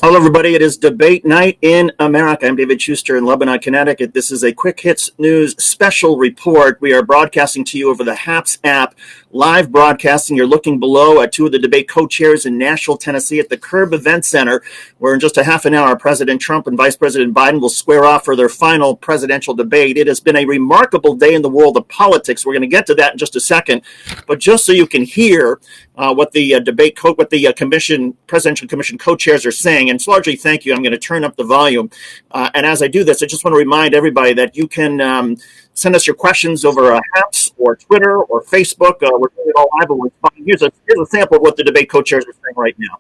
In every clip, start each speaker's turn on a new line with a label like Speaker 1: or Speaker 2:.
Speaker 1: Hello, everybody. It is debate night in America. I'm David Schuster in Lebanon, Connecticut. This is a Quick Hits News special report. We are broadcasting to you over the HAPS app, live broadcasting. You're looking below at two of the debate co-chairs in Nashville, Tennessee at the Curb Event Center, where in just a half an hour, President Trump and Vice President Biden will square off for their final presidential debate. It has been a remarkable day in the world of politics. We're going to get to that in just a second. But just so you can hear what the Presidential Commission co-chairs are saying, and it's largely thank you. I'm going to turn up the volume. And as I do this, I just want to remind everybody that you can send us your questions over HAPS or Twitter or Facebook. We're doing it all live and responding. Here's a sample of what the debate co-chairs are saying right now.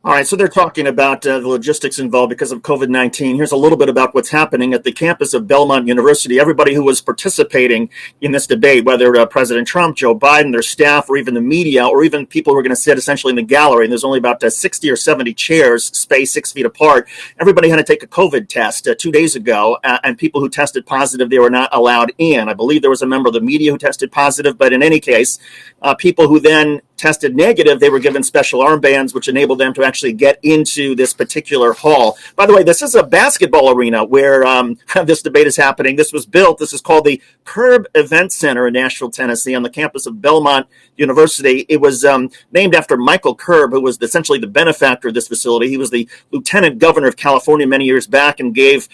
Speaker 1: All right, so they're talking about the logistics involved because of COVID-19. Here's a little bit about what's happening at the campus of Belmont University. Everybody who was participating in this debate, whether President Trump, Joe Biden, their staff, or even the media, or even people who are going to sit essentially in the gallery, and there's only about 60 or 70 chairs spaced 6 feet apart. Everybody had to take a COVID test 2 days ago, and people who tested positive, they were not allowed in. I believe there was a member of the media who tested positive, but in any case, people who then tested negative, they were given special armbands, which enabled them to actually get into this particular hall. By the way, this is a basketball arena where this debate is happening. This was built. This is called the Curb Event Center in Nashville, Tennessee, on the campus of Belmont University. It was named after Michael Curb, who was essentially the benefactor of this facility. He was the lieutenant governor of California many years back and gave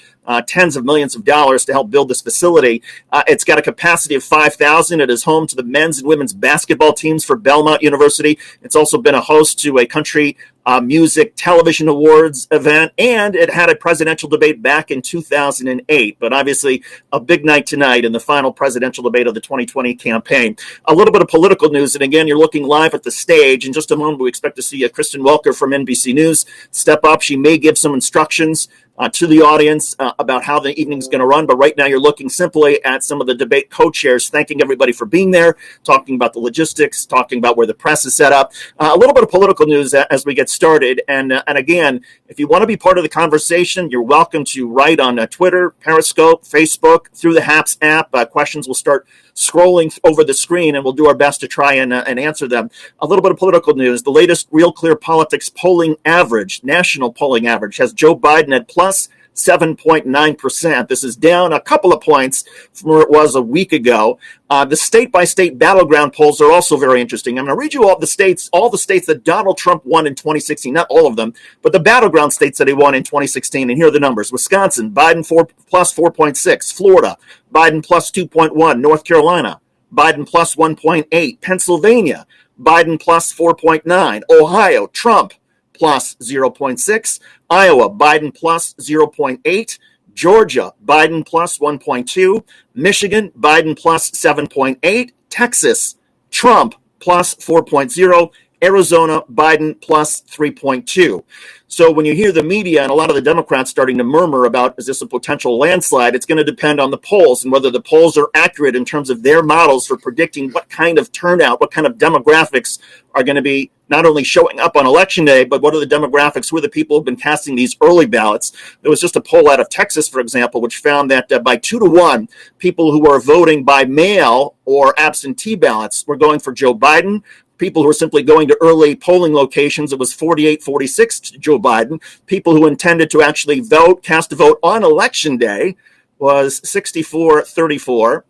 Speaker 1: tens of millions of dollars to help build this facility. It's got a capacity of 5,000. It is home to the men's and women's basketball teams for Belmont University. It's also been a host to a country music television awards event, and it had a presidential debate back in 2008. But obviously, a big night tonight in the final presidential debate of the 2020 campaign. A little bit of political news, and again, you're looking live at the stage. In just a moment, we expect to see Kristen Welker from NBC News step up. She may give some instructions to the audience about how the evening's going to run. But right now, you're looking simply at some of the debate co-chairs, thanking everybody for being there, talking about the logistics, talking about where the press is set up. A little bit of political news as we get started. And again, if you want to be part of the conversation, you're welcome to write on Twitter, Periscope, Facebook, through the HAPS app. Questions will start scrolling over the screen, and we'll do our best to try and answer them. A little bit of political news. The latest Real Clear Politics polling average, national polling average, has Joe Biden at plus 7.9%. This is down a couple of points from where it was a week ago. The state-by-state battleground polls are also very interesting. I'm going to read you all the states that Donald Trump won in 2016. Not all of them, but the battleground states that he won in 2016. And here are the numbers. Wisconsin, Biden plus 4.6. Florida, Biden plus 2.1. North Carolina, Biden plus 1.8. Pennsylvania, Biden plus 4.9. Ohio, Trump plus 0.6. Iowa, Biden plus 0.8. Georgia, Biden plus 1.2. Michigan, Biden plus 7.8. Texas, Trump plus 4.0. Arizona, Biden plus 3.2. So when you hear the media and a lot of the Democrats starting to murmur about, is this a potential landslide, it's going to depend on the polls and whether the polls are accurate in terms of their models for predicting what kind of turnout, what kind of demographics are going to be not only showing up on election day, but what are the demographics, who are the people who've been casting these early ballots. There was just a poll out of Texas, for example, which found that by 2-1, people who are voting by mail or absentee ballots were going for Joe Biden. People who were simply going to early polling locations, it was 48-46 to Joe Biden. People who intended to actually cast a vote on election day was 64-34 for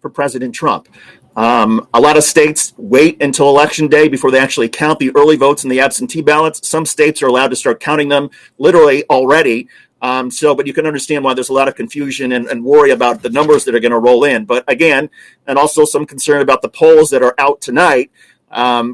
Speaker 1: President Trump. A lot of states wait until election day before they actually count the early votes and the absentee ballots. Some states are allowed to start counting them literally already. But you can understand why there's a lot of confusion and worry about the numbers that are going to roll in. But again, and also some concern about the polls that are out tonight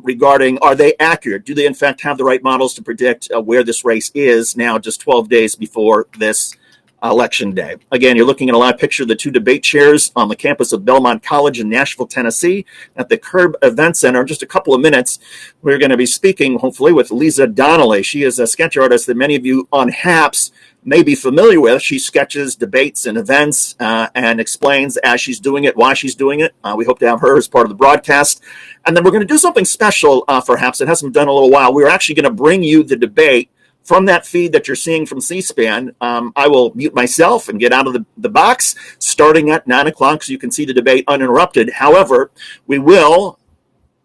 Speaker 1: regarding, are they accurate? Do they in fact have the right models to predict where this race is now just 12 days before this election day? Again, you're looking at a live picture of the two debate chairs on the campus of Belmont College in Nashville, Tennessee at the Curb Event Center. In just a couple of minutes, we're going to be speaking, hopefully, with Lisa Donnelly. She is a sketch artist that many of you on HAPS may be familiar with. She sketches debates and events and explains as she's doing it why she's doing it. We hope to have her as part of the broadcast. And then we're going to do something special for HAPS. It hasn't been done in a little while. We're actually going to bring you the debate from that feed that you're seeing from C-SPAN. I will mute myself and get out of the box starting at 9 o'clock so you can see the debate uninterrupted. However, we will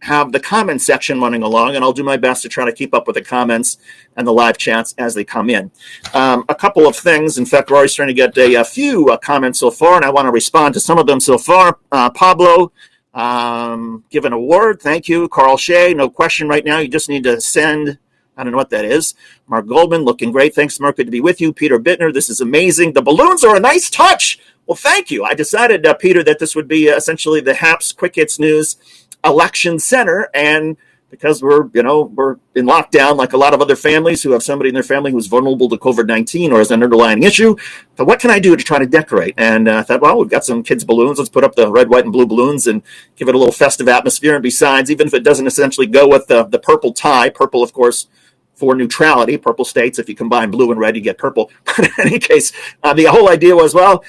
Speaker 1: have the comment section running along, and I'll do my best to try to keep up with the comments and the live chats as they come in. A couple of things. In fact, we're already starting to get a few comments so far, and I want to respond to some of them so far. Pablo, give an award. Thank you. Carl Shea, no question right now. You just need to send, I don't know what that is. Mark Goldman, looking great. Thanks, Mark. Good to be with you. Peter Bittner, this is amazing. The balloons are a nice touch. Well, thank you. I decided, Peter, that this would be essentially the HAPS Quick Hits News Election Center, and because we're in lockdown like a lot of other families who have somebody in their family who's vulnerable to COVID-19 or has an underlying issue, so what can I do to try to decorate? And I thought, well, we've got some kids' balloons. Let's put up the red, white, and blue balloons and give it a little festive atmosphere. And besides, even if it doesn't essentially go with the purple tie, purple, of course, for neutrality, purple states, if you combine blue and red, you get purple. But in any case, the whole idea was, well,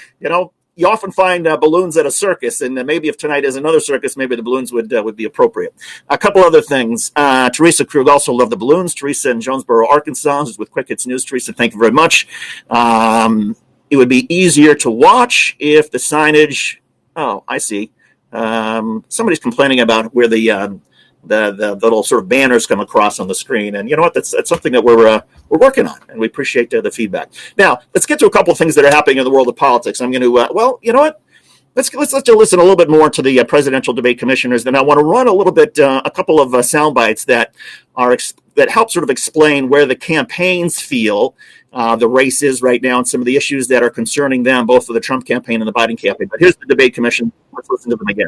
Speaker 1: you often find balloons at a circus, and maybe if tonight is another circus, maybe the balloons would be appropriate. A couple other things. Teresa Krug also loved the balloons. Teresa in Jonesboro, Arkansas, who's with Quick Hits News. Teresa, thank you very much. It would be easier to watch if the signage. Oh, I see. Somebody's complaining about where the little sort of banners come across on the screen, and you know what? That's something that we're working on, and we appreciate the feedback. Now, let's get to a couple of things that are happening in the world of politics. I'm going to well, you know what? Let's listen a little bit more to the presidential debate commissioners. Then I want to run a little bit a couple of sound bites that help sort of explain where the campaigns feel the race is right now and some of the issues that are concerning them, both for the Trump campaign and the Biden campaign. But here's the debate commission. Let's listen to them again.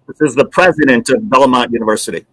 Speaker 1: This is the president of Belmont University.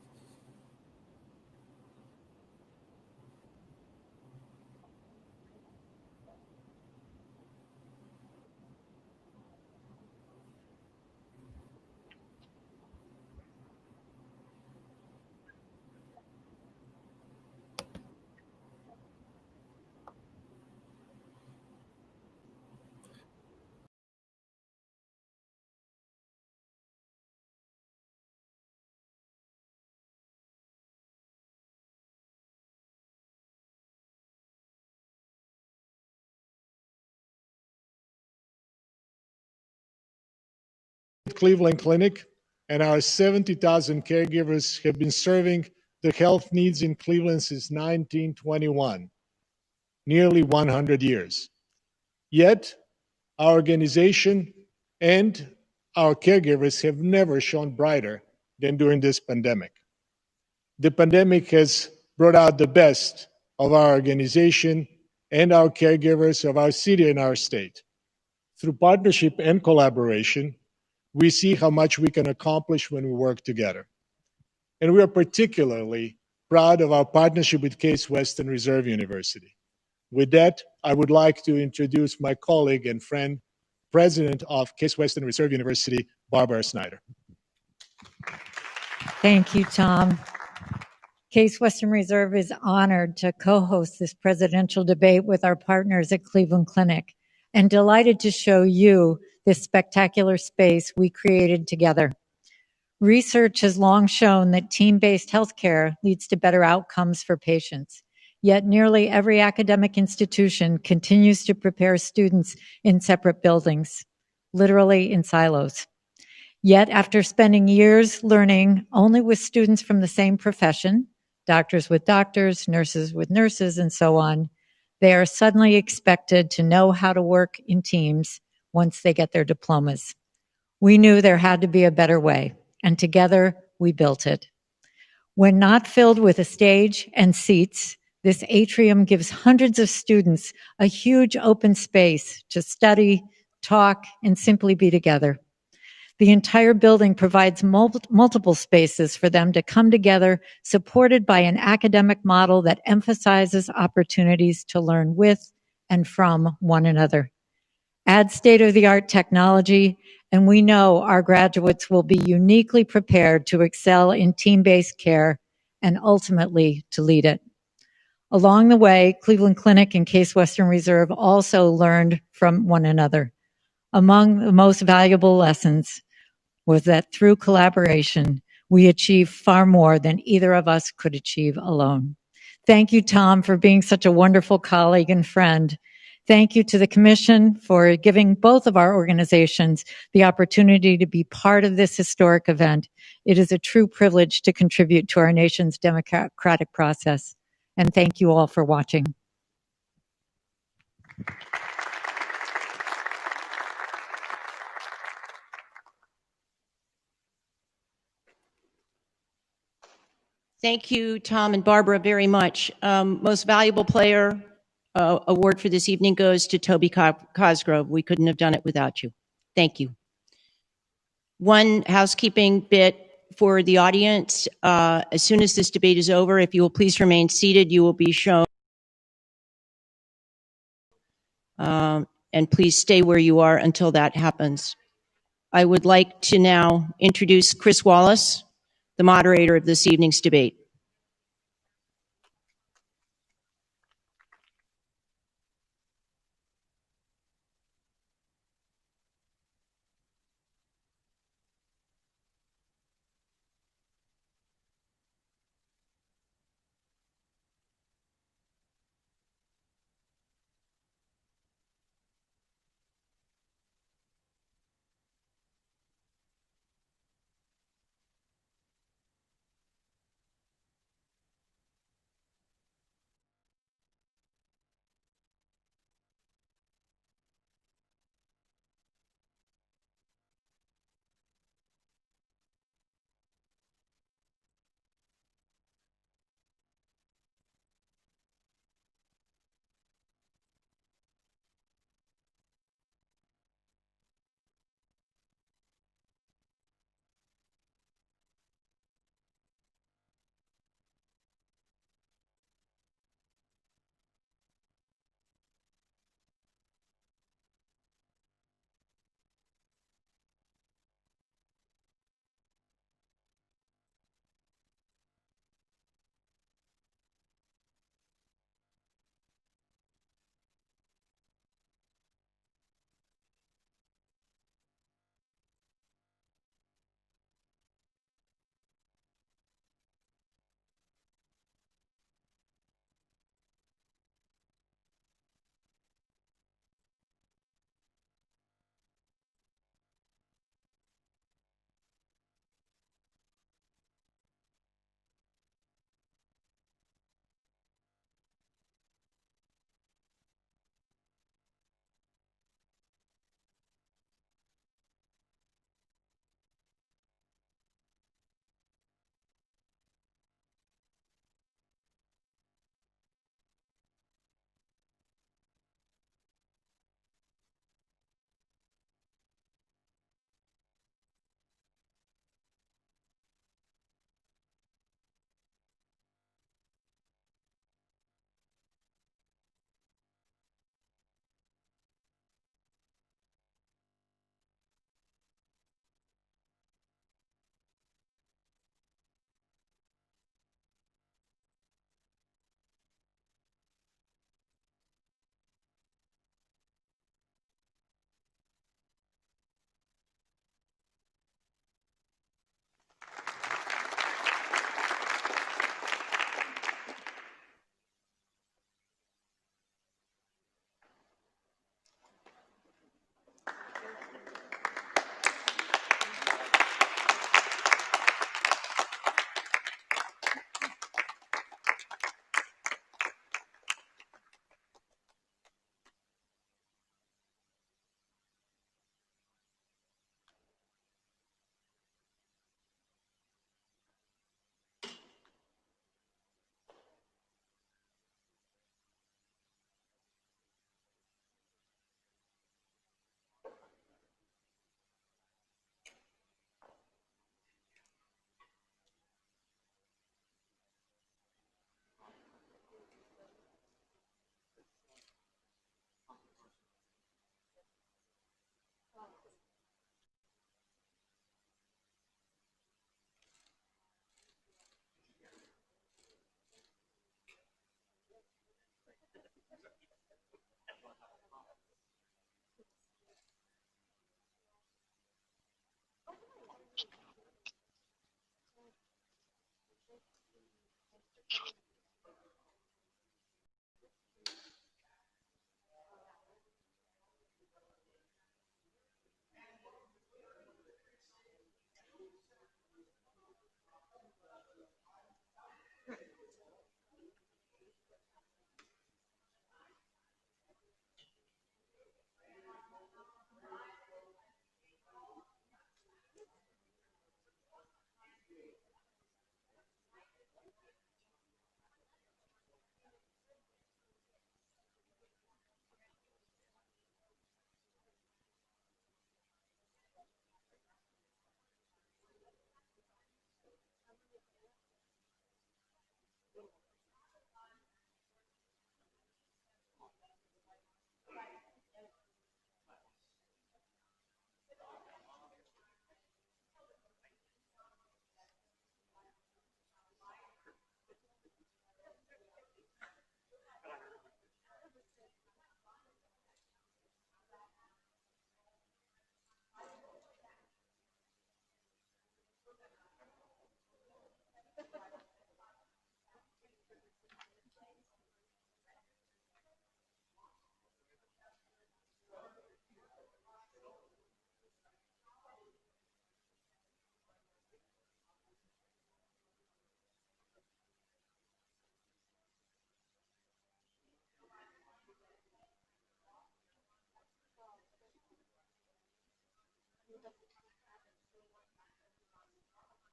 Speaker 2: Cleveland Clinic, and our 70,000 caregivers have been serving the health needs in Cleveland since 1921, nearly 100 years. Yet, our organization and our caregivers have never shone brighter than during this pandemic. The pandemic has brought out the best of our organization and our caregivers of our city and our state. Through partnership and collaboration, we see how much we can accomplish when we work together. And we are particularly proud of our partnership with Case Western Reserve University. With that, I would like to introduce my colleague and friend, President of Case Western Reserve University, Barbara Snyder.
Speaker 3: Thank you, Tom. Case Western Reserve is honored to co-host this presidential debate with our partners at Cleveland Clinic, and delighted to show you this spectacular space we created together. Research has long shown that team-based healthcare leads to better outcomes for patients. Yet nearly every academic institution continues to prepare students in separate buildings, literally in silos. Yet after spending years learning only with students from the same profession, doctors with doctors, nurses with nurses, and so on, they are suddenly expected to know how to work in teams once they get their diplomas. We knew there had to be a better way, and together we built it. When not filled with a stage and seats, this atrium gives hundreds of students a huge open space to study, talk, and simply be together. The entire building provides multiple spaces for them to come together, supported by an academic model that emphasizes opportunities to learn with and from one another. Add state-of-the-art technology, and we know our graduates will be uniquely prepared to excel in team-based care and ultimately to lead it. Along the way, Cleveland Clinic and Case Western Reserve also learned from one another. Among the most valuable lessons was that through collaboration, we achieve far more than either of us could achieve alone. Thank you, Tom, for being such a wonderful colleague and friend. Thank you to the Commission for giving both of our organizations the opportunity to be part of this historic event. It is a true privilege to contribute to our nation's democratic process. And thank you all for watching.
Speaker 4: Thank you, Tom and Barbara, very much. Most valuable player award for this evening goes to Toby Cosgrove. We couldn't have done it without you. Thank you. One housekeeping bit for the audience. As soon as this debate is over, if you will please remain seated, you will be shown. And please stay where you are until that happens. I would like to now introduce Chris Wallace, the moderator of this evening's debate.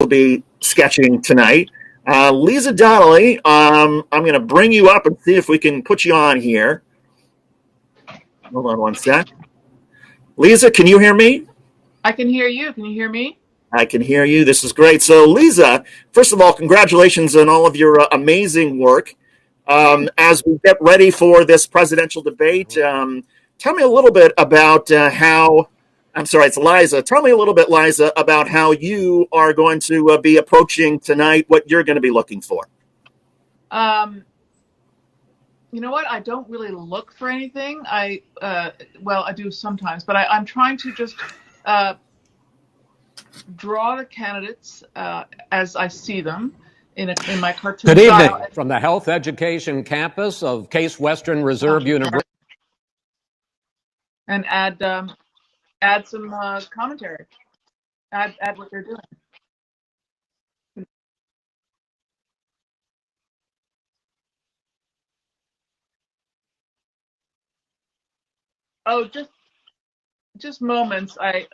Speaker 1: will be sketching tonight. Lisa Donnelly, I'm going to bring you up and see if we can put you on here. Hold on one sec. Lisa, can you hear me?
Speaker 5: I can hear you. Can you hear me?
Speaker 1: I can hear you. This is great. So, Lisa, first of all, congratulations on all of your amazing work. As we get ready for this presidential debate, tell me a little bit about how. I'm sorry, it's Liza. Tell me a little bit, Liza, about how you are going to be approaching tonight, what you're going to be looking for.
Speaker 5: You know what? I don't really look for anything. Well, I do sometimes, but I'm trying to just draw the candidates as I see them in my cartoon
Speaker 6: Good
Speaker 5: style.
Speaker 6: evening from the Health Education Campus of Case Western Reserve University.
Speaker 5: And add some commentary. Add what they're doing. Oh, just moments. I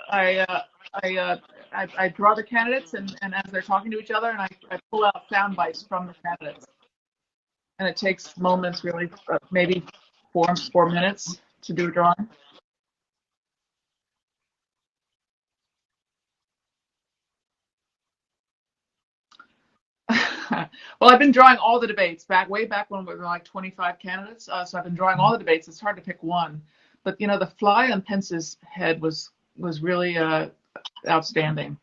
Speaker 5: draw the candidates, and as they're talking to each other, and I pull out sound bites from the candidates, and it takes moments, really, maybe 4 minutes to do a drawing. Well, I've been drawing all the debates way back when we were like 25 candidates. So I've been drawing all the debates. It's hard to pick one, but the fly on Pence's head was really outstanding.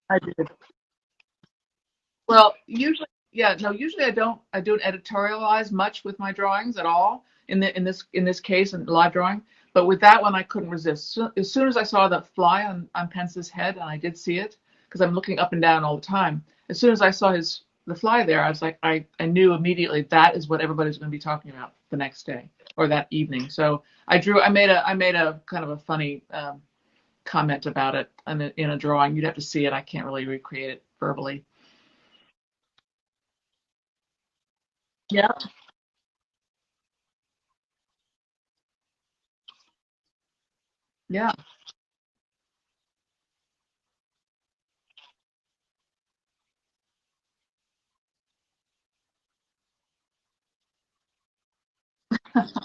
Speaker 5: I did. Well, usually, yeah, no, usually I don't editorialize much with my drawings at all in this case in live drawing. But with that one, I couldn't resist. So, as soon as I saw the fly on Pence's head, and I did see it because I'm looking up and down all the time. As soon as I saw the fly there, I was like, I knew immediately that is what everybody's going to be talking about the next day or that evening. So I made a kind of a funny comment about it in a drawing. You'd have to see it. I can't really recreate it verbally. Yeah. Yeah. That's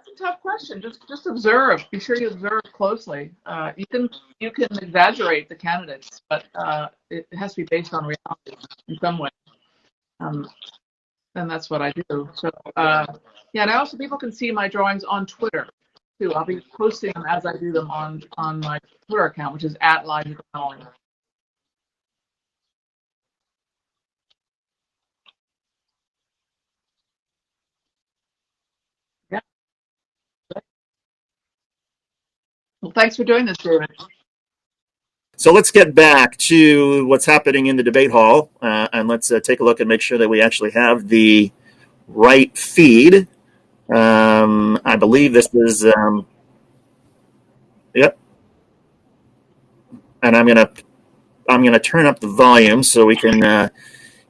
Speaker 5: a tough question. Just observe. Be sure you observe closely. You can exaggerate the candidates, but it has to be based on reality in some way. Um, and that's what I do. So yeah, and also people can see my drawings on Twitter too. I'll be posting them as I do them on my Twitter account, which is @LizaDonnelly. Yeah. Well, thanks for doing this, David.
Speaker 1: So let's get back to what's happening in the debate hall, and let's take a look and make sure that we actually have the right feed. I believe this is, yep. And I'm gonna turn up the volume so we can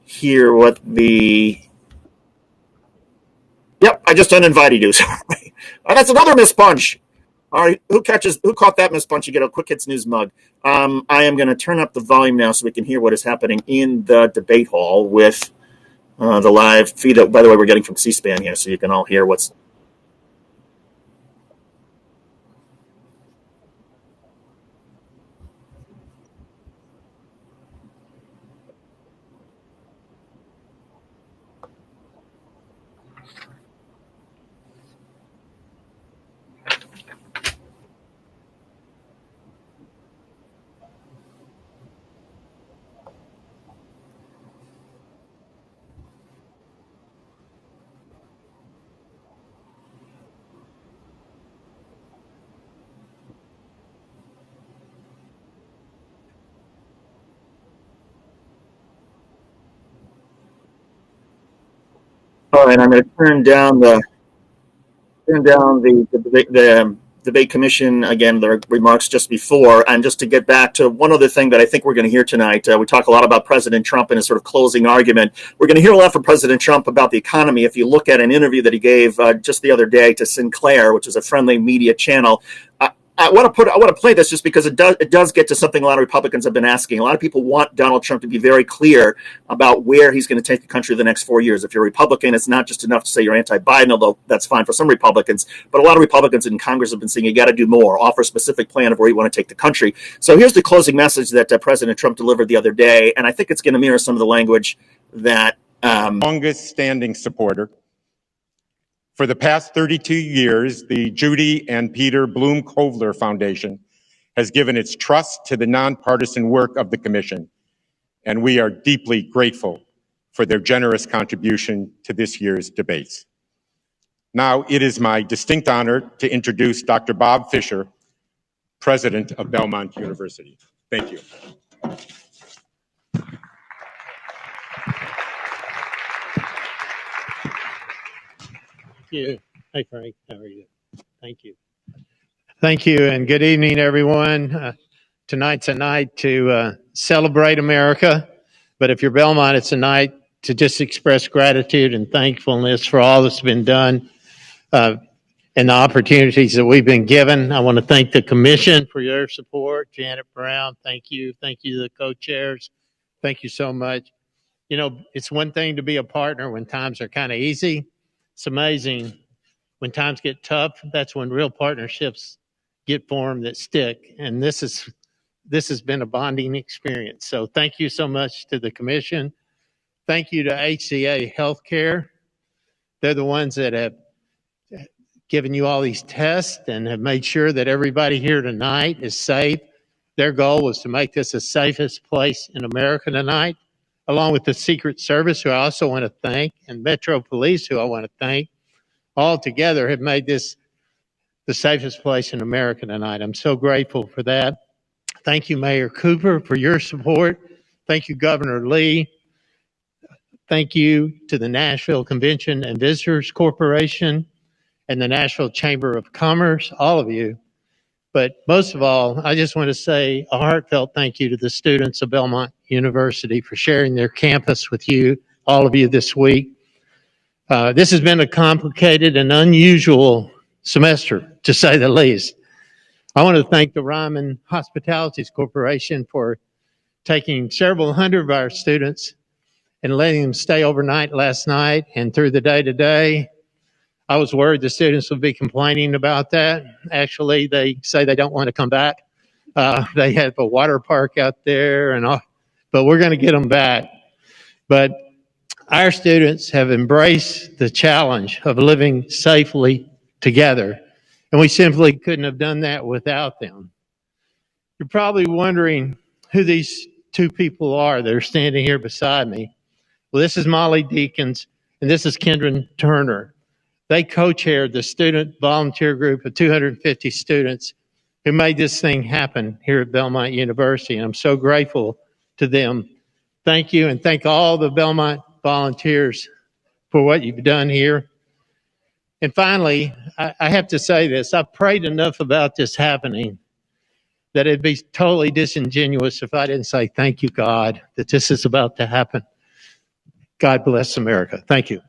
Speaker 1: hear what the. Yep, I just uninvited you. Sorry. Oh, that's another miss punch. All right, who caught that miss punch? You get a Quick Hits News mug. I am going to turn up the volume now so we can hear what is happening in the debate hall with the live feed that, by the way, we're getting from C-SPAN here, so you can all hear what's. All right, I'm going to turn down the Debate Commission, again, the remarks just before, and just to get back to one other thing that I think we're going to hear tonight. We talk a lot about President Trump and his sort of closing argument. We're going to hear a lot from President Trump about the economy. If you look at an interview that he gave just the other day to Sinclair, which is a friendly media channel, I want to play this just because it does get to something a lot of Republicans have been asking. A lot of people want Donald Trump to be very clear about where he's going to take the country the next 4 years. If you're a Republican, it's not just enough to say you're anti-Biden, although that's fine for some Republicans. But a lot of Republicans in Congress have been saying you got to do more, offer a specific plan of where you want to take the country. So here's the closing message that President Trump delivered the other day, and I think it's going to mirror some of the language that
Speaker 7: longest standing supporter. For the past 32 years, the Judy and Peter Bloom Kovler Foundation has given its trust to the nonpartisan work of the Commission, and we are deeply grateful for their generous contribution to this year's debates. Now, it is my distinct honor to introduce Dr. Bob Fisher, President of Belmont University. Thank you.
Speaker 8: You. Hey, Frank. How are you? Thank you. Thank you, and good evening, everyone. Tonight's a night to celebrate America, but if you're Belmont, it's a night to just express gratitude and thankfulness for all that's been done and the opportunities that we've been given. I want to thank the Commission for your support. Janet Brown, thank you. Thank you to the co-chairs. Thank you so much. You know, it's one thing to be a partner when times are kind of easy. It's amazing when times get tough. That's when real partnerships get formed that stick. And this has been a bonding experience. So thank you so much to the Commission. Thank you to HCA Healthcare. They're the ones that have given you all these tests and have made sure that everybody here tonight is safe. Their goal was to make this the safest place in America tonight, along with the Secret Service, who I also want to thank, and Metro Police, who I want to thank. All together have made this the safest place in America tonight. I'm so grateful for that. Thank you, Mayor Cooper, for your support. Thank you, Governor Lee. Thank you to the Nashville Convention and Visitors Corporation and the Nashville Chamber of Commerce, all of you. But most of all, I just want to say a heartfelt thank you to the students of Belmont University for sharing their campus with you, all of you this week. This has been a complicated and unusual semester, to say the least. I want to thank the Ryman Hospitalities Corporation for taking several hundred of our students and letting them stay overnight last night and through the day today. I was worried the students would be complaining about that. Actually, they say they don't want to come back. They have a water park out there, and all, but we're going to get them back. But our students have embraced the challenge of living safely together, and we simply couldn't have done that without them. You're probably wondering who these two people are that are standing here beside me. Well, this is Molly Deakins, and this is Kendra Turner. They co-chaired the student volunteer group of 250 students who made this thing happen here at Belmont University, and I'm so grateful to them. Thank you, and thank all the Belmont volunteers for what you've done here. And finally, I have to say this. I've prayed enough about this happening that it'd be totally disingenuous if I didn't say thank you, God, that this is about to happen. God bless America. Thank you.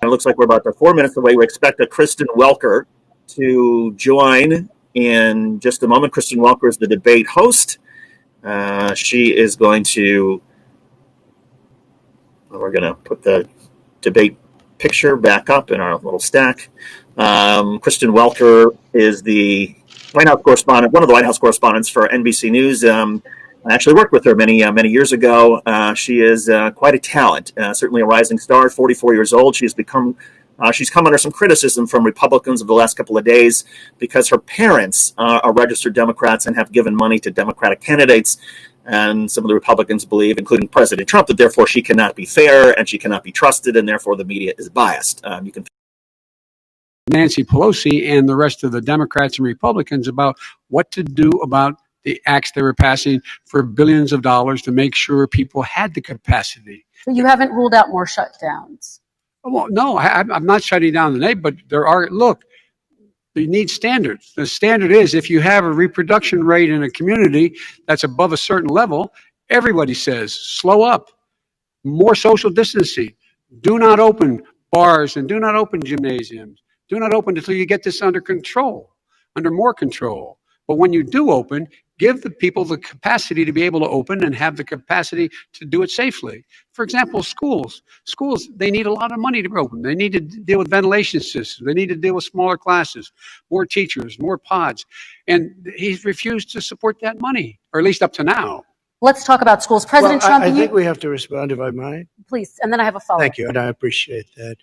Speaker 1: It looks like we're about 4 minutes away. We expect a Kristen Welker to join in just a moment. Kristen Welker is the debate host. She is going to we're going to put the debate picture back up in our little stack. Kristen Welker is the White House correspondent, one of the White House correspondents for NBC News. I actually worked with her many years ago. She is quite a talent, certainly a rising star. 44 years old. She's come under some criticism from Republicans over the last couple of days because her parents are registered Democrats and have given money to Democratic candidates. And some of the Republicans believe, including President Trump, that therefore she cannot be fair and she cannot be trusted, and therefore the media is biased. You can
Speaker 9: Nancy Pelosi and the rest of the Democrats and Republicans about what to do about the acts they were passing for billions of dollars to make sure people had the capacity.
Speaker 10: So you haven't ruled out more shutdowns?
Speaker 9: Well, no, I'm not shutting down the name, but there are, look, you need standards. The standard is if you have a reproduction rate in a community that's above a certain level, everybody says, slow up, more social distancing, do not open bars and do not open gymnasiums, do not open until you get this under control, under more control. But when you do open, give the people the capacity to be able to open and have the capacity to do it safely. For example, schools, they need a lot of money to be open. They need to deal with ventilation systems. They need to deal with smaller classes, more teachers, more pods. And he's refused to support that money, or at least up to now.
Speaker 10: Let's talk about schools. President Trump,
Speaker 11: I think we have to respond, if I might.
Speaker 10: Please, and then I have a follow-up.
Speaker 11: Thank you, and I appreciate that.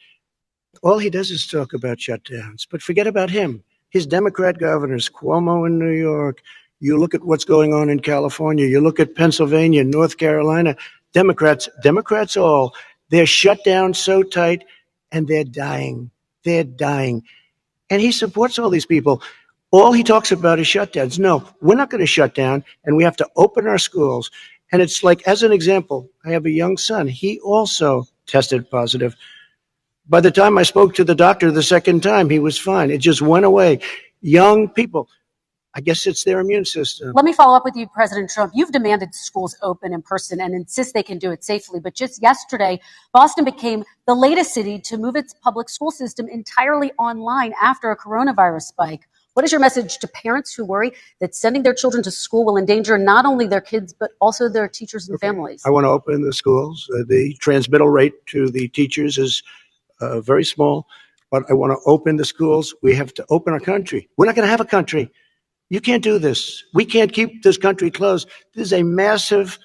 Speaker 11: All he does is talk about shutdowns, but forget about him. His Democrat governors, Cuomo in New York, you look at what's going on in California, you look at Pennsylvania, North Carolina, Democrats all, they're shut down so tight and they're dying. They're dying. And he supports all these people. All he talks about is shutdowns. No, we're not going to shut down, and we have to open our schools. And it's like, as an example, I have a young son. He also tested positive. By the time I spoke to the doctor the second time, he was fine. It just went away. Young people, I guess it's their immune system.
Speaker 10: Let me follow up with you, President Trump. You've demanded schools open in person and insist they can do it safely. But just yesterday, Boston became the latest city to move its public school system entirely online after a coronavirus spike. What is your message to parents who worry that sending their children to school will endanger not only their kids, but also their teachers and families?
Speaker 11: I want to open the schools. The transmittal rate to the teachers is very small, but I want to open the schools. We have to open our country. We're not going to have a country. You can't do this. We can't keep this country closed. This is a massive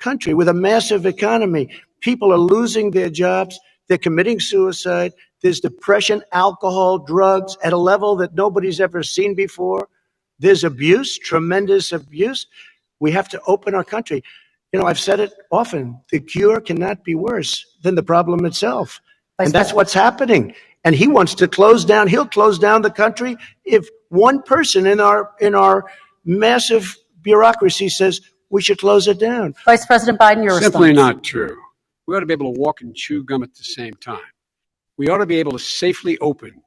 Speaker 11: country with a massive economy. People are losing their jobs. They're committing suicide. There's depression, alcohol, drugs at a level that nobody's ever seen before. There's abuse, tremendous abuse. We have to open our country. You know, I've said it often. The cure cannot be worse than the problem itself. And that's what's happening. And he wants to close down. He'll close down the country if one person in our massive bureaucracy says we should close it down.
Speaker 10: Vice President Biden, your response.
Speaker 9: Simply not true. We ought to be able to walk and chew gum at the same time. We ought to be able to safely open,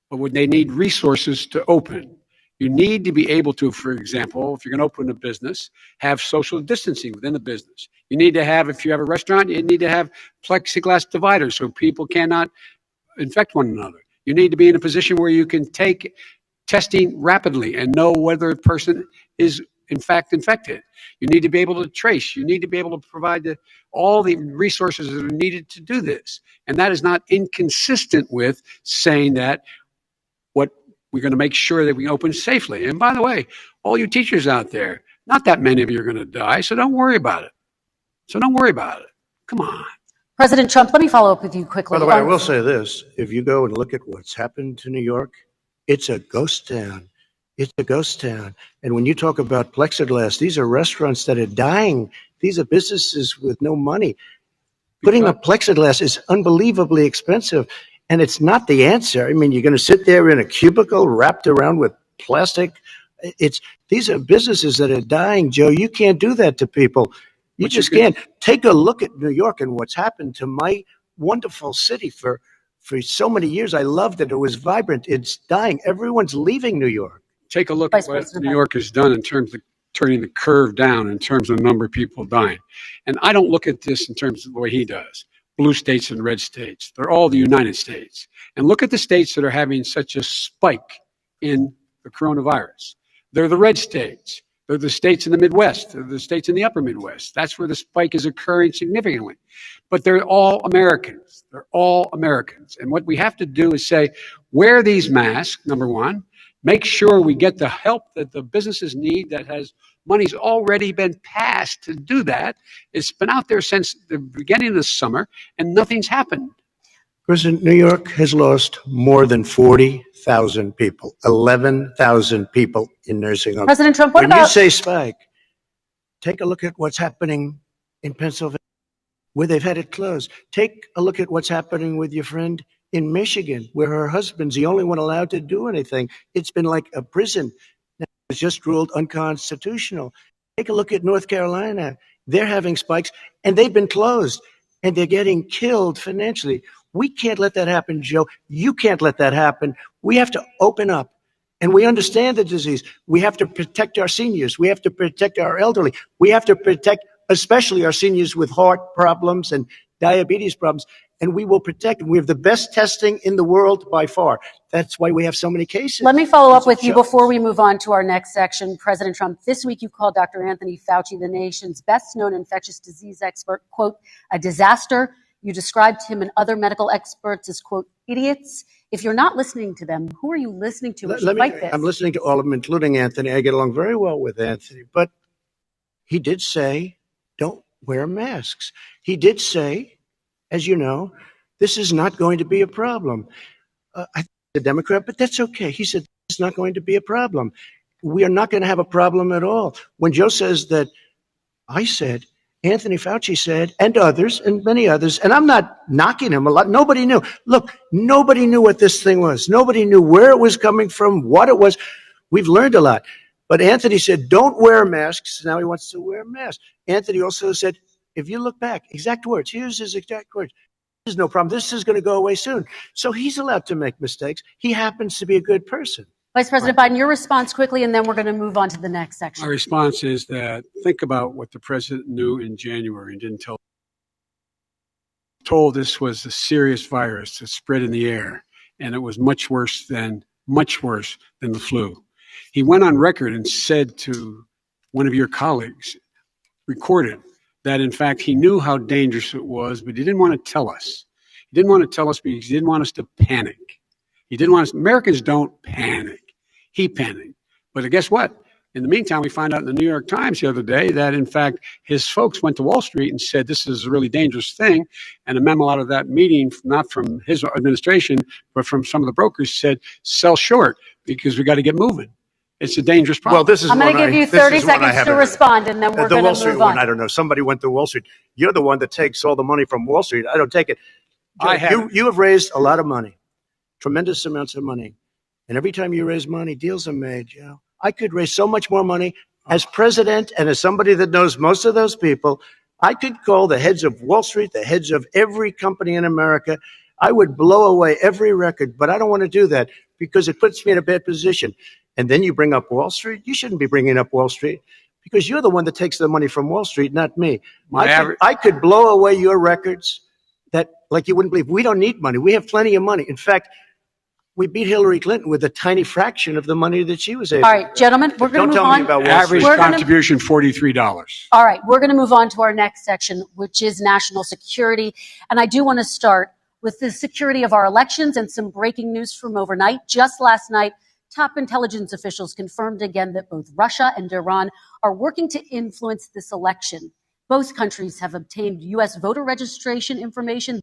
Speaker 9: but they need resources to open. You need to be able to, for example, if you're going to open a business, have social distancing within the business. You need to have, if you have a restaurant, you need to have plexiglass dividers so people cannot infect one another. You need to be in a position where you can take testing rapidly and know whether a person is in fact infected. You need to be able to trace. You need to be able to provide all the resources that are needed to do this. And that is not inconsistent with saying that we're going to make sure that we open safely. And by the way, all you teachers out there, not that many of you are going to die, so don't worry about it. Come on.
Speaker 10: President Trump, let me follow up with you quickly.
Speaker 11: By the way, I will say this. If you go and look at what's happened to New York, it's a ghost town. It's a ghost town. And when you talk about plexiglass, these are restaurants that are dying. These are businesses with no money. Putting up plexiglass is unbelievably expensive. And it's not the answer. I mean, you're going to sit there in a cubicle wrapped around with plastic. These are businesses that are dying, Joe. You can't do that to people. You just can't. Take a look at New York and what's happened to my wonderful city for so many years. I loved it. It was vibrant. It's dying. Everyone's leaving New York.
Speaker 9: Take a look at what New York has done in terms of turning the curve down in terms of the number of people dying. And I don't look at this in terms of the way he does. Blue states and red states. They're all the United States. And look at the states that are having such a spike in the coronavirus. They're the red states. They're the states in the Midwest. They're the states in the upper Midwest. That's where the spike is occurring significantly. But they're all Americans. They're all Americans. And what we have to do is say, wear these masks, number one. Make sure we get the help that the businesses need that has money's already been passed to do that. It's been out there since the beginning of the summer, and nothing's happened.
Speaker 11: President, New York has lost more than 40,000 people, 11,000 people in nursing homes.
Speaker 10: President Trump,
Speaker 11: when you say spike, take a look at what's happening in Pennsylvania, where they've had it closed. Take a look at what's happening with your friend in Michigan, where her husband's the only one allowed to do anything. It's been like a prison. Now, it's just ruled unconstitutional. Take a look at North Carolina. They're having spikes, and they've been closed, and they're getting killed financially. We can't let that happen, Joe. You can't let that happen. We have to open up. And we understand the disease. We have to protect our seniors. We have to protect our elderly. We have to protect especially our seniors with heart problems and diabetes problems. And we will protect them. We have the best testing in the world by far. That's why we have so many cases.
Speaker 10: Let me follow up with you before we move on to our next section. President Trump, this week you called Dr. Anthony Fauci, the nation's best-known infectious disease expert, quote, a disaster. You described him and other medical experts as, quote, idiots. If you're not listening to them, who are you listening to?
Speaker 11: I'm listening to all of them, including Anthony. I get along very well with Anthony. But he did say, don't wear masks. He did say, as you know, this is not going to be a problem. I think he's a Democrat, but that's okay. He said it's not going to be a problem. We are not going to have a problem at all. When Joe says that, I said, Anthony Fauci said, and others, and many others, and I'm not knocking him a lot. Nobody knew. Look, nobody knew what this thing was. Nobody knew where it was coming from, what it was. We've learned a lot. But Anthony said, don't wear masks. Now he wants to wear masks. Anthony also said, if you look back, exact words, here's his exact words. There's no problem. This is going to go away soon. So he's allowed to make mistakes. He happens to be a good person.
Speaker 10: Vice President Biden, your response quickly, and then we're going to move on to the next section.
Speaker 9: My response is that think about what the president knew in January and didn't tell. Told this was a serious virus that spread in the air, and it was much worse than the flu. He went on record and said to one of your colleagues, recorded, that in fact he knew how dangerous it was, but he didn't want to tell us. He didn't want to tell us because he didn't want us to panic. He didn't want us. Americans don't panic. He panicked. But guess what? In the meantime, we found out in the New York Times the other day that, in fact, his folks went to Wall Street and said this is a really dangerous thing. And a memo out of that meeting, not from his administration, but from some of the brokers, said sell short because we got to get moving. It's a dangerous problem.
Speaker 11: Well, this is
Speaker 10: I'm going to give you 30 seconds to respond, and then we're going to move on.
Speaker 11: I don't know. Somebody went to Wall Street. You're the one that takes all the money from Wall Street. I don't take it. You have raised a lot of money, tremendous amounts of money. And every time you raise money, deals are made. You know, I could raise so much more money as president and as somebody that knows most of those people. I could call the heads of Wall Street, the heads of every company in America. I would blow away every record, but I don't want to do that because it puts me in a bad position. And then you bring up Wall Street. You shouldn't be bringing up Wall Street because you're the one that takes the money from Wall Street, not me. I could blow away your records that like you wouldn't believe. We don't need money. We have plenty of money. In fact, we beat Hillary Clinton with a tiny fraction of the money that she was able to.
Speaker 10: All right, gentlemen, we're going to move on.
Speaker 11: Don't tell me about Wall Street.
Speaker 9: Average contribution, $43.
Speaker 10: All right, we're going to move on to our next section, which is national security. And I do want to start with the security of our elections and some breaking news from overnight. Just last night, top intelligence officials confirmed again that both Russia and Iran are working to influence this election. Both countries have obtained U.S. voter registration information,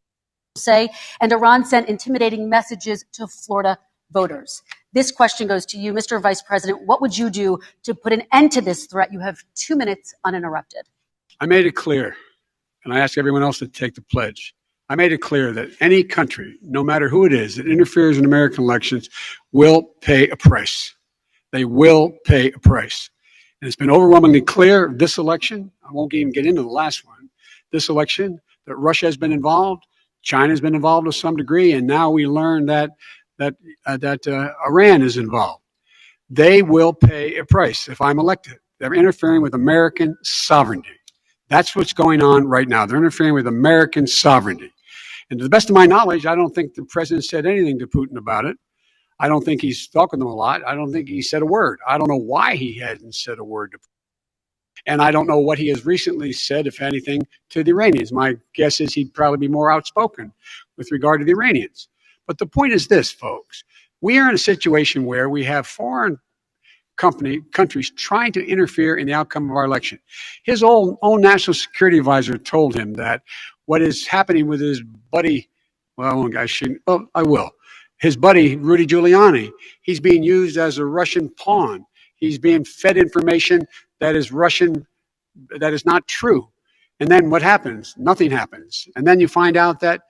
Speaker 10: and Iran sent intimidating messages to Florida voters. This question goes to you, Mr. Vice President. What would you do to put an end to this threat? You have 2 minutes uninterrupted.
Speaker 9: I made it clear, and I ask everyone else to take the pledge. I made it clear that any country, no matter who it is, that interferes in American elections will pay a price. They will pay a price. And it's been overwhelmingly clear this election, I won't even get into the last one, this election, that Russia has been involved, China's been involved to some degree, and now we learn that Iran is involved. They will pay a price if I'm elected. They're interfering with American sovereignty. That's what's going on right now. They're interfering with American sovereignty. And to the best of my knowledge, I don't think the president said anything to Putin about it. I don't think he's talking to him a lot. I don't think he said a word. I don't know why he hadn't said a word to Putin. And I don't know what he has recently said, if anything, to the Iranians. My guess is he'd probably be more outspoken with regard to the Iranians. But the point is this, folks. We are in a situation where we have foreign countries trying to interfere in the outcome of our election. His own national security advisor told him that what is happening with his buddy, well, I shouldn't, oh, I will. His buddy, Rudy Giuliani, he's being used as a Russian pawn. He's being fed information that is Russian, that is not true. And then what happens? Nothing happens. And then you find out that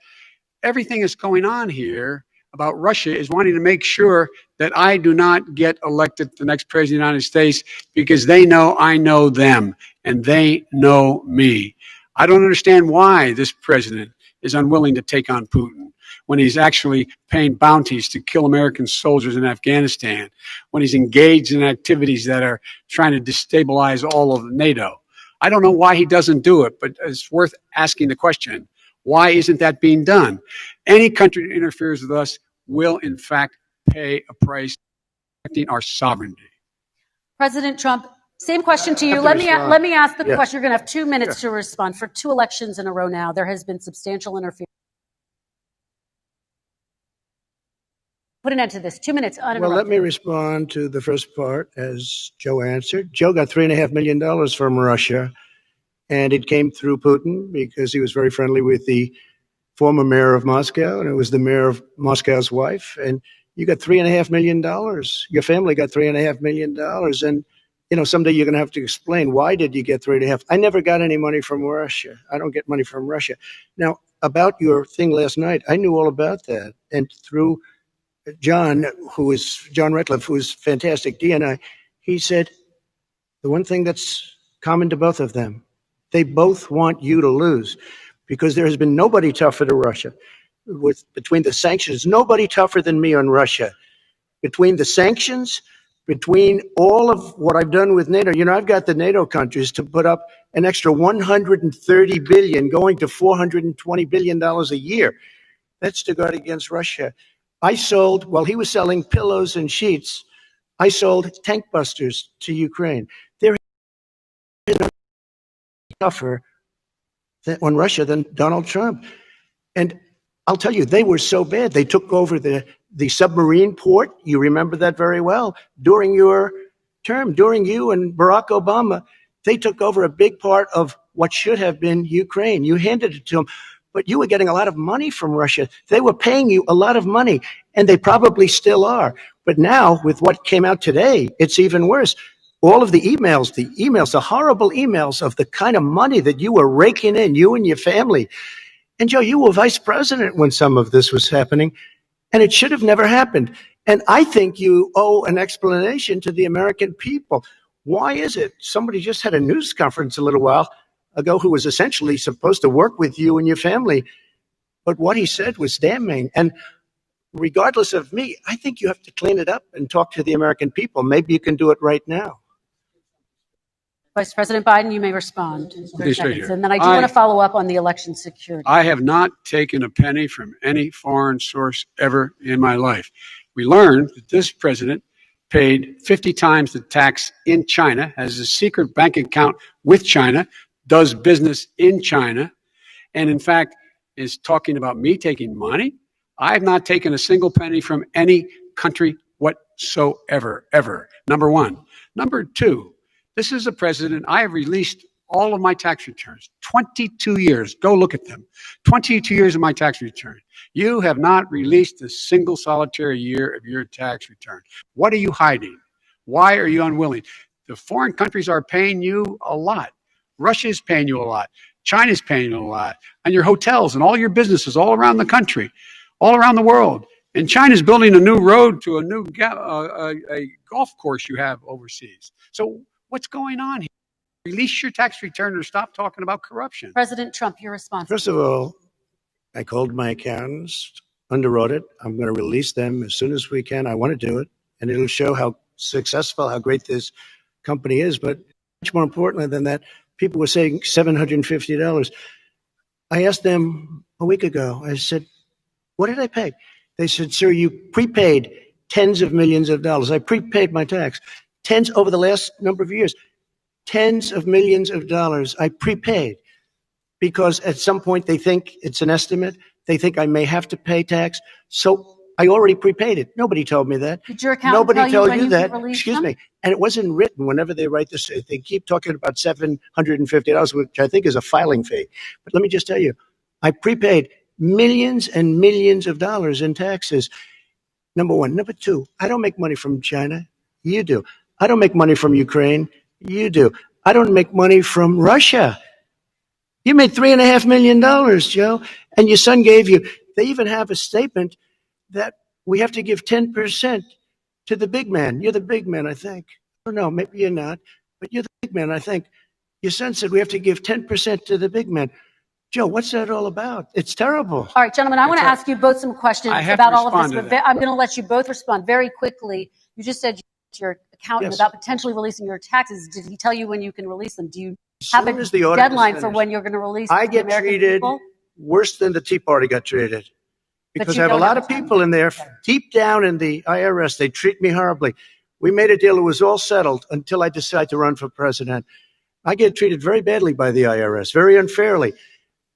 Speaker 9: everything that's going on here about Russia is wanting to make sure that I do not get elected the next president of the United States because they know I know them and they know me. I don't understand why this president is unwilling to take on Putin when he's actually paying bounties to kill American soldiers in Afghanistan, when he's engaged in activities that are trying to destabilize all of NATO. I don't know why he doesn't do it, but it's worth asking the question. Why isn't that being done? Any country that interferes with us will, in fact, pay a price protecting our sovereignty.
Speaker 10: President Trump, same question to you. Let me ask the question. You're going to have 2 minutes to respond. For 2 elections in a row now, there has been substantial interference. Put an end to this. 2 minutes uninterrupted.
Speaker 11: Well, let me respond to the first part as Joe answered. Joe got $3.5 million from Russia, and it came through Putin because he was very friendly with the former mayor of Moscow, and it was the mayor of Moscow's wife. And you got $3.5 million. Your family got $3.5 million. And, you know, someday you're going to have to explain, why did you get 3.5? I never got any money from Russia. I don't get money from Russia. Now, about your thing last night, I knew all about that. And through John Ratcliffe, who is fantastic, DNI, he said the one thing that's common to both of them, they both want you to lose, because there has been nobody tougher to Russia. Between the sanctions, nobody tougher than me on Russia. Between the sanctions, between all of what I've done with NATO, you know, I've got the NATO countries to put up an extra $130 billion, going to $420 billion a year. That's to guard against Russia. I sold, while he was selling pillows and sheets, I sold tank busters to Ukraine. There is no tougher on Russia than Donald Trump. And I'll tell you, they were so bad. They took over the submarine port. You remember that very well. During your term, during you and Barack Obama, they took over a big part of what should have been Ukraine. You handed it to them. But you were getting a lot of money from Russia. They were paying you a lot of money, and they probably still are. But now, with what came out today, it's even worse. All of the emails, the horrible emails of the kind of money that you were raking in, you and your family. And Joe, you were vice president when some of this was happening, and it should have never happened. And I think you owe an explanation to the American people. Why is it? Somebody just had a news conference a little while ago who was essentially supposed to work with you and your family. But what he said was damning. And regardless of me, I think you have to clean it up and talk to the American people. Maybe you can do it right now.
Speaker 10: Vice President Biden, you may respond.
Speaker 9: Okay, straight here.
Speaker 10: And then I do want to follow up on the election security.
Speaker 9: I have not taken a penny from any foreign source ever in my life. We learned that this president paid 50 times the tax in China, has a secret bank account with China, does business in China, and in fact is talking about me taking money. I have not taken a single penny from any country whatsoever, ever. Number one. Number two, this is a president, I have released all of my tax returns, 22 years. Go look at them. 22 years of my tax return. You have not released a single solitary year of your tax return. What are you hiding? Why are you unwilling? The foreign countries are paying you a lot. Russia is paying you a lot. China is paying you a lot. And your hotels and all your businesses all around the country, all around the world. And China's building a new road to a new a golf course you have overseas. So what's going on here? Release your tax return or stop talking about corruption.
Speaker 10: President Trump, your response.
Speaker 11: First of all, I called my accountants, underwrote it. I'm going to release them as soon as we can. I want to do it. And it'll show how successful, how great this company is. But much more importantly than that, people were saying $750. I asked them a week ago, I said, what did I pay? They said, sir, you prepaid tens of millions of dollars. I prepaid my tax. Tens over the last number of years. tens of millions of dollars I prepaid because at some point they think it's an estimate. They think I may have to pay tax. So I already prepaid it. Nobody told me that.
Speaker 10: Did your accountant
Speaker 11: Nobody
Speaker 10: tell you
Speaker 11: told
Speaker 10: when
Speaker 11: you
Speaker 10: you
Speaker 11: that.
Speaker 10: could release
Speaker 11: Excuse
Speaker 10: them?
Speaker 11: me. And it wasn't written whenever they write this. They keep talking about $750, which I think is a filing fee. But let me just tell you, I prepaid millions and millions of dollars in taxes. Number one. Number two, I don't make money from China. You do. I don't make money from Ukraine. You do. I don't make money from Russia. You made $3.5 million, Joe, and your son gave you. They even have a statement that we have to give 10% to the big man. You're the big man, I think. I don't know, maybe you're not, but you're the big man, I think. Your son said we have to give 10% to the big man. Joe, what's that all about? It's terrible.
Speaker 10: All right, gentlemen, I want to ask you both some questions
Speaker 9: I have
Speaker 10: about
Speaker 9: to
Speaker 10: all of
Speaker 9: respond
Speaker 10: this,
Speaker 9: to
Speaker 10: but
Speaker 9: that.
Speaker 10: I'm going to let you both respond very quickly. You just said to your accountant
Speaker 11: Yes.
Speaker 10: about potentially releasing your taxes. Did he tell you when you can release them? Do you
Speaker 11: As
Speaker 10: have
Speaker 11: soon
Speaker 10: a
Speaker 11: as the audit is
Speaker 10: deadline for
Speaker 11: finished,
Speaker 10: when you're going to release
Speaker 11: I
Speaker 10: the
Speaker 11: get
Speaker 10: American
Speaker 11: treated
Speaker 10: people?
Speaker 11: worse than the Tea Party got treated. Because
Speaker 10: you
Speaker 11: I have a
Speaker 10: don't
Speaker 11: lot
Speaker 10: have
Speaker 11: of
Speaker 10: a time.
Speaker 11: people in there, deep down in the IRS, they treat me horribly. We made a deal, it was all settled until I decided to run for president. I get treated very badly by the IRS, very unfairly.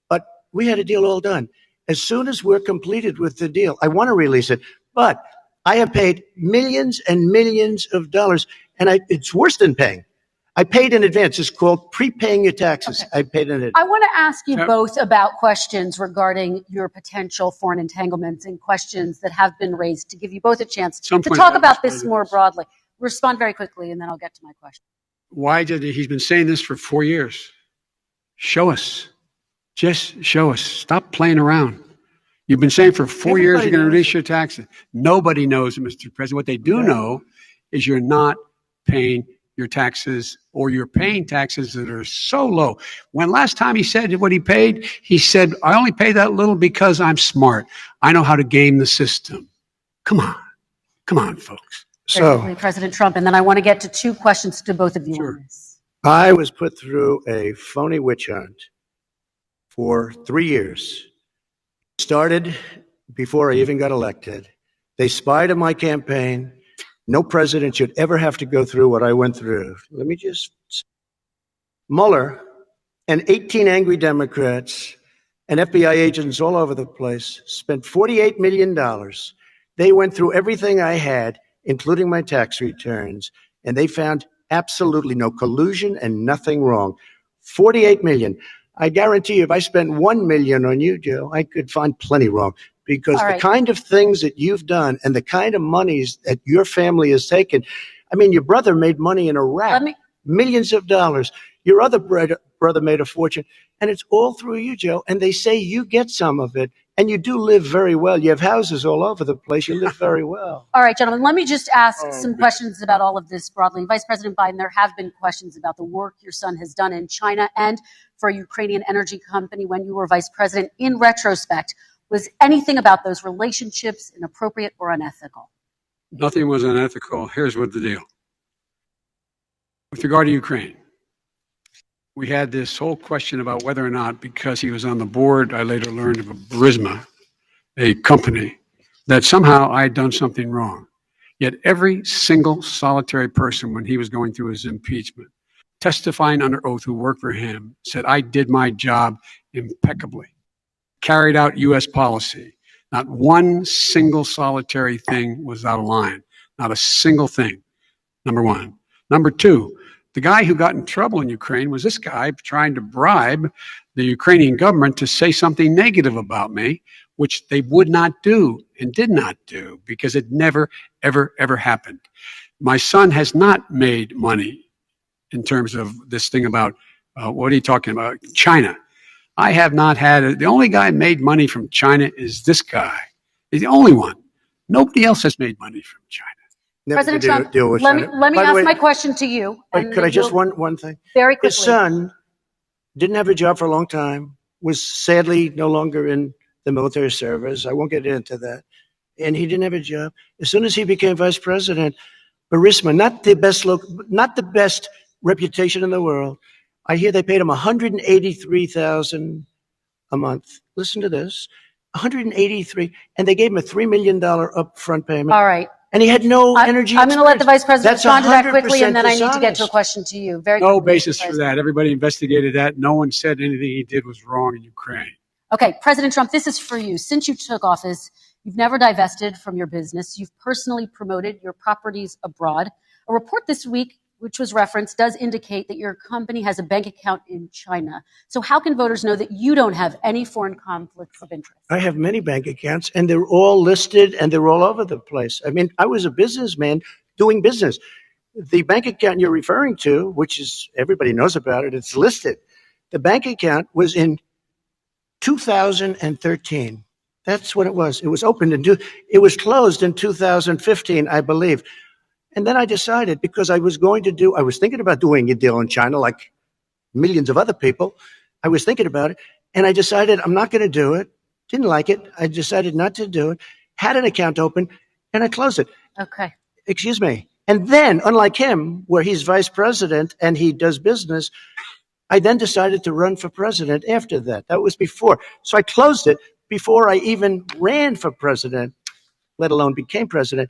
Speaker 11: But we had a deal all done. As soon as we're completed with the deal, I want to release it. But I have paid millions and millions of dollars, and it's worse than paying. I paid in advance. It's called prepaying your taxes.
Speaker 10: Okay.
Speaker 11: I paid in advance.
Speaker 10: I want to ask you
Speaker 9: Yep.
Speaker 10: both about questions regarding your potential foreign entanglements and questions that have been raised to give you both a chance
Speaker 9: Some
Speaker 10: to
Speaker 9: point
Speaker 10: talk
Speaker 9: I'll
Speaker 10: about
Speaker 9: respond
Speaker 10: this
Speaker 9: to
Speaker 10: more
Speaker 9: this.
Speaker 10: broadly. Respond very quickly, and then I'll get to my question.
Speaker 9: Why did he's been saying this for 4 years? Show us. Just show us. Stop playing around. You've been saying for 4 years
Speaker 11: Everybody
Speaker 9: you're going to
Speaker 11: knows
Speaker 9: release
Speaker 11: it.
Speaker 9: your taxes. Nobody knows it, Mr. President. What they do know is you're not paying your taxes, or you're paying taxes that are so low. When last time he said what he paid, he said, I only pay that little because I'm smart. I know how to game the system. Come on. Come on, folks.
Speaker 10: Very
Speaker 11: So
Speaker 10: quickly, President Trump, and then I want to get to two questions to both of you
Speaker 9: Sure.
Speaker 10: on this.
Speaker 11: I was put through a phony witch hunt for 3 years. Started before I even got elected. They spied on my campaign. No president should ever have to go through what I went through. Let me just. Mueller and 18 angry Democrats and FBI agents all over the place spent $48 million. They went through everything I had, including my tax returns, and they found absolutely no collusion and nothing wrong. 48 million. I guarantee you, if I spent 1 million on you, Joe, I could find plenty wrong. Because
Speaker 10: All
Speaker 11: the
Speaker 10: right.
Speaker 11: kind of things that you've done and the kind of monies that your family has taken, I mean, your brother made money in Iraq,
Speaker 10: Let me-
Speaker 11: millions of dollars. Your other brother made a fortune, and it's all through you, Joe. And they say you get some of it, and you do live very well. You have houses all over the place. You live very well.
Speaker 10: All right, gentlemen, let me just ask
Speaker 11: Oh,
Speaker 10: some
Speaker 11: man.
Speaker 10: questions about all of this broadly. Vice President Biden, there have been questions about the work your son has done in China and for a Ukrainian energy company when you were vice president. In retrospect, was anything about those relationships inappropriate or unethical?
Speaker 9: Nothing was unethical. Here's what the deal. With regard to Ukraine, we had this whole question about whether or not, because he was on the board, I later learned of a Burisma, a company, that somehow I had done something wrong. Yet every single solitary person, when he was going through his impeachment, testifying under oath who worked for him, said, I did my job impeccably, carried out U.S. policy. Not one single solitary thing was out of line. Not a single thing. Number one. Number two, the guy who got in trouble in Ukraine was this guy trying to bribe the Ukrainian government to say something negative about me, which they would not do and did not do because it never, ever, ever happened. My son has not made money in terms of this thing about, what are you talking about? China. I have not had, the only guy made money from China is this guy. He's the only one. Nobody else has made money from China.
Speaker 11: Never
Speaker 10: President
Speaker 11: did
Speaker 10: Trump,
Speaker 11: deal with
Speaker 10: let me
Speaker 11: China.
Speaker 10: let me
Speaker 11: By the
Speaker 10: ask
Speaker 11: way,
Speaker 10: my question to you.
Speaker 11: But
Speaker 10: and
Speaker 11: could I just
Speaker 10: you'll-
Speaker 11: one thing?
Speaker 10: very
Speaker 11: His
Speaker 10: quickly?
Speaker 11: son didn't have a job for a long time, was sadly no longer in the military service. I won't get into that. And he didn't have a job. As soon as he became vice president, Burisma, not the best reputation in the world. I hear they paid him $183,000 a month. Listen to this. $183, and they gave him a $3 million upfront payment.
Speaker 10: All right.
Speaker 11: And he had no energy.
Speaker 10: I'm going to let the Vice President
Speaker 11: That's
Speaker 10: respond to that quickly,
Speaker 11: 100%
Speaker 10: and then I need to get to a
Speaker 11: dishonest.
Speaker 10: question to you. Very
Speaker 9: No
Speaker 10: quickly,
Speaker 9: basis for
Speaker 10: President.
Speaker 9: that. Everybody investigated that. No one said anything he did was wrong in Ukraine.
Speaker 10: Okay, President Trump, this is for you. Since you took office, you've never divested from your business. You've personally promoted your properties abroad. A report this week, which was referenced, does indicate that your company has a bank account in China. So how can voters know that you don't have any foreign conflicts of interest?
Speaker 11: I have many bank accounts, and they're all listed, and they're all over the place. I mean, I was a businessman doing business. The bank account you're referring to, which is everybody knows about it, it's listed. The bank account was in 2013. That's what it was. It was opened it was closed in 2015, I believe. And then I decided, because I was thinking about doing a deal in China like millions of other people. I was thinking about it, and I decided I'm not going to do it. Didn't like it. I decided not to do it. Had an account open, and I closed it.
Speaker 10: Okay.
Speaker 11: Excuse me. And then, unlike him, where he's vice president and he does business, I then decided to run for president after that. That was before. So I closed it before I even ran for president, let alone became president.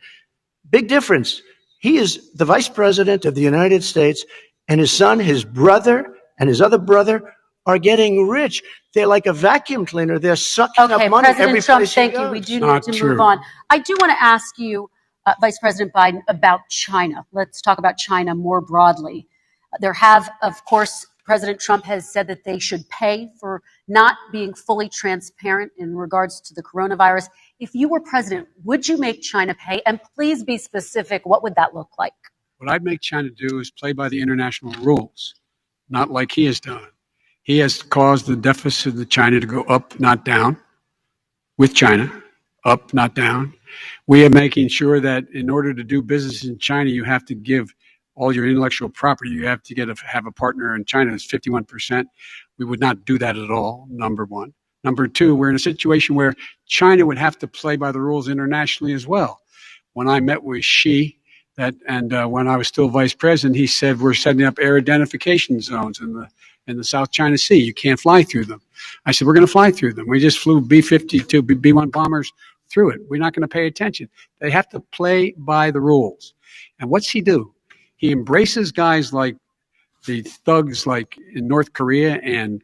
Speaker 11: Big difference. He is the vice president of the United States, and his son, his brother, and his other brother are getting rich. They're like a vacuum cleaner. They're sucking up money every
Speaker 10: President Trump,
Speaker 11: place he
Speaker 10: thank you.
Speaker 11: goes.
Speaker 10: We do
Speaker 9: Not
Speaker 10: need to
Speaker 9: true.
Speaker 10: move on. I do want to ask you, Vice President Biden, about China. Let's talk about China more broadly. Of course, President Trump has said that they should pay for not being fully transparent in regards to the coronavirus. If you were president, would you make China pay? And please be specific. What would that look like?
Speaker 9: What I'd make China do is play by the international rules, not like he has done. He has caused the deficit of China to go up, not down, with China, up, not down. We are making sure that in order to do business in China, you have to give all your intellectual property. You have to have a partner in China that's 51%. We would not do that at all, number one. Number two, we're in a situation where China would have to play by the rules internationally as well. When I met with Xi, when I was still vice president, he said we're setting up air identification zones in the South China Sea. You can't fly through them. I said we're going to fly through them. We just flew B-52, B-1 bombers through it. We're not going to pay attention. They have to play by the rules. And what's he do? He embraces guys like the thugs like in North Korea and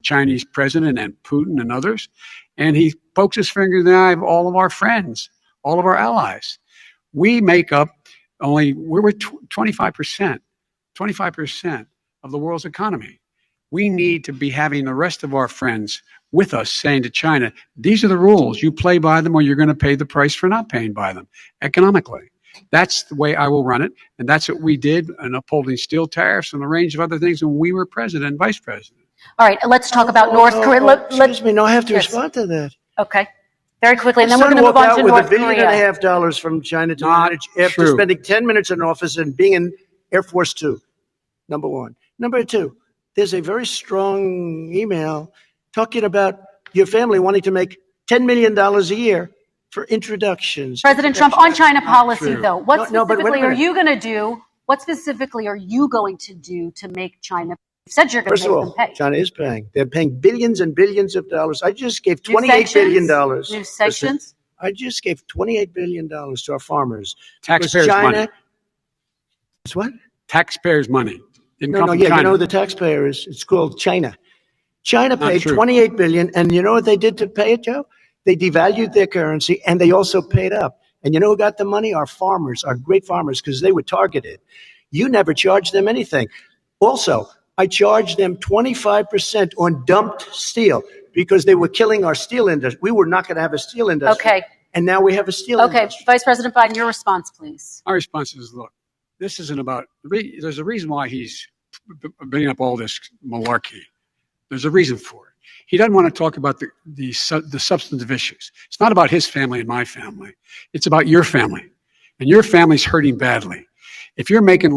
Speaker 9: Chinese president and Putin and others, and he pokes his finger in the eye of all of our friends, all of our allies. We make up we're 25% of the world's economy. We need to be having the rest of our friends with us saying to China, these are the rules. You play by them or you're going to pay the price for not paying by them economically. That's the way I will run it. And that's what we did in upholding steel tariffs and a range of other things when we were president and vice president.
Speaker 10: All right, let's talk about North Korea.
Speaker 11: Excuse me, no, I have to
Speaker 10: Yes.
Speaker 11: respond to that.
Speaker 10: Okay, very quickly, and then
Speaker 11: My
Speaker 10: we're
Speaker 11: son
Speaker 10: going to move
Speaker 11: walked
Speaker 10: on
Speaker 11: out
Speaker 10: to
Speaker 11: with
Speaker 10: North
Speaker 11: $1.5 billion
Speaker 10: Korea.
Speaker 11: from China to
Speaker 9: Not
Speaker 11: manage after
Speaker 9: true.
Speaker 11: spending 10 minutes in office and being in Air Force Two, number one. Number two, there's a very strong email talking about your family wanting to make $10 million a year for introductions.
Speaker 10: President Trump, on China policy,
Speaker 9: true.
Speaker 10: though, what
Speaker 11: No, but wait a
Speaker 10: specifically are
Speaker 11: minute.
Speaker 10: you going to do? What specifically are you going to do to make China? You said you're going
Speaker 11: First
Speaker 10: to
Speaker 11: of
Speaker 10: make
Speaker 11: all,
Speaker 10: them pay.
Speaker 11: China is paying. They're paying billions and billions of dollars. I just gave
Speaker 10: New
Speaker 11: $28 billion.
Speaker 10: sanctions? New sanctions?
Speaker 11: I just gave $28 billion to our farmers.
Speaker 9: Taxpayers'
Speaker 11: Because China,
Speaker 9: money.
Speaker 11: It's what?
Speaker 9: Taxpayers' money. Didn't
Speaker 11: No,
Speaker 9: come
Speaker 11: no,
Speaker 9: from
Speaker 11: yeah,
Speaker 9: China.
Speaker 11: you know the taxpayer is, it's called China. China
Speaker 9: Not
Speaker 11: paid
Speaker 9: true.
Speaker 11: $28 billion, and you know what they did to pay it, Joe? They devalued their currency, and they also paid up. And you know who got the money? Our farmers, our great farmers, because they were targeted. You never charged them anything. Also, I charged them 25% on dumped steel because they were killing our steel industry. We were not going to have a steel industry.
Speaker 10: Okay.
Speaker 11: And now we have a steel
Speaker 10: Okay,
Speaker 11: industry.
Speaker 10: Vice President Biden, your response, please.
Speaker 9: Our response is, look, this isn't about, there's a reason why he's bringing up all this malarkey. There's a reason for it. He doesn't want to talk about the substantive issues. It's not about his family and my family. It's about your family. And your family's hurting badly. If you're making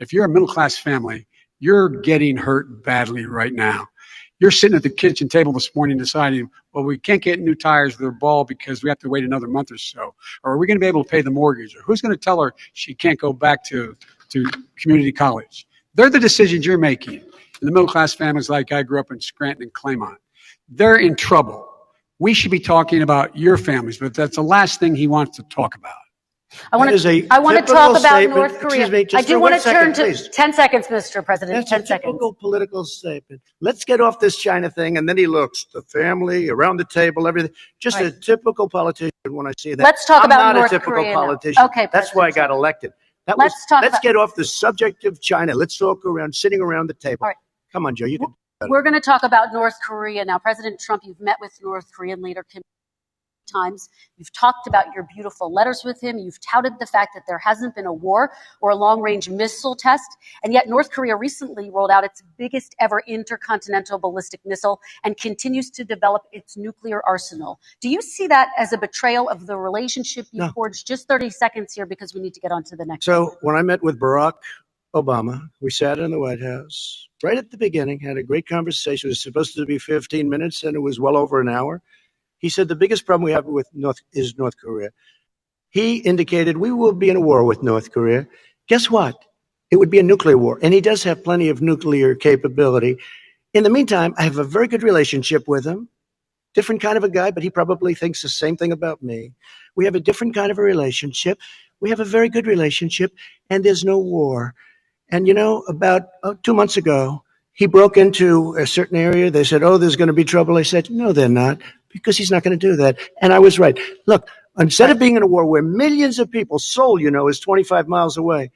Speaker 9: if you're a middle-class family, you're getting hurt badly right now. You're sitting at the kitchen table this morning deciding, well, we can't get new tires for their ball because we have to wait another month or so. Or are we going to be able to pay the mortgage? Or who's going to tell her she can't go back to community college? They're the decisions you're making. And the middle-class families like I grew up in Scranton and Claymont, they're in trouble. We should be talking about your families, but that's the last thing he wants to talk about.
Speaker 10: I want
Speaker 11: That is
Speaker 10: to
Speaker 11: a
Speaker 10: talk
Speaker 11: typical
Speaker 10: about
Speaker 11: statement.
Speaker 10: North Korea.
Speaker 11: Excuse me, just
Speaker 10: I do
Speaker 11: for
Speaker 10: want
Speaker 11: 1
Speaker 10: to turn
Speaker 11: second,
Speaker 10: to
Speaker 11: please.
Speaker 10: 10 seconds, Mr. President.
Speaker 11: That's
Speaker 10: 10
Speaker 11: a
Speaker 10: seconds.
Speaker 11: typical political statement. Let's get off this China thing. And then he looks, the family, around the table, everything. Just
Speaker 10: All
Speaker 11: a typical politician when I see that.
Speaker 10: Let's talk
Speaker 11: I'm
Speaker 10: about
Speaker 11: not
Speaker 10: North
Speaker 11: a typical
Speaker 10: Korea now.
Speaker 11: politician.
Speaker 10: Okay,
Speaker 11: That's why I
Speaker 10: President
Speaker 11: got elected.
Speaker 10: Let's talk
Speaker 11: Let's
Speaker 10: about-
Speaker 11: get off the subject of China. Let's talk around, sitting around the table.
Speaker 10: All right.
Speaker 11: Come on, Joe, you can.
Speaker 10: We're going to talk about North Korea now. President Trump, you've met with North Korean leader Kim times. You've talked about your beautiful letters with him. You've touted the fact that there hasn't been a war or a long-range missile test. And yet North Korea recently rolled out its biggest ever intercontinental ballistic missile and continues to develop its nuclear arsenal. Do you see that as a betrayal of the relationship you
Speaker 11: No.
Speaker 10: forged? Just 30 seconds here because we need to get on to the next.
Speaker 11: So when I met with Barack Obama, we sat in the White House right at the beginning, had a great conversation. It was supposed to be 15 minutes, and it was well over an hour. He said the biggest problem we have with North Korea. He indicated we will be in a war with North Korea. Guess what? It would be a nuclear war, and he does have plenty of nuclear capability. In the meantime, I have a very good relationship with him. Different kind of a guy, but he probably thinks the same thing about me. We have a different kind of a relationship. We have a very good relationship, and there's no war. And about 2 months ago, he broke into a certain area. They said, oh, there's going to be trouble. I said, no, they're not, because he's not going to do that. And I was right. Look, instead of being in a war where millions of people, Seoul, is 25 miles away,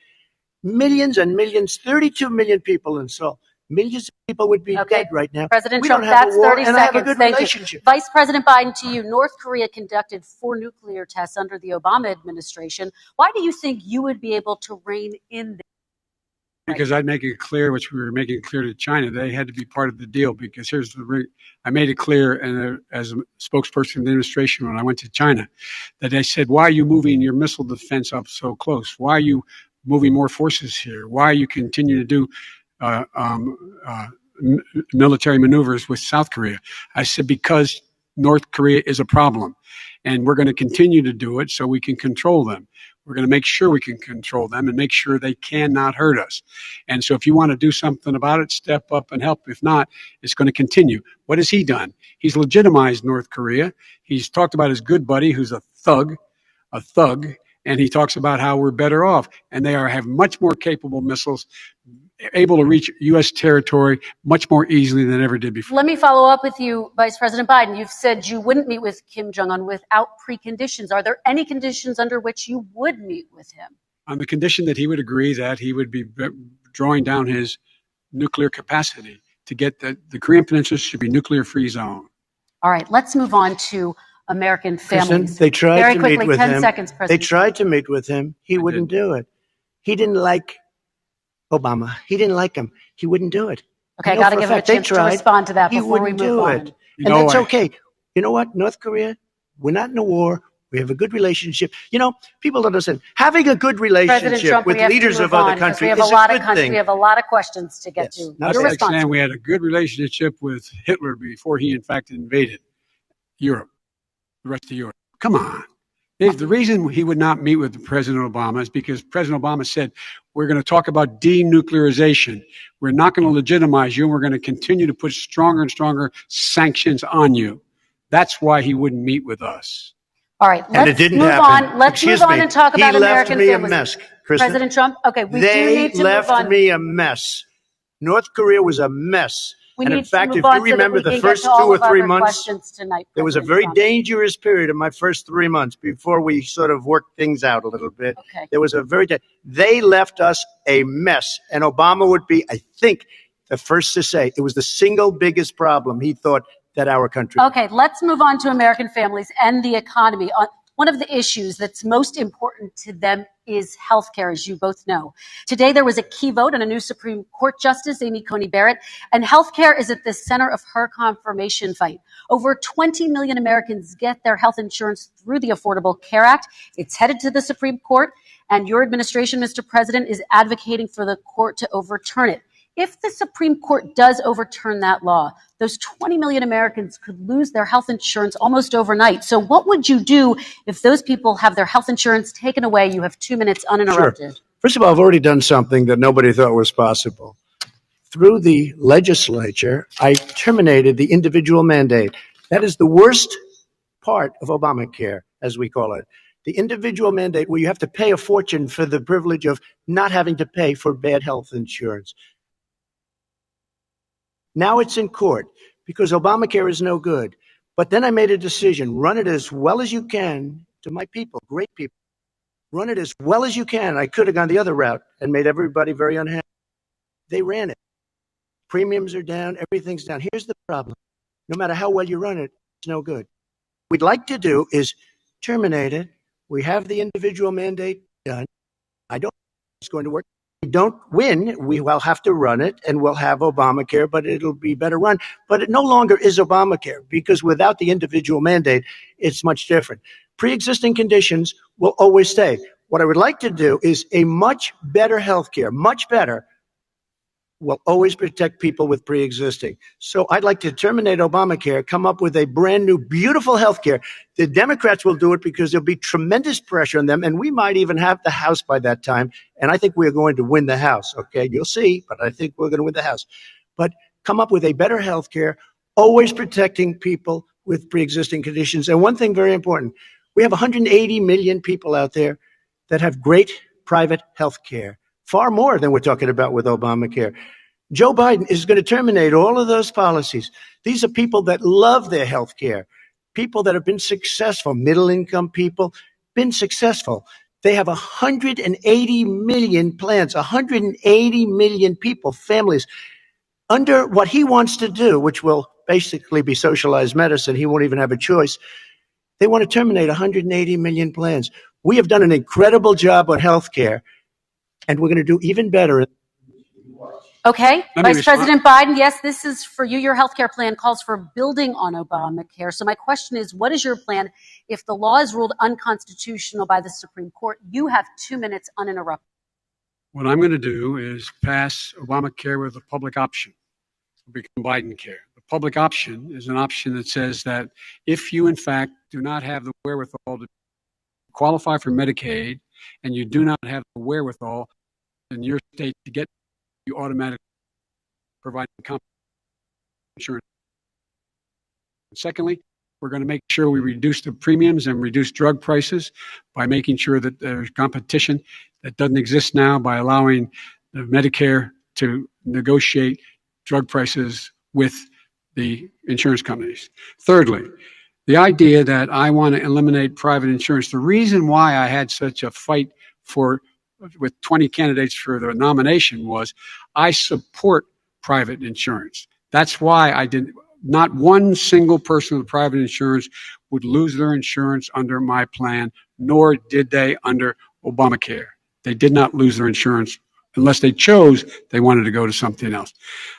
Speaker 11: millions and millions, 32 million people in Seoul, millions of people would be dead right now.
Speaker 10: President
Speaker 11: We
Speaker 10: Trump,
Speaker 11: don't have
Speaker 10: that's
Speaker 11: a war,
Speaker 10: 30
Speaker 11: and I have a
Speaker 10: seconds.
Speaker 11: good
Speaker 10: Thank
Speaker 11: relationship.
Speaker 10: you. Vice President Biden, to you. North Korea conducted 4 nuclear tests under the Obama administration. Why do you think you would be able to rein in this?
Speaker 9: Because I'd make it clear, which we were making clear to China, they had to be part of the deal. Because I made it clear, and as a spokesperson of the administration when I went to China, that they said, why are you moving your missile defense up so close? Why are you moving more forces here? Why are you continue to do military maneuvers with South Korea? I said, because North Korea is a problem, and we're going to continue to do it so we can control them. We're going to make sure we can control them and make sure they cannot hurt us. And so if you want to do something about it, step up and help. If not, it's going to continue. What has he done? He's legitimized North Korea. He's talked about his good buddy who's a thug, and he talks about how we're better off. And they have much more capable missiles, able to reach U.S. territory much more easily than ever did before.
Speaker 10: Let me follow up with you, Vice President Biden. You've said you wouldn't meet with Kim Jong-un without preconditions. Are there any conditions under which you would meet with him?
Speaker 9: On the condition that he would agree that he would be drawing down his nuclear capacity to get the Korean Peninsula should be nuclear-free zone.
Speaker 10: All right, let's move on to American families.
Speaker 11: Kristen, they tried
Speaker 10: Very
Speaker 11: to
Speaker 10: quickly,
Speaker 11: meet with
Speaker 10: 10
Speaker 11: him.
Speaker 10: seconds,
Speaker 11: They
Speaker 10: President.
Speaker 11: tried to meet with him. He wouldn't do it. He didn't like Obama. He didn't like him. He wouldn't do it.
Speaker 10: Okay, I
Speaker 11: know
Speaker 10: got to
Speaker 11: for
Speaker 10: give him a
Speaker 11: fact they
Speaker 10: chance to
Speaker 11: tried.
Speaker 10: respond to that
Speaker 11: He
Speaker 10: before we
Speaker 11: wouldn't
Speaker 10: move
Speaker 11: do
Speaker 10: on.
Speaker 11: it. And that's okay. You know what? North Korea, we're not in a war. We have a good relationship. People don't understand. Having a good
Speaker 10: President
Speaker 11: relationship
Speaker 10: Trump,
Speaker 11: with
Speaker 10: we have
Speaker 11: leaders
Speaker 10: to
Speaker 11: of
Speaker 10: move
Speaker 11: other
Speaker 10: on because
Speaker 11: countries
Speaker 10: we have
Speaker 11: is
Speaker 10: a lot
Speaker 11: a
Speaker 10: of
Speaker 11: good
Speaker 10: countries.
Speaker 11: thing.
Speaker 10: We have a lot of questions to get to.
Speaker 9: That's
Speaker 10: Your
Speaker 9: like
Speaker 10: response.
Speaker 9: saying we had a good relationship with Hitler before he, in fact, invaded Europe, the rest of Europe. Come on. The reason he would not meet with President Obama is because President Obama said, we're going to talk about denuclearization. We're not going to legitimize you, and we're going to continue to put stronger and stronger sanctions on you. That's why he wouldn't meet with us.
Speaker 10: All right,
Speaker 11: And
Speaker 10: let's
Speaker 11: it didn't
Speaker 10: move
Speaker 11: happen.
Speaker 10: on. Let's
Speaker 11: Excuse
Speaker 10: move on
Speaker 11: me.
Speaker 10: and talk about
Speaker 11: He left
Speaker 10: American
Speaker 11: me a
Speaker 10: families.
Speaker 11: mess, Kristen.
Speaker 10: President Trump, okay, we do
Speaker 11: They
Speaker 10: need to
Speaker 11: left
Speaker 10: move on.
Speaker 11: me a mess. North Korea was a mess.
Speaker 10: We
Speaker 11: And
Speaker 10: need
Speaker 11: in fact,
Speaker 10: to
Speaker 11: if
Speaker 10: move on
Speaker 11: you
Speaker 10: so that
Speaker 11: remember
Speaker 10: we
Speaker 11: the
Speaker 10: can
Speaker 11: first
Speaker 10: get to all
Speaker 11: 2 or
Speaker 10: of our
Speaker 11: 3
Speaker 10: other
Speaker 11: months,
Speaker 10: questions tonight,
Speaker 11: there was a
Speaker 10: President
Speaker 11: very
Speaker 10: Trump.
Speaker 11: dangerous period in my first 3 months before we sort of worked things out a little bit.
Speaker 10: Okay.
Speaker 11: There was a they left us a mess. And Obama would be, I think, the first to say it was the single biggest problem he thought that our country.
Speaker 10: Okay, let's move on to American families and the economy. One of the issues that's most important to them is healthcare, as you both know. Today, there was a key vote on a new Supreme Court Justice, Amy Coney Barrett, and healthcare is at the center of her confirmation fight. Over 20 million Americans get their health insurance through the Affordable Care Act. It's headed to the Supreme Court, and your administration, Mr. President, is advocating for the court to overturn it. If the Supreme Court does overturn that law, those 20 million Americans could lose their health insurance almost overnight. So what would you do if those people have their health insurance taken away? You have 2 minutes uninterrupted.
Speaker 11: Sure. First of all, I've already done something that nobody thought was possible. Through the legislature, I terminated the individual mandate. That is the worst part of Obamacare, as we call it. The individual mandate where you have to pay a fortune for the privilege of not having to pay for bad health insurance. Now it's in court because Obamacare is no good. But then I made a decision, run it as well as you can to my people, great people. Run it as well as you can. I could have gone the other route and made everybody very unhappy. They ran it. Premiums are down, everything's down. Here's the problem. No matter how well you run it, it's no good. What we'd like to do is terminate it. We have the individual mandate done. I don't know if it's going to work. If we don't win, we will have to run it, and we'll have Obamacare, but it'll be better run. But it no longer is Obamacare, because without the individual mandate, it's much different. Pre-existing conditions will always stay. What I would like to do is a much better healthcare, much better, will always protect people with pre-existing. So I'd like to terminate Obamacare, come up with a brand new, beautiful healthcare. The Democrats will do it because there'll be tremendous pressure on them, and we might even have the House by that time. And I think we're going to win the House, okay? You'll see, but I think we're going to win the House. But come up with a better healthcare, always protecting people with pre-existing conditions. And one thing very important, we have 180 million people out there that have great private healthcare. Far more than we're talking about with Obamacare. Joe Biden is going to terminate all of those policies. These are people that love their health care, people that have been successful, middle-income people, been successful. They have 180 million plans, 180 million people, families, under what he wants to do, which will basically be socialized medicine. He won't even have a choice. They want to terminate 180 million plans. We have done an incredible job on health care, and we're going to do even better.
Speaker 10: Okay,
Speaker 9: Let me
Speaker 10: Vice
Speaker 9: respond.
Speaker 10: President Biden, yes, this is for you. Your healthcare plan calls for building on Obamacare. So my question is, what is your plan if the law is ruled unconstitutional by the Supreme Court? You have 2 minutes uninterrupted.
Speaker 9: What I'm going to do is pass Obamacare with a public option. It'll become Biden care. The public option is an option that says that if you, in fact, do not have the wherewithal to qualify for Medicaid and you do not have the wherewithal in your state to get, you automatically provide insurance. Secondly, we're going to make sure we reduce the premiums and reduce drug prices by making sure that there's competition that doesn't exist now by allowing the Medicare to negotiate drug prices with the insurance companies. Thirdly, the idea that I want to eliminate private insurance, the reason why I had such a fight with 20 candidates for the nomination was I support private insurance. That's why I didn't. Not one single person with private insurance would lose their insurance under my plan, nor did they under Obamacare. They did not lose their insurance unless they chose they wanted to go to something else.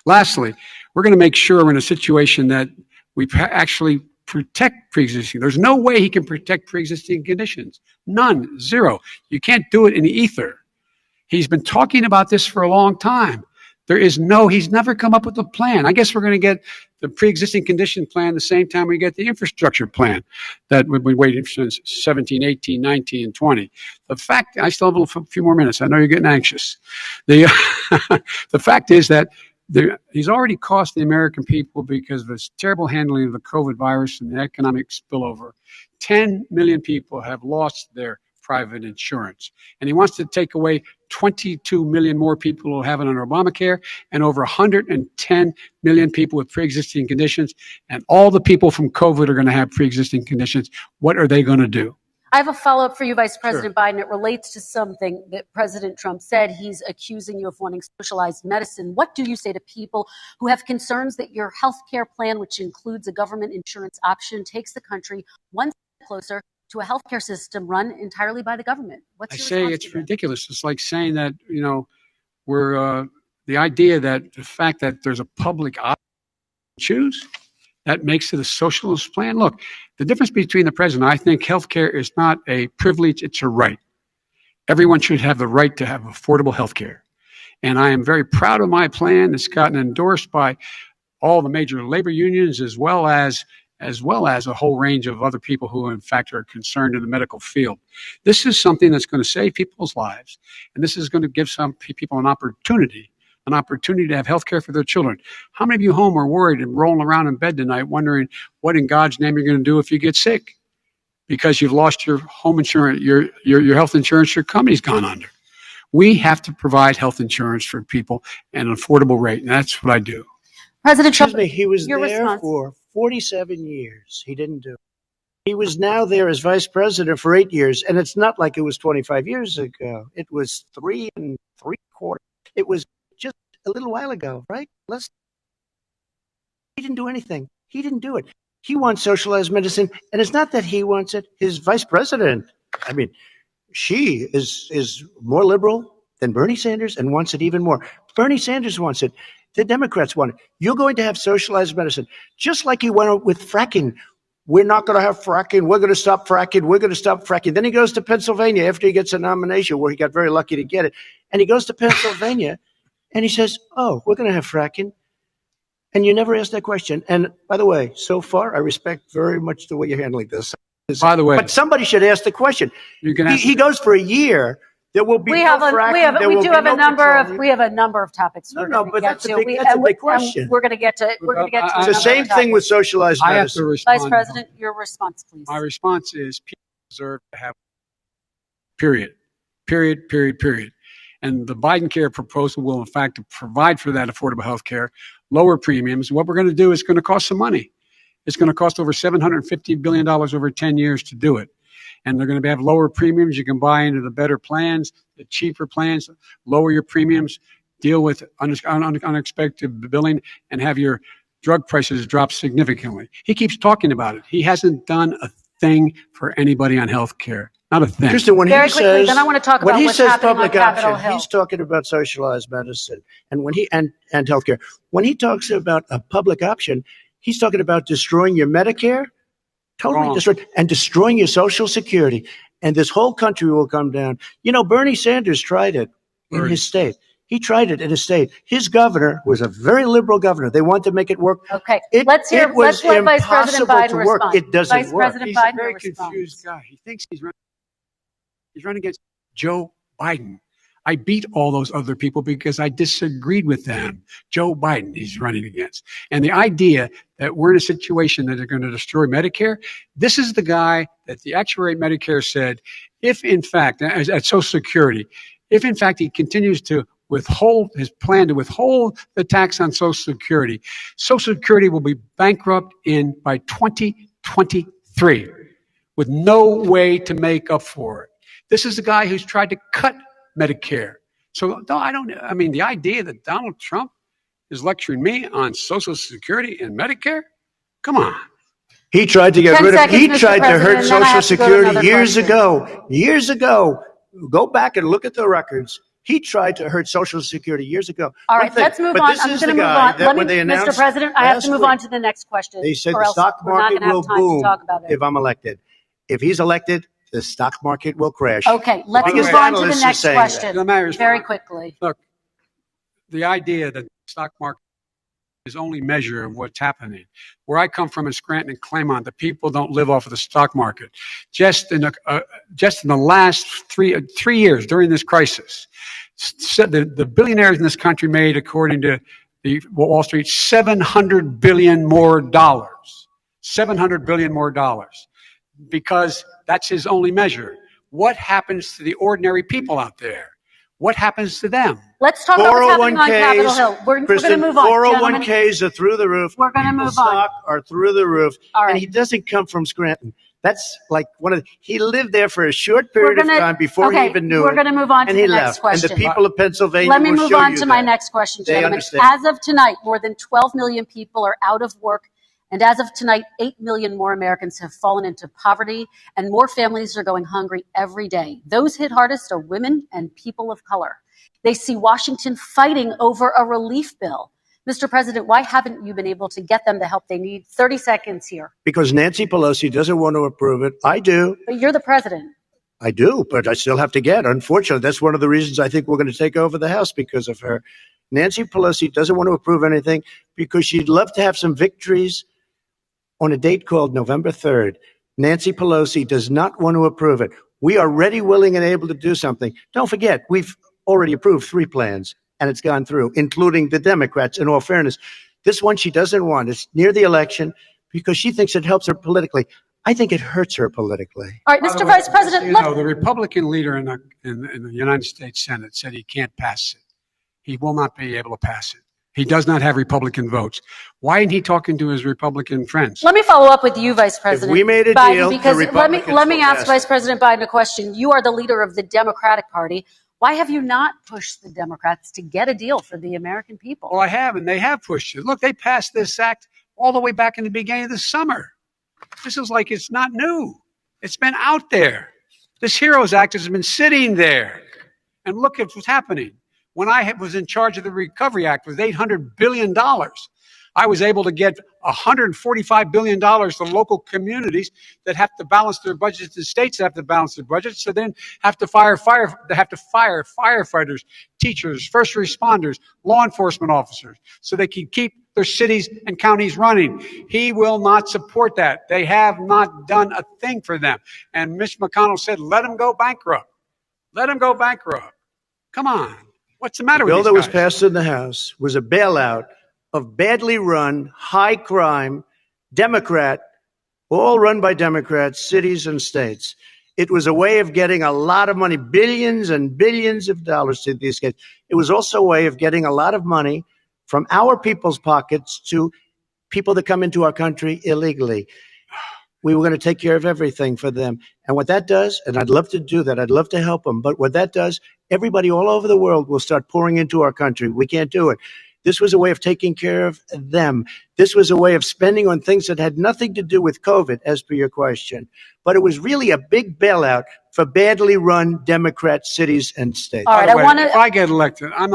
Speaker 9: Lastly, we're going to make sure we're in a situation that we actually protect pre-existing. There's no way he can protect pre-existing conditions. None. Zero. You can't do it in the ether. He's been talking about this for a long time. He's never come up with a plan. I guess we're going to get the pre-existing condition plan the same time we get the infrastructure plan that we've been waiting since 17, 18, 19, and 20. The fact, I still have a few more minutes. I know you're getting anxious. The fact is that he's already cost the American people, because of his terrible handling of the COVID virus and the economic spillover, 10 million people have lost their private insurance. And he wants to take away 22 million more people who have it under Obamacare, and over 110 million people with pre-existing conditions. And all the people from COVID are going to have pre-existing conditions. What are they going to do?
Speaker 10: I have a follow-up for you, Vice President Biden. It relates to something that President Trump said. He's accusing you of wanting socialized medicine. What do you say to people who have concerns that your health care plan, which includes a government insurance option, takes the country one step closer to a healthcare system run entirely by the government? What's
Speaker 9: I
Speaker 10: your
Speaker 9: say
Speaker 10: response
Speaker 9: it's
Speaker 10: to that?
Speaker 9: ridiculous. It's like saying that, we're the idea that the fact that there's a public option to choose, that makes it a socialist plan. Look, the difference between the president, I think healthcare is not a privilege, it's a right. Everyone should have the right to have affordable healthcare. And I am very proud of my plan. It's gotten endorsed by all the major labor unions, as well as a whole range of other people who, in fact, are concerned in the medical field. This is something that's going to save people's lives, and this is going to give some people an opportunity, an opportunity to have health care for their children. How many of you home are worried and rolling around in bed tonight wondering what in God's name you're going to do if you get sick? Because you've lost your home insurance, your health insurance, your company's gone under. We have to provide health insurance for people at an affordable rate, and that's what I do.
Speaker 10: President Trump,
Speaker 11: Excuse me, he was
Speaker 10: your
Speaker 11: there
Speaker 10: response.
Speaker 11: for 47 years. He didn't do it. He was now there as vice president for 8 years, and it's not like it was 25 years ago. It was 3 3/4. It was just a little while ago, right? He didn't do anything. He didn't do it. He wants socialized medicine, and it's not that he wants it. His vice president, I mean, she is more liberal than Bernie Sanders and wants it even more. Bernie Sanders wants it. The Democrats want it. You're going to have socialized medicine, just like he went with fracking. We're not going to have fracking. We're going to stop fracking. We're going to stop fracking. Then he goes to Pennsylvania after he gets a nomination where he got very lucky to get it. And he goes to Pennsylvania and he says, oh, we're going to have fracking. And you never ask that question. And by the way, so far, I respect very much the way you're handling this.
Speaker 9: By the way,
Speaker 11: but somebody should ask the question.
Speaker 9: You can ask
Speaker 11: he goes for a year. There will be
Speaker 10: We
Speaker 11: no
Speaker 10: have a
Speaker 11: fracking. There will be no petroleum.
Speaker 10: we have a number of topics.
Speaker 11: No,
Speaker 10: we're
Speaker 11: no,
Speaker 10: gonna
Speaker 11: but
Speaker 10: get
Speaker 11: that's a
Speaker 10: to.
Speaker 11: big-
Speaker 10: We-
Speaker 11: that's a
Speaker 10: and
Speaker 11: big
Speaker 10: we- and
Speaker 11: question.
Speaker 10: We're going to get to. We're going to get to.
Speaker 11: It's the same thing with socialized
Speaker 9: I have to
Speaker 11: medicine.
Speaker 9: respond.
Speaker 10: Vice President, your response, please.
Speaker 9: My response is people deserve to have period. And the Biden care proposal will, in fact, provide for that affordable health care, lower premiums. What we're going to do is going to cost some money. It's going to cost over $750 billion over 10 years to do it. And they're going to have lower premiums. You can buy into the better plans, the cheaper plans, lower your premiums, deal with unexpected billing, and have your drug prices drop significantly. He keeps talking about it. He hasn't done a thing for anybody on health care. Not a thing.
Speaker 11: Kristen, when
Speaker 10: Very
Speaker 11: he
Speaker 10: quickly,
Speaker 11: says,
Speaker 10: then I want to talk
Speaker 11: when
Speaker 10: about
Speaker 11: he
Speaker 10: what's
Speaker 11: says
Speaker 10: happening on
Speaker 11: public
Speaker 10: Capitol
Speaker 11: option,
Speaker 10: Hill.
Speaker 11: he's talking about socialized medicine, and when and healthcare. When he talks about a public option, he's talking about destroying your Medicare, totally
Speaker 9: Wrong.
Speaker 11: destroying your Social Security, and this whole country will come down. You know, Bernie Sanders tried it in his state. He tried it in his state. His governor was a very liberal governor. They wanted to make it work.
Speaker 10: Okay,
Speaker 11: It
Speaker 10: let's let Vice President
Speaker 11: impossible
Speaker 10: Biden
Speaker 11: to work.
Speaker 10: respond.
Speaker 11: It doesn't
Speaker 10: Vice
Speaker 11: work.
Speaker 10: President
Speaker 9: He's
Speaker 10: Biden,
Speaker 9: a very
Speaker 10: your response.
Speaker 9: confused guy. He thinks he's running against Joe Biden. I beat all those other people because I disagreed with them. Joe Biden he's running against. And the idea that we're in a situation that they're going to destroy Medicare, this is the guy that the actuary at Medicare said, if in fact, at Social Security, if in fact he continues to withhold his plan to withhold the tax on Social Security, Social Security will be bankrupt by 2023 with no way to make up for it. This is the guy who's tried to cut Medicare. So no, I mean, the idea that Donald Trump is lecturing me on Social Security and Medicare, come on.
Speaker 11: He tried to get
Speaker 10: 10
Speaker 11: rid of.
Speaker 10: seconds,
Speaker 11: He
Speaker 10: Mr.
Speaker 11: tried to
Speaker 10: President,
Speaker 11: hurt
Speaker 10: and then I
Speaker 11: Social
Speaker 10: have to go to
Speaker 11: Security
Speaker 10: another
Speaker 11: years
Speaker 10: question.
Speaker 11: ago. Years ago, go back and look at the records. He tried to hurt Social Security years ago.
Speaker 10: All
Speaker 11: One
Speaker 10: right,
Speaker 11: thing,
Speaker 10: let's move
Speaker 11: but
Speaker 10: on.
Speaker 11: this
Speaker 10: I'm
Speaker 11: is
Speaker 10: going to
Speaker 11: the
Speaker 10: move
Speaker 11: guy
Speaker 10: on.
Speaker 11: that when they
Speaker 10: Mr.
Speaker 11: announced
Speaker 10: President, I have
Speaker 11: last
Speaker 10: to move
Speaker 11: week,
Speaker 10: on to the next question.
Speaker 11: They said
Speaker 10: or
Speaker 11: the
Speaker 10: else
Speaker 11: stock
Speaker 10: we're not
Speaker 11: market
Speaker 10: going to have
Speaker 11: will
Speaker 10: time
Speaker 11: boom
Speaker 10: to talk about it.
Speaker 11: if I'm elected. If he's elected, the stock market will crash.
Speaker 10: Okay, let's
Speaker 11: Biggest
Speaker 10: move on to the
Speaker 11: analysts are
Speaker 10: next
Speaker 11: saying that.
Speaker 10: question
Speaker 9: No matter-
Speaker 10: very quickly.
Speaker 9: Look, the idea that the stock market is only measure of what's happening. Where I come from in Scranton and Claymont, the people don't live off of the stock market. Just in the last three years during this crisis, the billionaires in this country made, according to the Wall Street, $700 billion more dollars. $700 billion more dollars. Because that's his only measure. What happens to the ordinary people out there? What happens to them?
Speaker 10: Let's talk about what's happening on Capitol Hill. We're going to
Speaker 11: Kristen,
Speaker 10: move on, gentlemen.
Speaker 11: 401ks are through the roof.
Speaker 10: We're gonna
Speaker 11: People's
Speaker 10: move on.
Speaker 11: stock are through the roof.
Speaker 10: All right.
Speaker 11: And he doesn't come from Scranton. That's like he lived there for a short period
Speaker 10: We're gonna-
Speaker 11: of time before
Speaker 10: okay,
Speaker 11: he even knew
Speaker 10: we're
Speaker 11: it.
Speaker 10: gonna move on to
Speaker 11: and he
Speaker 10: the next
Speaker 11: left.
Speaker 10: question.
Speaker 11: And the people of Pennsylvania
Speaker 10: Let me
Speaker 11: will
Speaker 10: move
Speaker 11: show
Speaker 10: on
Speaker 11: you
Speaker 10: to my
Speaker 11: that.
Speaker 10: next question,
Speaker 11: They
Speaker 10: gentlemen.
Speaker 11: understand.
Speaker 10: As of tonight, more than 12 million people are out of work. And as of tonight, 8 million more Americans have fallen into poverty, and more families are going hungry every day. Those hit hardest are women and people of color. They see Washington fighting over a relief bill. Mr. President, why haven't you been able to get them the help they need? 30 seconds here.
Speaker 11: Because Nancy Pelosi doesn't want to approve it. I do.
Speaker 10: But you're the president.
Speaker 11: I do, but I still have to get. Unfortunately, that's one of the reasons I think we're going to take over the House because of her. Nancy Pelosi doesn't want to approve anything because she'd love to have some victories on a date called November 3rd. Nancy Pelosi does not want to approve it. We are ready, willing, and able to do something. Don't forget, we've already approved 3 plans. and it's gone through, including the Democrats, in all fairness. This one she doesn't want. It's near the election because she thinks it helps her politically. I think it hurts her politically.
Speaker 10: All right, Mr. Vice President,
Speaker 9: You know, the Republican leader in the United States Senate said he can't pass it. He will not be able to pass it. He does not have Republican votes. Why isn't he talking to his Republican friends?
Speaker 10: let me follow up with you, Vice President
Speaker 11: we made a
Speaker 10: Biden,
Speaker 11: deal, the
Speaker 10: because
Speaker 11: Republicans
Speaker 10: let me
Speaker 11: will
Speaker 10: ask
Speaker 11: pass
Speaker 10: Vice
Speaker 11: it.
Speaker 10: President Biden a question. You are the leader of the Democratic Party. Why have you not pushed the Democrats to get a deal for the American people?
Speaker 9: Well, I have, and they have pushed it. Look, they passed this act all the way back in the beginning of the summer. This is like it's not new. It's been out there. This HEROES Act has been sitting there. And look at what's happening. When I was in charge of the Recovery Act with $800 billion, I was able to get $145 billion to local communities that have to balance their budgets, and states that have to balance their budgets, so then have to fire firefighters, teachers, first responders, law enforcement officers, so they can keep their cities and counties running. He will not support that. They have not done a thing for them. And Mitch McConnell said, let them go bankrupt. Let them go bankrupt. Come on. What's the matter
Speaker 11: The
Speaker 9: with
Speaker 11: bill
Speaker 9: these
Speaker 11: that was
Speaker 9: guys?
Speaker 11: passed in the House was a bailout of badly run, high crime, Democrat, all run by Democrats, cities and states. It was a way of getting a lot of money, billions and billions of dollars to these kids. It was also a way of getting a lot of money from our people's pockets to people that come into our country illegally. We were going to take care of everything for them. And what that does, and I'd love to do that, I'd love to help them, but what that does, everybody all over the world will start pouring into our country. We can't do it. This was a way of taking care of them. This was a way of spending on things that had nothing to do with COVID, as per your question. But it was really a big bailout for badly run Democrat cities and states.
Speaker 10: All right,
Speaker 9: By the way,
Speaker 10: I want
Speaker 9: if
Speaker 10: to.
Speaker 9: I get elected, I'm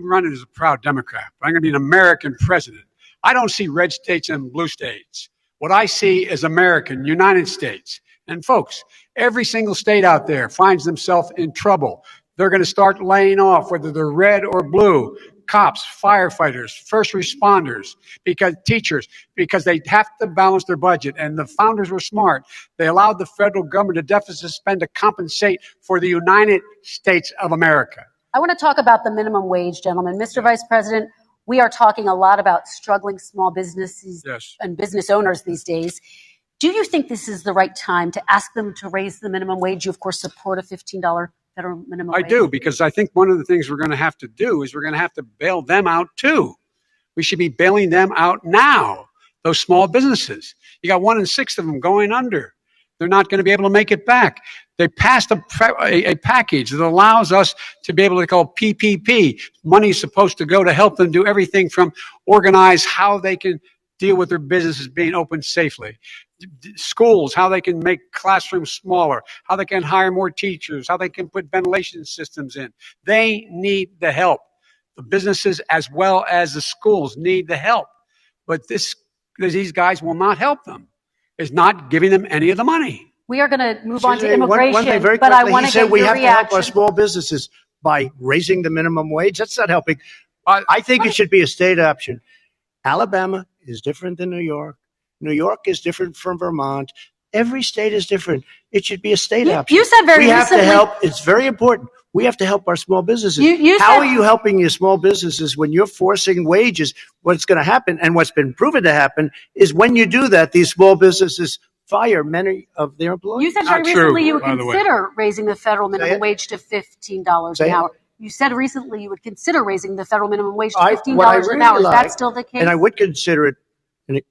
Speaker 9: running as a proud Democrat. I'm going to be an American president. I don't see red states and blue states. What I see is American, United States. And folks, every single state out there finds themselves in trouble. They're going to start laying off, whether they're red or blue, cops, firefighters, first responders, because teachers, because they have to balance their budget. And the founders were smart. They allowed the federal government a deficit spend to compensate for the United States of America.
Speaker 10: I want to talk about the minimum wage, gentlemen. Mr. Vice President, we are talking a lot about struggling small businesses
Speaker 9: Yes.
Speaker 10: and business owners these days. Do you think this is the right time to ask them to raise the minimum wage? You, of course, support a $15 federal minimum wage.
Speaker 9: I do, because I think one of the things we're going to have to do is we're going to have to bail them out too. We should be bailing them out now, those small businesses. You got 1 in 6 of them going under. They're not going to be able to make it back. They passed a package that allows us to be able to call PPP. Money is supposed to go to help them do everything from organize how they can deal with their businesses being open safely. Schools, how they can make classrooms smaller, how they can hire more teachers, how they can put ventilation systems in. They need the help. The businesses as well as the schools need the help. But these guys will not help them. It's not giving them any of the money.
Speaker 10: We are going to move on to
Speaker 11: Excuse me,
Speaker 10: immigration,
Speaker 11: one thing very
Speaker 10: but I
Speaker 11: quickly.
Speaker 10: want
Speaker 11: He
Speaker 10: to
Speaker 11: said
Speaker 10: get
Speaker 11: we
Speaker 10: your
Speaker 11: have to help our
Speaker 10: reaction.
Speaker 11: small businesses by raising the minimum wage. That's not helping. I think it should be a state option. Alabama is different than New York. New York is different from Vermont. Every state is different. It should be a state option.
Speaker 10: You said very
Speaker 11: we have
Speaker 10: recently.
Speaker 11: to help. It's very important. We have to help our small businesses.
Speaker 10: You
Speaker 11: How
Speaker 10: said-
Speaker 11: are you helping your small businesses when you're forcing wages? What's going to happen, and what's been proven to happen, is when you do that, these small businesses fire many of their employees.
Speaker 10: You said
Speaker 9: Not
Speaker 10: very
Speaker 9: true,
Speaker 10: recently you would
Speaker 9: by the way.
Speaker 10: consider raising the federal
Speaker 11: Say
Speaker 10: minimum
Speaker 11: it.
Speaker 10: wage to $15
Speaker 11: Say
Speaker 10: an
Speaker 11: it.
Speaker 10: hour. You said recently you would consider raising the federal minimum wage to
Speaker 11: What I
Speaker 10: $15 an
Speaker 11: really
Speaker 10: hour. Is
Speaker 11: like,
Speaker 10: that still the case?
Speaker 11: and I would consider it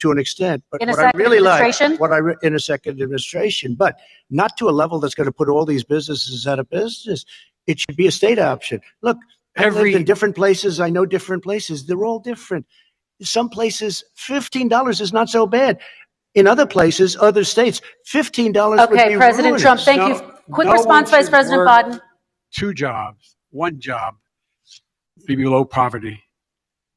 Speaker 11: to an extent, but
Speaker 10: In a
Speaker 11: what I
Speaker 10: second
Speaker 11: really like,
Speaker 10: administration?
Speaker 11: in a second administration, but not to a level that's going to put all these businesses out of business. It should be a state option. Look, I've lived in different places. I know different places. They're all different. Some places, $15 is not so bad. In other places, other states, $15 would be
Speaker 10: Okay, President
Speaker 11: ruinous.
Speaker 10: Trump, thank you. Quick
Speaker 9: No
Speaker 10: response,
Speaker 9: one
Speaker 10: Vice
Speaker 9: should
Speaker 10: President
Speaker 9: work
Speaker 10: Biden.
Speaker 9: 2 jobs, 1 job, be below poverty.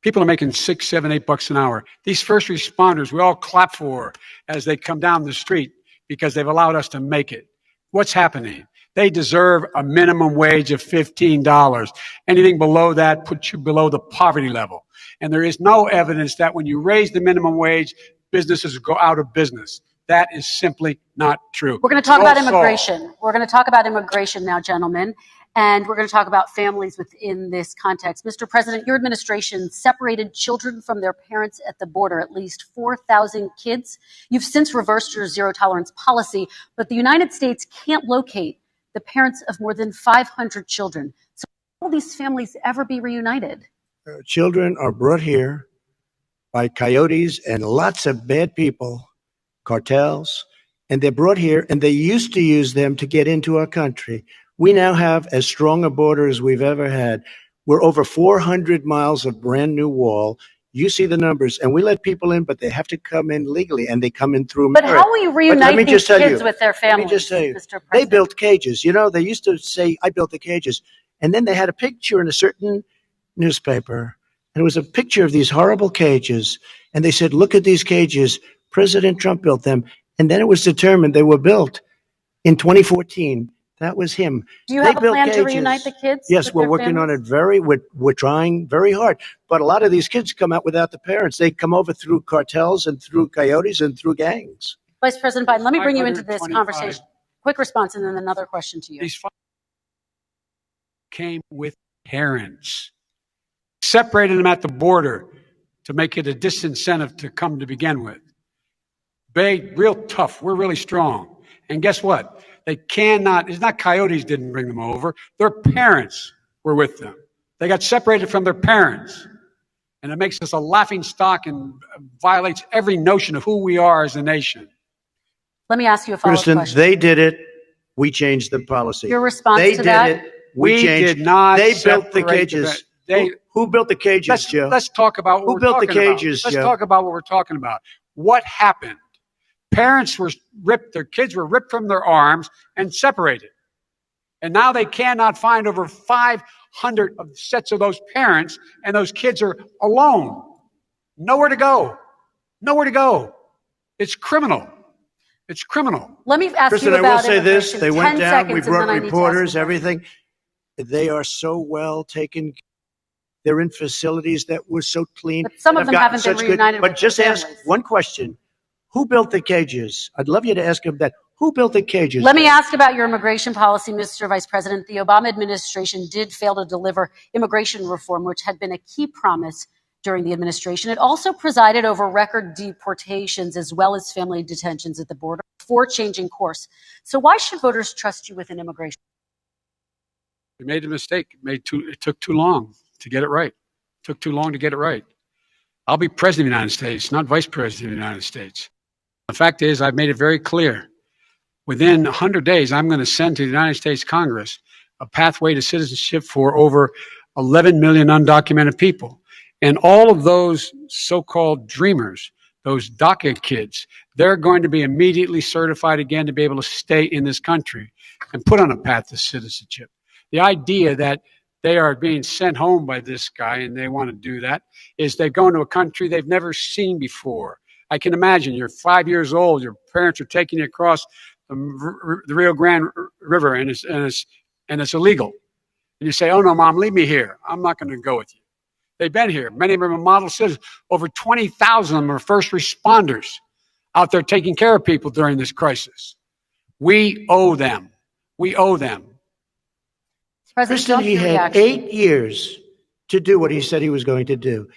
Speaker 9: People are making $6, $7, $8 an hour. These first responders, we all clap for as they come down the street because they've allowed us to make it. What's happening? They deserve a minimum wage of $15. Anything below that puts you below the poverty level. And there is no evidence that when you raise the minimum wage, businesses go out of business. That is simply not true.
Speaker 10: We're going to talk
Speaker 9: You all
Speaker 10: about
Speaker 9: saw-
Speaker 10: immigration. We're going to talk about immigration now, gentlemen. And we're going to talk about families within this context. Mr. President, your administration separated children from their parents at the border, at least 4,000 kids. You've since reversed your zero tolerance policy, but the United States can't locate the parents of more than 500 children. So will these families ever be reunited?
Speaker 11: Children are brought here by coyotes and lots of bad people, cartels, and they're brought here, and they used to use them to get into our country. We now have as strong a border as we've ever had. We're over 400 miles of brand new wall. You see the numbers, and we let people in, but they have to come in legally, and they come in through
Speaker 10: But
Speaker 11: merit.
Speaker 10: how will you reunite these kids with their families,
Speaker 11: Let me just tell you,
Speaker 10: Mr.
Speaker 11: they
Speaker 10: President?
Speaker 11: built cages. You know, they used to say, I built the cages. And then they had a picture in a certain newspaper, and it was a picture of these horrible cages. And they said, look at these cages. President Trump built them. And then it was determined they were built in 2014. That was him.
Speaker 10: Do you
Speaker 11: They
Speaker 10: have a
Speaker 11: built
Speaker 10: plan to
Speaker 11: cages.
Speaker 10: reunite the kids?
Speaker 11: Yes,
Speaker 10: with
Speaker 11: we're
Speaker 10: their
Speaker 11: working on
Speaker 10: families?
Speaker 11: it we're trying very hard. But a lot of these kids come out without the parents. They come over through cartels and through coyotes and through gangs.
Speaker 10: Vice President Biden, let me bring you into this
Speaker 9: 525
Speaker 10: conversation. Quick response and then another question to you.
Speaker 9: These came with parents, separated them at the border to make it a disincentive to come to begin with. Real tough. We're really strong. And guess what? They cannot, it's not coyotes didn't bring them over. Their parents were with them. They got separated from their parents. And it makes us a laughing stock and violates every notion of who we are as a nation.
Speaker 10: Let me ask you a follow-up
Speaker 11: Kristen,
Speaker 10: question.
Speaker 11: they did it. We changed the policy.
Speaker 10: Your response
Speaker 11: they
Speaker 10: to
Speaker 11: did
Speaker 10: that?
Speaker 11: it. We changed.
Speaker 9: did not
Speaker 11: They built the
Speaker 9: separate
Speaker 11: cages.
Speaker 9: they-
Speaker 11: Who built the cages, Joe?
Speaker 9: Let's talk about what
Speaker 11: Who
Speaker 9: we're
Speaker 11: built the
Speaker 9: talking about.
Speaker 11: cages,
Speaker 9: Let's
Speaker 11: Joe?
Speaker 9: talk about what we're talking about. What happened? Parents were ripped, their kids were ripped from their arms and separated. And now they cannot find over 500 of sets of those parents, and those kids are alone. Nowhere to go. Nowhere to go. It's criminal. It's criminal.
Speaker 10: Let me ask
Speaker 11: Kristen,
Speaker 10: you
Speaker 11: I will
Speaker 10: about
Speaker 11: say this.
Speaker 10: immigration.
Speaker 11: They went
Speaker 10: 10
Speaker 11: down.
Speaker 10: seconds
Speaker 11: We
Speaker 10: and then
Speaker 11: brought
Speaker 10: I need to ask
Speaker 11: reporters,
Speaker 10: you.
Speaker 11: everything. They are so well taken. They're in facilities that were so clean.
Speaker 10: But some of
Speaker 11: and
Speaker 10: them
Speaker 11: have gotten
Speaker 10: haven't been
Speaker 11: such
Speaker 10: reunited
Speaker 11: But
Speaker 10: with
Speaker 11: just
Speaker 10: their
Speaker 11: ask
Speaker 10: families.
Speaker 11: one question. Who built the cages? I'd love you to ask him that. Who built the cages?
Speaker 10: Let me ask about your immigration policy, Mr. Vice President. The Obama administration did fail to deliver immigration reform, which had been a key promise during the administration. It also presided over record deportations as well as family detentions at the border before changing course. So why should voters trust you with an immigration?
Speaker 9: We made a mistake. It took too long to get it right. It took too long to get it right. I'll be president of the United States, not vice president of the United States. The fact is, I've made it very clear. Within 100 days, I'm going to send to the United States Congress a pathway to citizenship for over 11 million undocumented people. And all of those so-called dreamers, those DACA kids, they're going to be immediately certified again to be able to stay in this country and put on a path to citizenship. The idea that they are being sent home by this guy and they want to do that is they're going to a country they've never seen before. I can imagine you're 5 years old, your parents are taking you across the Rio Grande River and it's illegal. And you say, oh no, Mom, leave me here. I'm not going to go with you. They've been here. Many of them are model citizens. Over 20,000 of them are first responders out there taking care of people during this crisis. We owe them. We owe them.
Speaker 10: President
Speaker 11: Kristen,
Speaker 10: Trump,
Speaker 11: he
Speaker 10: your
Speaker 11: had
Speaker 10: reaction.
Speaker 11: 8 years to do what he said he was going to do.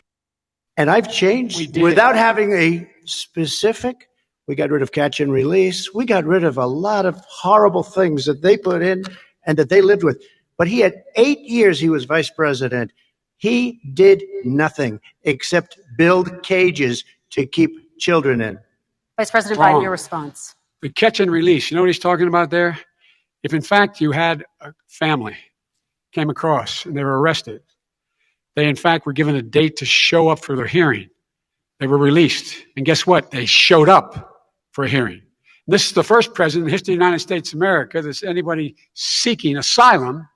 Speaker 11: And I've
Speaker 9: We
Speaker 11: changed
Speaker 9: did.
Speaker 11: without having a specific. We got rid of catch and release. We got rid of a lot of horrible things that they put in and that they lived with. But he had 8 years he was vice president. He did nothing except build cages to keep children in.
Speaker 10: Vice President
Speaker 9: Wrong.
Speaker 10: Biden, your response.
Speaker 9: The catch and release, you know what he's talking about there? If in fact you had a family came across and they were arrested, they in fact were given a date to show up for their hearing. They were released. And guess what? They showed up for a hearing. This is the first president in the history of the United States of America that anybody seeking asylum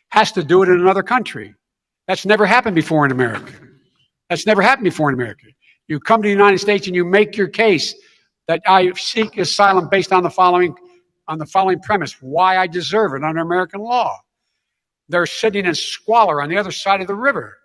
Speaker 9: has to do it in another country. That's never happened before in America. That's never happened before in America. You come to the United States and you make your case that I seek asylum based on the following premise, why I deserve it under American law. They're sitting in squalor on the other side of the river.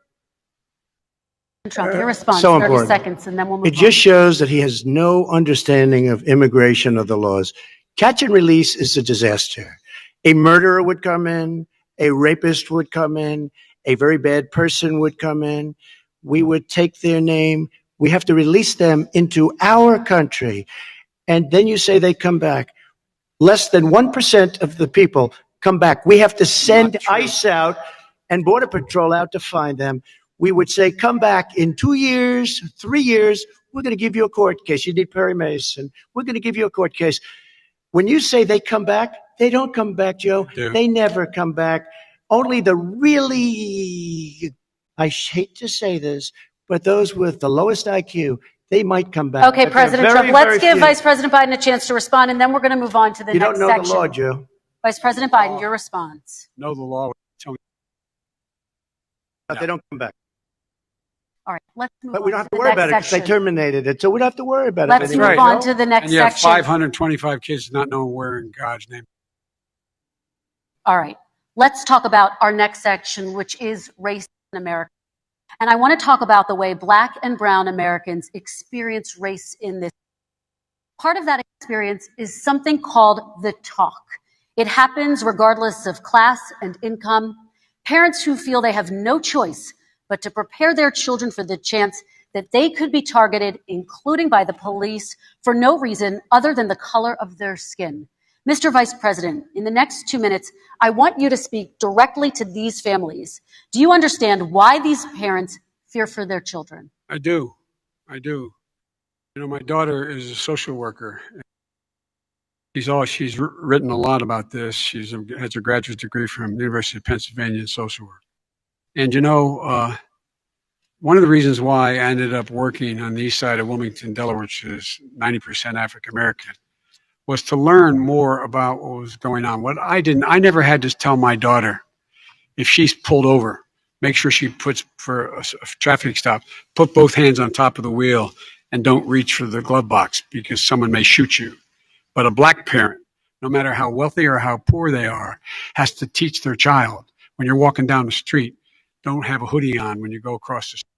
Speaker 10: Trump, your response.
Speaker 11: So
Speaker 10: 30
Speaker 11: important.
Speaker 10: seconds, and then we'll move
Speaker 11: It
Speaker 10: on.
Speaker 11: just shows that he has no understanding of immigration or the laws. Catch and release is a disaster. A murderer would come in, A rapist would come in, a very bad person would come in. We would take their name. We have to release them into our country. And then you say they come back. Less than 1% of the people come back. We have to send ICE out and Border Patrol out to find them. We would say, come back in 2 years, 3 years. We're going to give you a court case. You need Perry Mason. We're going to give you a court case. When you say they come back, they don't come back, Joe. They never come back. Only the really, I hate to say this, but those with the lowest IQ, they might come back.
Speaker 10: Okay, President Trump, let's give Vice President Biden a chance to respond, and then we're going to move on to the next section.
Speaker 11: You don't know the law, Joe.
Speaker 10: Vice President Biden, your response.
Speaker 9: Know the law. Tell me.
Speaker 11: But they don't come back.
Speaker 10: All right, let's move
Speaker 11: But
Speaker 10: on
Speaker 11: we don't have
Speaker 10: to
Speaker 11: to
Speaker 10: the
Speaker 11: worry
Speaker 10: next
Speaker 11: about it because they
Speaker 10: section.
Speaker 11: terminated it, so we don't have to worry about it
Speaker 10: Let's
Speaker 11: anymore.
Speaker 10: move on to the next
Speaker 9: And you have
Speaker 10: section.
Speaker 9: 525 kids not knowing where in God's name.
Speaker 10: All right, let's talk about our next section, which is race in America. And I want to talk about the way Black and Brown Americans experience race in this. Part of that experience is something called the talk. It happens regardless of class and income. Parents who feel they have no choice but to prepare their children for the chance that they could be targeted, including by the police, for no reason other than the color of their skin. Mr. Vice President, in the next 2 minutes, I want you to speak directly to these families. Do you understand why these parents fear for their children?
Speaker 9: I do. You know, my daughter is a social worker. She's written a lot about this. She has a graduate degree from the University of Pennsylvania in social work. And you know, one of the reasons why I ended up working on the east side of Wilmington, Delaware, which is 90% African American, was to learn more about what was going on. I never had to tell my daughter, if she's pulled over, make sure she puts for a traffic stop, put both hands on top of the wheel and don't reach for the glove box because someone may shoot you. But a black parent, no matter how wealthy or how poor they are, has to teach their child, when you're walking down the street, don't have a hoodie on when you go across the street.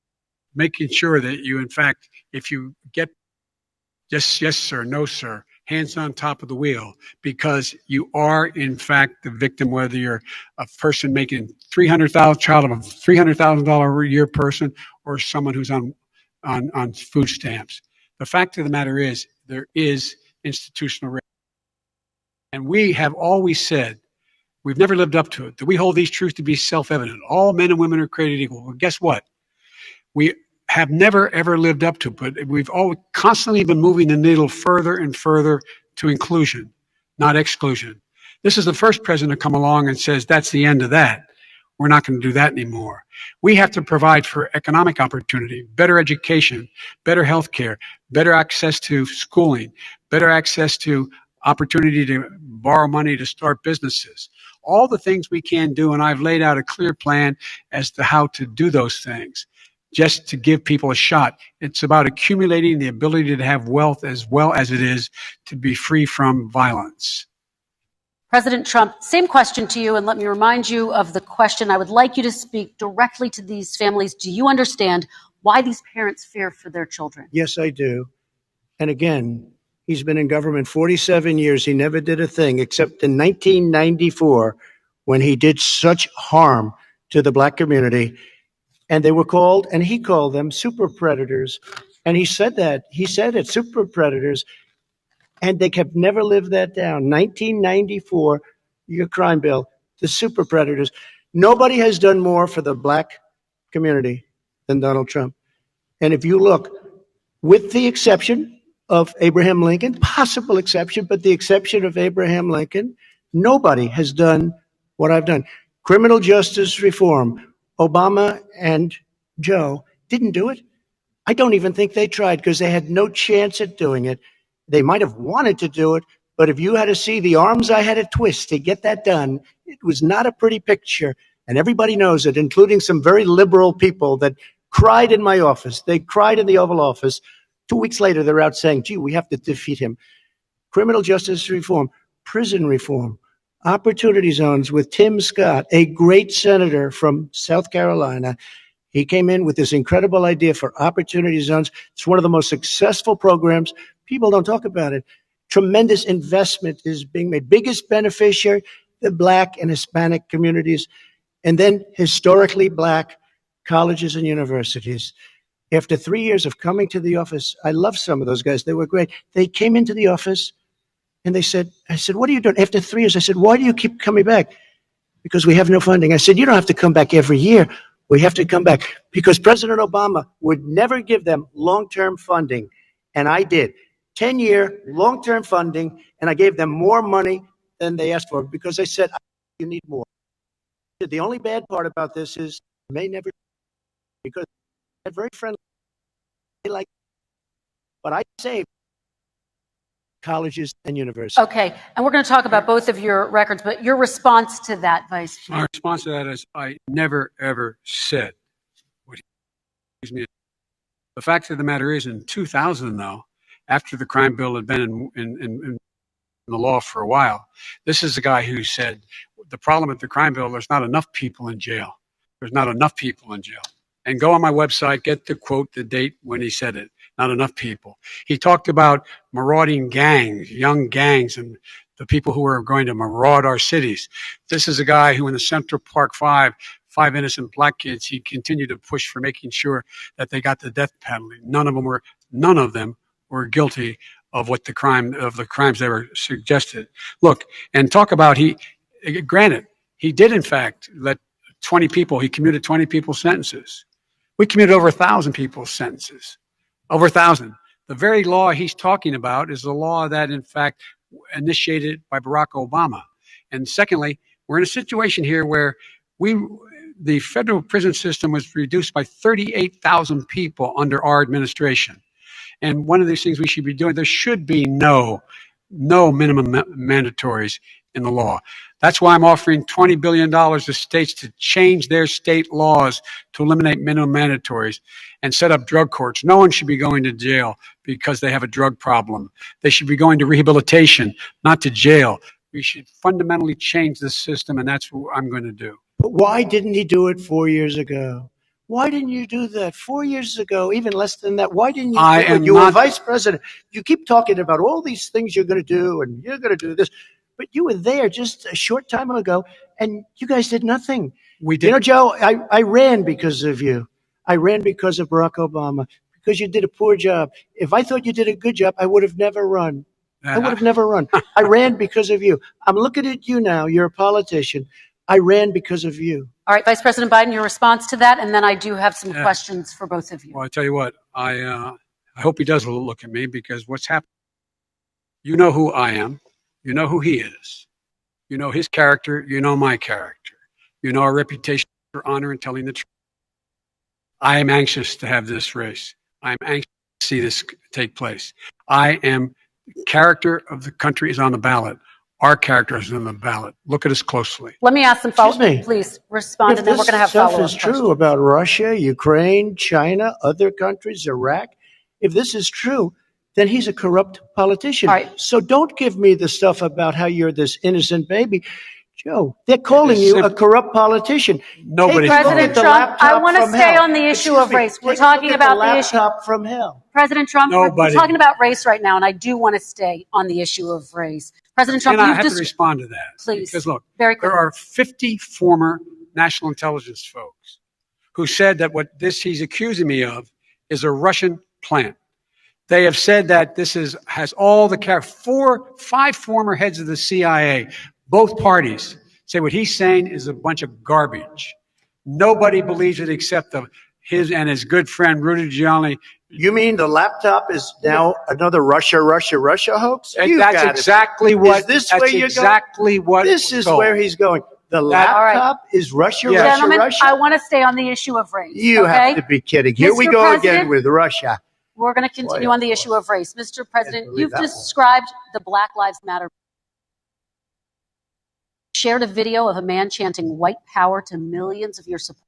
Speaker 9: Making sure that you, in fact, if you get yes, sir, no, sir, hands on top of the wheel, because you are, in fact, the victim, whether you're a person making child of a $300,000 a year person or someone who's on food stamps. The fact of the matter is there is institutional racism. And we have always said, we've never lived up to it, that we hold these truths to be self-evident. All men and women are created equal. Well, guess what? We have never, ever lived up to it, but we've always constantly been moving the needle further and further to inclusion, not exclusion. This is the first president to come along and says, that's the end of that. We're not going to do that anymore. We have to provide for economic opportunity, better education, better health care, better access to schooling, better access to opportunity to borrow money to start businesses. All the things we can do, and I've laid out a clear plan as to how to do those things, just to give people a shot. It's about accumulating the ability to have wealth as well as it is to be free from violence.
Speaker 10: President Trump, same question to you, and let me remind you of the question. I would like you to speak directly to these families. Do you understand why these parents fear for their children?
Speaker 11: Yes, I do. And again, he's been in government 47 years. He never did a thing except in 1994 when he did such harm to the black community. And they were called, and he called them super predators. And he said that. He said it, super predators. And they have never lived that down. 1994, your crime bill, the super predators. Nobody has done more for the black community than Donald Trump. And if you look, with the exception of Abraham Lincoln, possible exception, but the exception of Abraham Lincoln, nobody has done what I've done. Criminal justice reform. Obama and Joe didn't do it. I don't even think they tried because they had no chance at doing it. They might have wanted to do it, but if you had to see the arms I had to twist to get that done, it was not a pretty picture. And everybody knows it, including some very liberal people that cried in my office. They cried in the Oval Office. 2 weeks later, they're out saying, gee, we have to defeat him. Criminal justice reform, prison reform, opportunity zones with Tim Scott, a great senator from South Carolina. He came in with this incredible idea for opportunity zones. It's one of the most successful programs. People don't talk about it. Tremendous investment is being made. Biggest beneficiary, the Black and Hispanic communities, and then historically Black colleges and universities. After 3 years of coming to the office, I love some of those guys. They were great. They came into the office and I said, what are you doing? After 3 years, I said, why do you keep coming back? Because we have no funding. I said, you don't have to come back every year. We have to come back because President Obama would never give them long-term funding. And I did 10-year long-term funding. And I gave them more money than they asked for because I said, you need more. The only bad part about this is it may never, because they're very friendly. They like, but I saved colleges and universities.
Speaker 10: Okay, and we're going to talk about both of your records, but your response to that, Vice Chair.
Speaker 9: My response to that is I never, ever said what he accused me of. The fact of the matter is, in 2000, though, after the crime bill had been in the law for a while, this is the guy who said, the problem with the crime bill, there's not enough people in jail. There's not enough people in jail. And go on my website, get the quote, the date when he said it. Not enough people. He talked about marauding gangs, young gangs, and the people who are going to maraud our cities. This is a guy who in the Central Park five innocent black kids, he continued to push for making sure that they got the death penalty. None of them were guilty of the crimes they were suggested. Look, and talk about granted, he did in fact let 20 people, he commuted 20 people's sentences. We commuted over 1,000 people's sentences. Over 1,000. The very law he's talking about is the law that, in fact, initiated by Barack Obama. And secondly, we're in a situation here where the federal prison system was reduced by 38,000 people under our administration. And one of these things we should be doing, there should be no minimum mandatories in the law. That's why I'm offering $20 billion to states to change their state laws to eliminate minimum mandatories and set up drug courts. No one should be going to jail because they have a drug problem. They should be going to rehabilitation, not to jail. We should fundamentally change the system, and that's what I'm going to do.
Speaker 11: But why didn't he do it 4 years ago? Why didn't you do that 4 years ago, even less than that? Why didn't you do it? You were vice president. You keep talking about all these things you're going to do, and you're going to do this. But you were there just a short time ago, and you guys did nothing.
Speaker 9: We did.
Speaker 11: You know, Joe, I ran because of you. I ran because of Barack Obama, because you did a poor job. If I thought you did a good job, I would have never run. I would have never run. I ran because of you. I'm looking at you now. You're a politician. I ran because of you.
Speaker 10: All right, Vice President Biden, your response to that, and then I do have some questions for both of you.
Speaker 9: Well, I tell you what, I hope he does look at me, because what's happened, you know who I am. You know who he is. You know his character. You know my character. You know our reputation for honor and telling the truth. I am anxious to have this race. I'm anxious to see this take place. Character of the country is on the ballot. Our character is on the ballot. Look at us closely.
Speaker 10: Let me ask some follow-up. Please respond, and then we're going to have follow-up.
Speaker 11: If this stuff is true about Russia, Ukraine, China, other countries, Iraq, if this is true, then he's a corrupt politician.
Speaker 10: All right.
Speaker 11: So don't give me the stuff about how you're this innocent baby. Joe, they're calling you a corrupt politician.
Speaker 9: Nobody.
Speaker 10: President Trump, I want to stay on the issue of race. We're talking about the issue.
Speaker 11: From hell.
Speaker 10: President Trump, we're
Speaker 9: Nobody.
Speaker 10: talking about race right now, and I do want to stay on the issue of race. President Trump,
Speaker 9: And I
Speaker 10: you've
Speaker 9: have to
Speaker 10: just
Speaker 9: respond to that.
Speaker 10: Please.
Speaker 9: Because look,
Speaker 10: very quickly.
Speaker 9: there are 50 former national intelligence folks who said that what he's accusing me of is a Russian plant. They have said that this has all the 5 former heads of the CIA, both parties, say what he's saying is a bunch of garbage. Nobody believes it except his and his good friend Rudy Giuliani.
Speaker 11: You mean the laptop is now another Russia hoax?
Speaker 9: That's exactly what.
Speaker 11: Is this
Speaker 9: that's
Speaker 11: where you're
Speaker 9: exactly
Speaker 11: going?
Speaker 9: what.
Speaker 11: This is
Speaker 9: told.
Speaker 11: where he's going. The laptop is Russia,
Speaker 9: Yes.
Speaker 10: Gentlemen,
Speaker 11: Russia.
Speaker 10: I want to stay on the issue of race.
Speaker 11: You
Speaker 10: okay?
Speaker 11: have to be kidding. Here we
Speaker 10: Mr.
Speaker 11: go
Speaker 10: President,
Speaker 11: again with Russia.
Speaker 10: We're going to continue
Speaker 11: Boy,
Speaker 10: on the issue of race. Mr. President,
Speaker 11: believe
Speaker 10: you've
Speaker 11: that one.
Speaker 10: described the Black Lives Matter. Shared a video of a man chanting white power to millions of your supporters.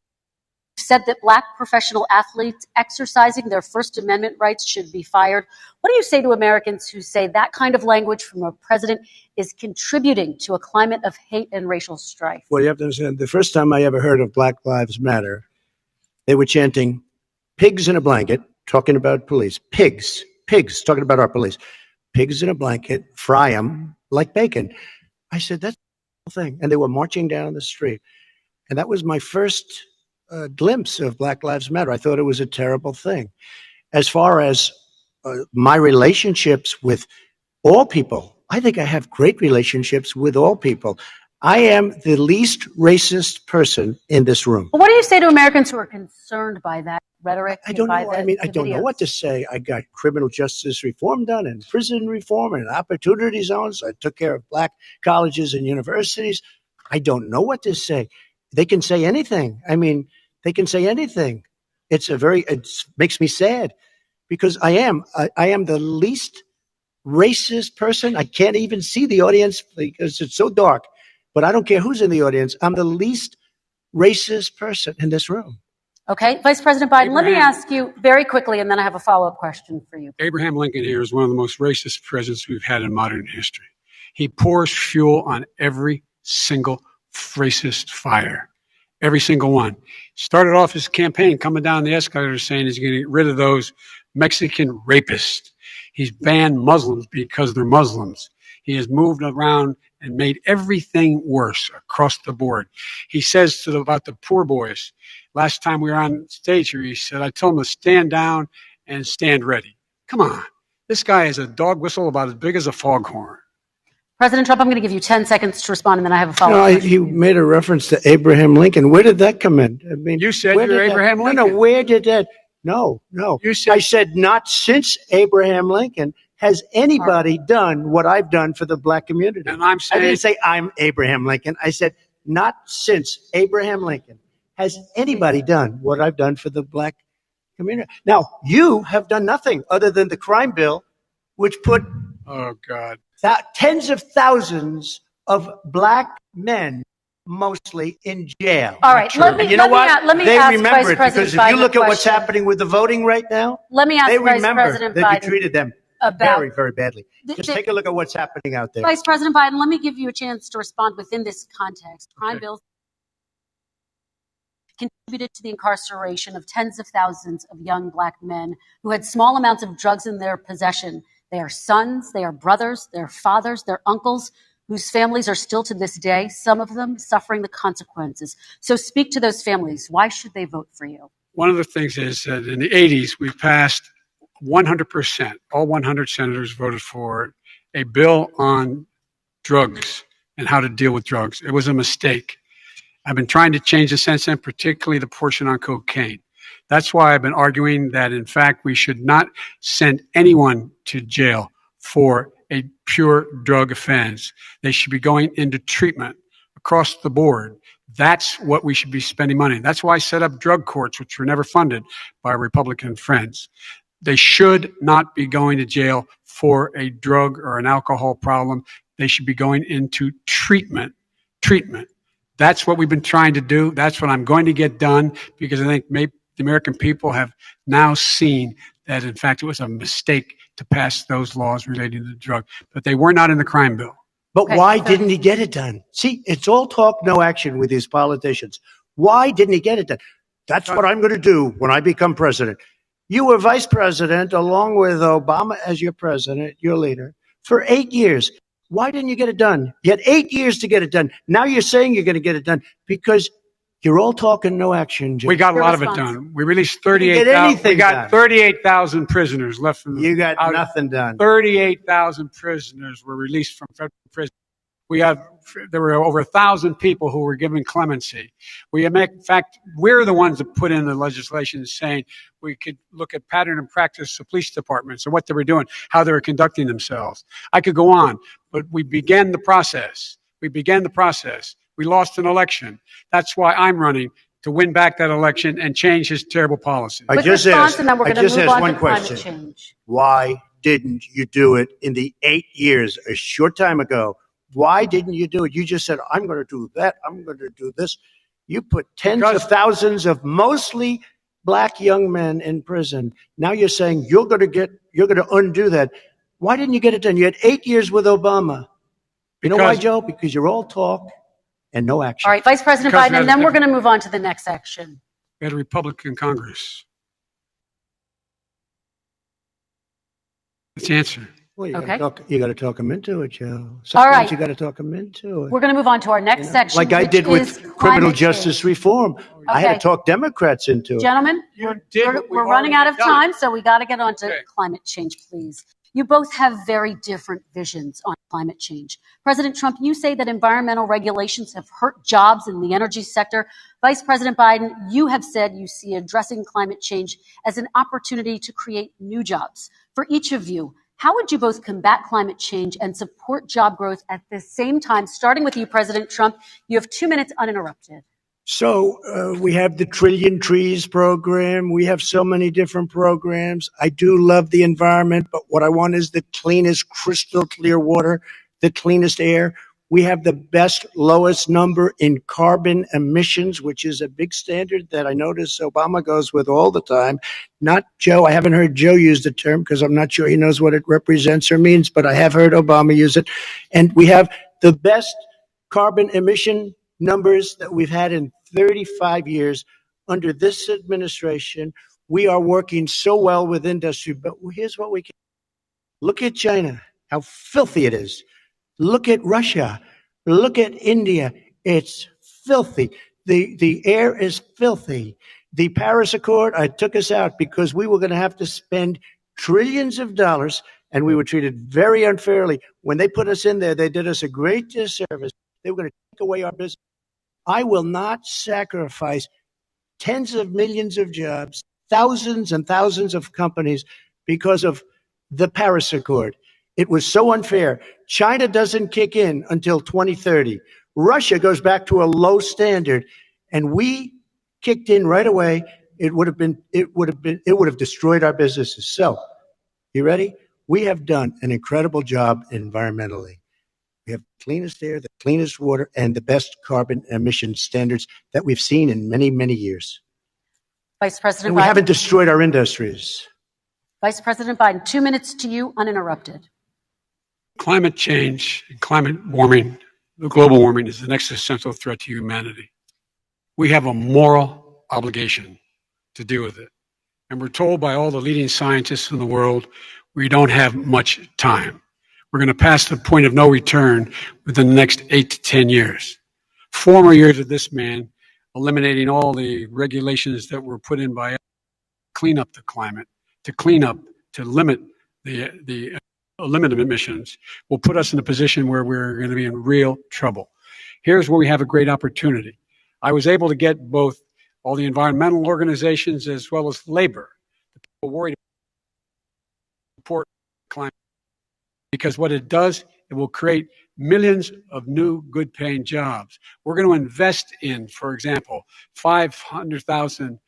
Speaker 10: Said that Black professional athletes exercising their First Amendment rights should be fired. What do you say to Americans who say that kind of language from a president is contributing to a climate of hate and racial strife?
Speaker 11: Well, you have to understand, the first time I ever heard of Black Lives Matter, they were chanting pigs in a blanket, talking about police. Pigs, talking about our police. Pigs in a blanket, fry them like bacon. I said, that's thing. And they were marching down the street. And that was my first glimpse of Black Lives Matter. I thought it was a terrible thing. As far as my relationships with all people, I think I have great relationships with all people. I am the least racist person in this room.
Speaker 10: But what do you say to Americans who are concerned by that rhetoric?
Speaker 11: I don't
Speaker 10: by
Speaker 11: know.
Speaker 10: the-
Speaker 11: I mean, I
Speaker 10: the
Speaker 11: don't know
Speaker 10: videos?
Speaker 11: what to say. I got criminal justice reform done and prison reform and opportunity zones. I took care of black colleges and universities. I don't know what to say. They can say anything. I mean, they can say anything. It makes me sad because I am the least racist person. I can't even see the audience because it's so dark, but I don't care who's in the audience. I'm the least racist person in this room.
Speaker 10: Okay, Vice President Biden, let me
Speaker 9: Abraham-
Speaker 10: ask you very quickly, and then I have a follow-up question for you.
Speaker 9: Abraham Lincoln here is one of the most racist presidents we've had in modern history. He pours fuel on every single racist fire, every single one. Started off his campaign coming down the escalator saying he's going to get rid of those Mexican rapists. He's banned Muslims because they're Muslims. He has moved around and made everything worse across the board. He says about the poor boys. Last time we were on stage here, he said, I told him to stand down and stand ready. Come on. This guy is a dog whistle about as big as a foghorn.
Speaker 10: President Trump, I'm going to give you 10 seconds to respond, and then I have a
Speaker 11: No,
Speaker 10: follow-up question.
Speaker 11: he made a reference to Abraham Lincoln. Where did that come in? I mean,
Speaker 9: You said
Speaker 11: where
Speaker 9: you're
Speaker 11: did that-
Speaker 9: Abraham
Speaker 11: No,
Speaker 9: Lincoln.
Speaker 11: where did that? No.
Speaker 9: You said-
Speaker 11: I said not since Abraham Lincoln has anybody done what I've done for the black community.
Speaker 9: And I'm
Speaker 11: I
Speaker 9: saying,
Speaker 11: didn't say I'm Abraham Lincoln. I said not since Abraham Lincoln has anybody done what I've done for the black community. Now, you have done nothing other than the crime bill, which put
Speaker 9: oh God.
Speaker 11: tens of thousands of black men mostly in jail.
Speaker 10: All right, let me,
Speaker 11: And you know what?
Speaker 10: let me
Speaker 11: They
Speaker 10: ask
Speaker 11: remember
Speaker 10: Vice
Speaker 11: it
Speaker 10: President
Speaker 11: because if you
Speaker 10: Biden
Speaker 11: look
Speaker 10: a
Speaker 11: at what's
Speaker 10: question.
Speaker 11: happening with the voting right now,
Speaker 10: Let me ask
Speaker 11: they
Speaker 10: Vice
Speaker 11: remember
Speaker 10: President
Speaker 11: that you
Speaker 10: Biden
Speaker 11: treated them
Speaker 10: about
Speaker 11: very, very badly.
Speaker 10: The-
Speaker 11: Just
Speaker 10: the-
Speaker 11: take a look at what's happening out there.
Speaker 10: Vice President Biden, let me give you a chance to respond within this context. Crime
Speaker 9: Okay.
Speaker 10: bills contributed to the incarceration of tens of thousands of young black men who had small amounts of drugs in their possession. They are sons, they are brothers, they're fathers, they're uncles, whose families are still to this day, some of them suffering the consequences. So speak to those families. Why should they vote for you?
Speaker 9: One of the things is that in the 80s, we passed 100%, all 100 senators voted for a bill on drugs and how to deal with drugs. It was a mistake. I've been trying to change the sense, and particularly the portion on cocaine. That's why I've been arguing that, in fact, we should not send anyone to jail for a pure drug offense. They should be going into treatment across the board. That's what we should be spending money. That's why I set up drug courts, which were never funded by Republican friends. They should not be going to jail for a drug or an alcohol problem. They should be going into treatment. That's what we've been trying to do. That's what I'm going to get done because I think maybe the American people have now seen that, in fact, it was a mistake to pass those laws relating to the drug, but they were not in the crime bill.
Speaker 11: But
Speaker 10: Okay,
Speaker 11: why
Speaker 10: so-
Speaker 11: didn't he get it done? See, it's all talk, no action with these politicians. Why didn't he get it done? That's what I'm going to do when I become president. You were vice president along with Obama as your president, your leader, for 8 years. Why didn't you get it done? You had 8 years to get it done. Now you're saying you're going to get it done because you're all talking, no action. Jim.
Speaker 9: We got a
Speaker 10: Your
Speaker 9: lot of it
Speaker 10: response.
Speaker 9: done. We released
Speaker 11: didn't get
Speaker 9: 38,000.
Speaker 11: anything
Speaker 9: We got
Speaker 11: done.
Speaker 9: 38,000 prisoners left from
Speaker 11: You got
Speaker 9: out-
Speaker 11: nothing done.
Speaker 9: 38,000 prisoners were released from federal prison. There were over 1,000 people who were given clemency. In fact, we're the ones that put in the legislation saying we could look at pattern and practice of police departments and what they were doing, how they were conducting themselves. I could go on, but we began the process. We lost an election. That's why I'm running to win back that election and change his terrible policy.
Speaker 11: I
Speaker 10: Quick
Speaker 11: just
Speaker 10: response,
Speaker 11: asked,
Speaker 10: and then we're
Speaker 11: I
Speaker 10: going to
Speaker 11: just
Speaker 10: move
Speaker 11: asked
Speaker 10: on
Speaker 11: one
Speaker 10: to climate
Speaker 11: question.
Speaker 10: change.
Speaker 11: Why didn't you do it in the 8 years, a short time ago? Why didn't you do it? You just said, I'm going to do that. I'm going to do this. You put tens
Speaker 9: Because-
Speaker 11: of thousands of mostly black young men in prison. Now you're saying you're going to undo that. Why didn't you get it done? You had 8 years with Obama. You know why,
Speaker 9: Because-
Speaker 11: Joe? Because you're all talk and no action.
Speaker 10: All right, Vice President
Speaker 9: Because
Speaker 10: Biden, and then we're going to move on to the next section.
Speaker 9: We had a Republican Congress. Let's answer.
Speaker 11: Well,
Speaker 10: Okay.
Speaker 11: You got to talk them into it, Joe. Sometimes
Speaker 10: All right.
Speaker 11: you got to talk them into it.
Speaker 10: We're going to move on to our next section.
Speaker 11: Like I
Speaker 10: which
Speaker 11: did
Speaker 10: is
Speaker 11: with criminal
Speaker 10: climate
Speaker 11: justice
Speaker 10: change.
Speaker 11: reform. I had
Speaker 10: Okay.
Speaker 11: to talk Democrats into it.
Speaker 10: Gentlemen, we're running out of time, so we got to get on to climate change, please. You both have very different visions on climate change. President Trump, you say that environmental regulations have hurt jobs in the energy sector. Vice President Biden, you have said you see addressing climate change as an opportunity to create new jobs. For each of you, how would you both combat climate change and support job growth at the same time? Starting with you, President Trump, you have 2 minutes uninterrupted.
Speaker 11: So we have the Trillion Trees program. We have so many different programs. I do love the environment, but what I want is the cleanest, crystal clear water, the cleanest air. We have the best, lowest number in carbon emissions, which is a big standard that I notice Obama goes with all the time. Not Joe. I haven't heard Joe use the term because I'm not sure he knows what it represents or means, but I have heard Obama use it. And we have the best carbon emission numbers that we've had in 35 years under this administration. We are working so well with industry, but here's what we can look at China, how filthy it is. Look at Russia. Look at India. It's filthy. The air is filthy. The Paris Accord, I took us out because we were going to have to spend trillions of dollars and we were treated very unfairly. When they put us in there, they did us a great disservice. They were going to take away our business. I will not sacrifice tens of millions of jobs, thousands and thousands of companies because of the Paris Accord. It was so unfair. China doesn't kick in until 2030. Russia goes back to a low standard, and we kicked in right away. It would have destroyed our businesses. So, you ready? We have done an incredible job environmentally. We have the cleanest air, the cleanest water, and the best carbon emission standards that we've seen in many, many years.
Speaker 10: Vice President
Speaker 11: And we
Speaker 10: Biden.
Speaker 11: haven't destroyed our industries.
Speaker 10: Vice President Biden, 2 minutes to you, uninterrupted.
Speaker 9: Climate change and climate warming, the global warming, is an existential threat to humanity. We have a moral obligation to deal with it. And we're told by all the leading scientists in the world, we don't have much time. We're going to pass the point of no return within the next 8 to 10 years. 4 more years of this man eliminating all the regulations that were put in by clean up the climate, to limit the limit of emissions will put us in a position where we're going to be in real trouble. Here's where we have a great opportunity. I was able to get both all the environmental organizations as well as labor, the people worried about support climate, because what it does, it will create millions of new good-paying jobs. We're going to invest in, for example, 50,000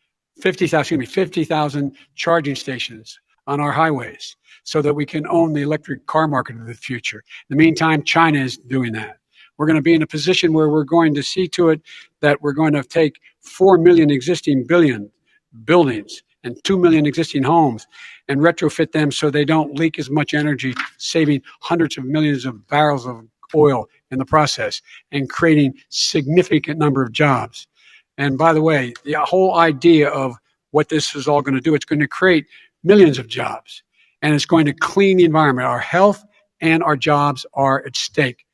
Speaker 9: charging stations on our highways so that we can own the electric car market of the future. In the meantime, China is doing that. We're going to be in a position where we're going to see to it that we're going to take 4 million existing buildings and 2 million existing homes and retrofit them so they don't leak as much energy, saving hundreds of millions of barrels of oil in the process and creating significant number of jobs. And by the way, the whole idea of what this is all going to do, it's going to create millions of jobs, and it's going to clean the environment. Our health and our jobs are at stake.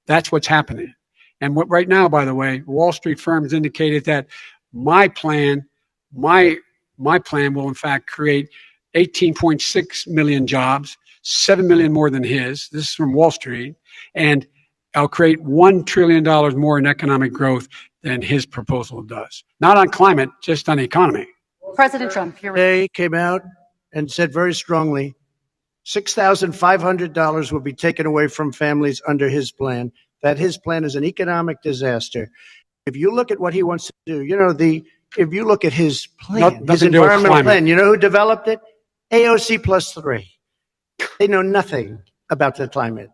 Speaker 9: That's what's happening. And what right now, by the way, Wall Street firms indicated that my plan will in fact create 18.6 million jobs, 7 million more than his. This is from Wall Street. And I'll create $1 trillion more in economic growth than his proposal does. Not on climate, just on the economy.
Speaker 10: President Trump, you're
Speaker 11: They came out and said very strongly, $6,500 will be taken away from families under his plan, that his plan is an economic disaster. If you look at what he wants to do, if you look at his plan, his environmental plan, you know who developed it? AOC plus 3. They know nothing about the climate.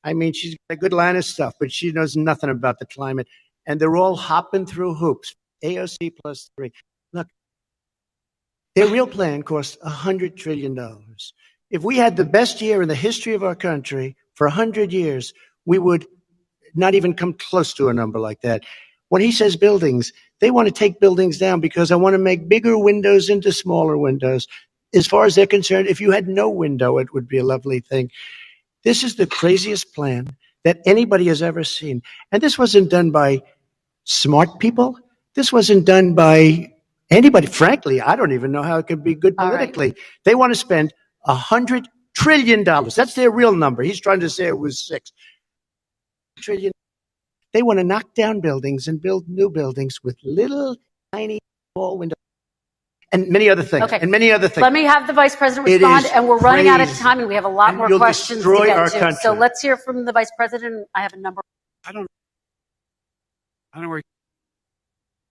Speaker 11: I mean, she's got a good line of stuff, but she knows nothing about the climate. And they're all hopping through hoops. AOC plus 3. Look, their real plan cost $100 trillion. If we had the best year in the history of our country for 100 years, we would not even come close to a number like that. When he says buildings, they want to take buildings down because I want to make bigger windows into smaller windows. as far as they're concerned, if you had no window, it would be a lovely thing. This is the craziest plan that anybody has ever seen. And this wasn't done by smart people. This wasn't done by anybody. Frankly, I don't even know how it could be good
Speaker 10: All right.
Speaker 11: politically. They want to spend $100 trillion. That's their real number. He's trying to say it was $6 trillion. They want to knock down buildings and build new buildings with little tiny small windows. And many other things.
Speaker 10: Okay.
Speaker 11: And many other things.
Speaker 10: Let me have the Vice President
Speaker 11: It
Speaker 10: respond,
Speaker 11: is
Speaker 10: and we're running out of
Speaker 11: crazy.
Speaker 10: time, and we have a lot
Speaker 11: And
Speaker 10: more
Speaker 11: you'll
Speaker 10: questions to
Speaker 11: destroy
Speaker 10: get
Speaker 11: our
Speaker 10: to.
Speaker 11: country.
Speaker 10: So let's hear from the Vice President. I have a number.
Speaker 9: I don't know where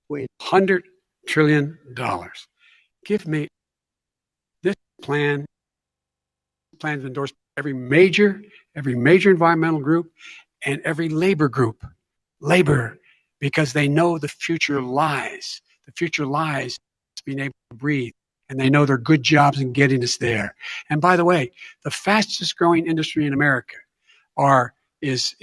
Speaker 11: Wait.
Speaker 9: $100 trillion. Give me this plan. Plans endorsed by every major environmental group and every labor group. Labor, because they know the future lies. The future lies being able to breathe. And they know they're good jobs in getting us there. And by the way, the fastest growing industry in America is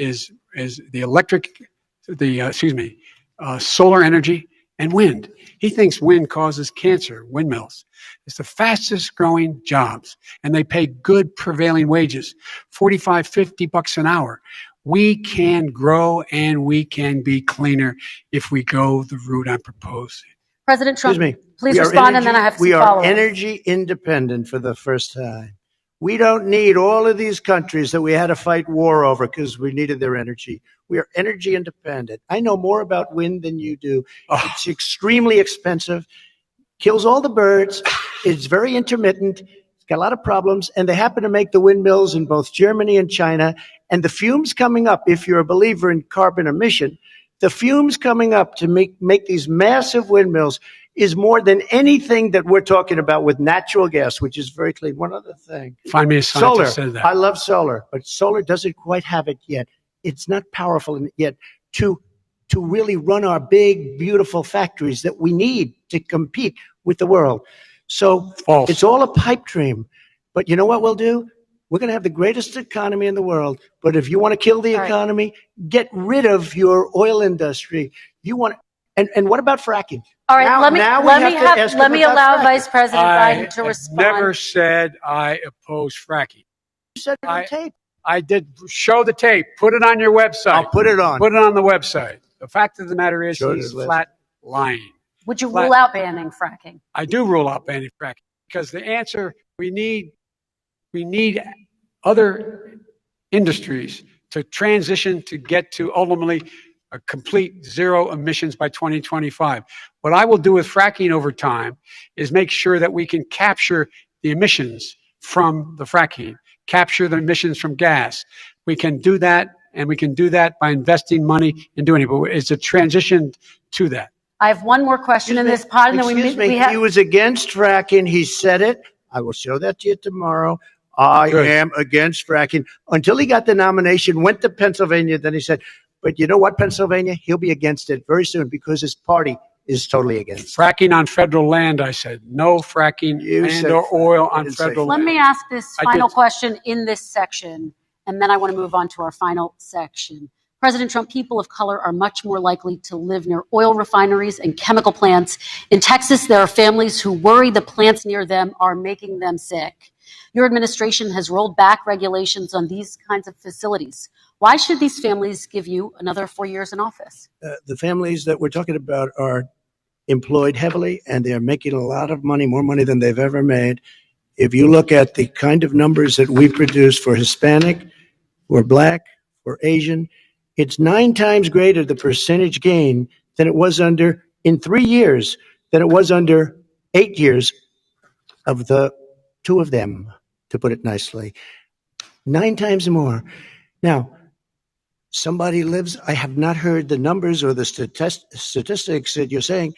Speaker 9: solar energy and wind. He thinks wind causes cancer, windmills. It's the fastest growing jobs, and they pay good prevailing wages, $45, $50 an hour. We can grow and we can be cleaner if we go the route I'm proposing.
Speaker 10: President Trump,
Speaker 11: Excuse me.
Speaker 10: please
Speaker 11: We are
Speaker 10: respond, and then I have some
Speaker 11: We are
Speaker 10: follow-ups.
Speaker 11: energy independent for the first time. We don't need all of these countries that we had to fight war over because we needed their energy. We are energy independent. I know more about wind than you do. It's extremely expensive, kills all the birds. It's very intermittent. It's got a lot of problems. And they happen to make the windmills in both Germany and China. And the fumes coming up, if you're a believer in carbon emission, the fumes coming up to make these massive windmills is more than anything that we're talking about with natural gas, which is very clean. One other thing.
Speaker 9: Find me a
Speaker 11: Solar.
Speaker 9: scientist that said that.
Speaker 11: I love solar, but solar doesn't quite have it yet. It's not powerful yet to really run our big, beautiful factories that we need to compete with the world. So
Speaker 9: False.
Speaker 11: It's all a pipe dream. But you know what we'll do? We're going to have the greatest economy in the world. But if you want to kill the economy, get rid of your oil industry. You want, and what about fracking?
Speaker 10: All right,
Speaker 11: Now-
Speaker 10: let me
Speaker 11: now we
Speaker 10: let
Speaker 11: have
Speaker 10: me
Speaker 11: to
Speaker 10: have
Speaker 11: ask
Speaker 10: let
Speaker 11: him
Speaker 10: me
Speaker 11: about
Speaker 10: allow
Speaker 11: fracking.
Speaker 10: Vice President Biden to
Speaker 9: I
Speaker 10: respond.
Speaker 9: never said I oppose fracking.
Speaker 11: You said it on tape.
Speaker 9: I did show the tape. Put it on your website.
Speaker 11: I'll put it on.
Speaker 9: Put it on the website. The fact of the matter is
Speaker 11: Sure it
Speaker 9: he's
Speaker 11: is, Les.
Speaker 9: flat lying.
Speaker 10: Would you rule out banning fracking?
Speaker 9: I do rule out banning fracking because the answer we need other industries to transition to get to ultimately a complete zero emissions by 2025. What I will do with fracking over time is make sure that we can capture the emissions from the fracking, capture the emissions from gas. We can do that, and we can do that by investing money in doing it. But it's a transition to that.
Speaker 10: I have one more question in this pod, and then
Speaker 11: Excuse
Speaker 10: we
Speaker 11: me.
Speaker 10: have.
Speaker 11: He was against fracking. He said it. I will show that to you tomorrow. I
Speaker 9: Good.
Speaker 11: am against fracking. Until he got the nomination, went to Pennsylvania, then he said, but you know what, Pennsylvania? He'll be against it very soon because his party is totally against it.
Speaker 9: Fracking on federal land, I said. No fracking
Speaker 11: You said
Speaker 9: and or oil
Speaker 11: I
Speaker 9: on
Speaker 11: didn't say
Speaker 9: federal
Speaker 10: Let
Speaker 9: land.
Speaker 10: me ask this
Speaker 9: I
Speaker 10: final
Speaker 9: did.
Speaker 10: question in this section, and then I want to move on to our final section. President Trump, people of color are much more likely to live near oil refineries and chemical plants. In Texas, there are families who worry the plants near them are making them sick. Your administration has rolled back regulations on these kinds of facilities. Why should these families give you another 4 years in office?
Speaker 11: The families that we're talking about are employed heavily, and they're making a lot of money, more money than they've ever made. If you look at the kind of numbers that we produce for Hispanic, for Black, for Asian, it's 9 times greater, the percentage gain, than it was under, in 3 years, than it was under 8 years of the two of them, to put it nicely. 9 times more. Now, somebody lives, I have not heard the numbers or the statistics that you're saying,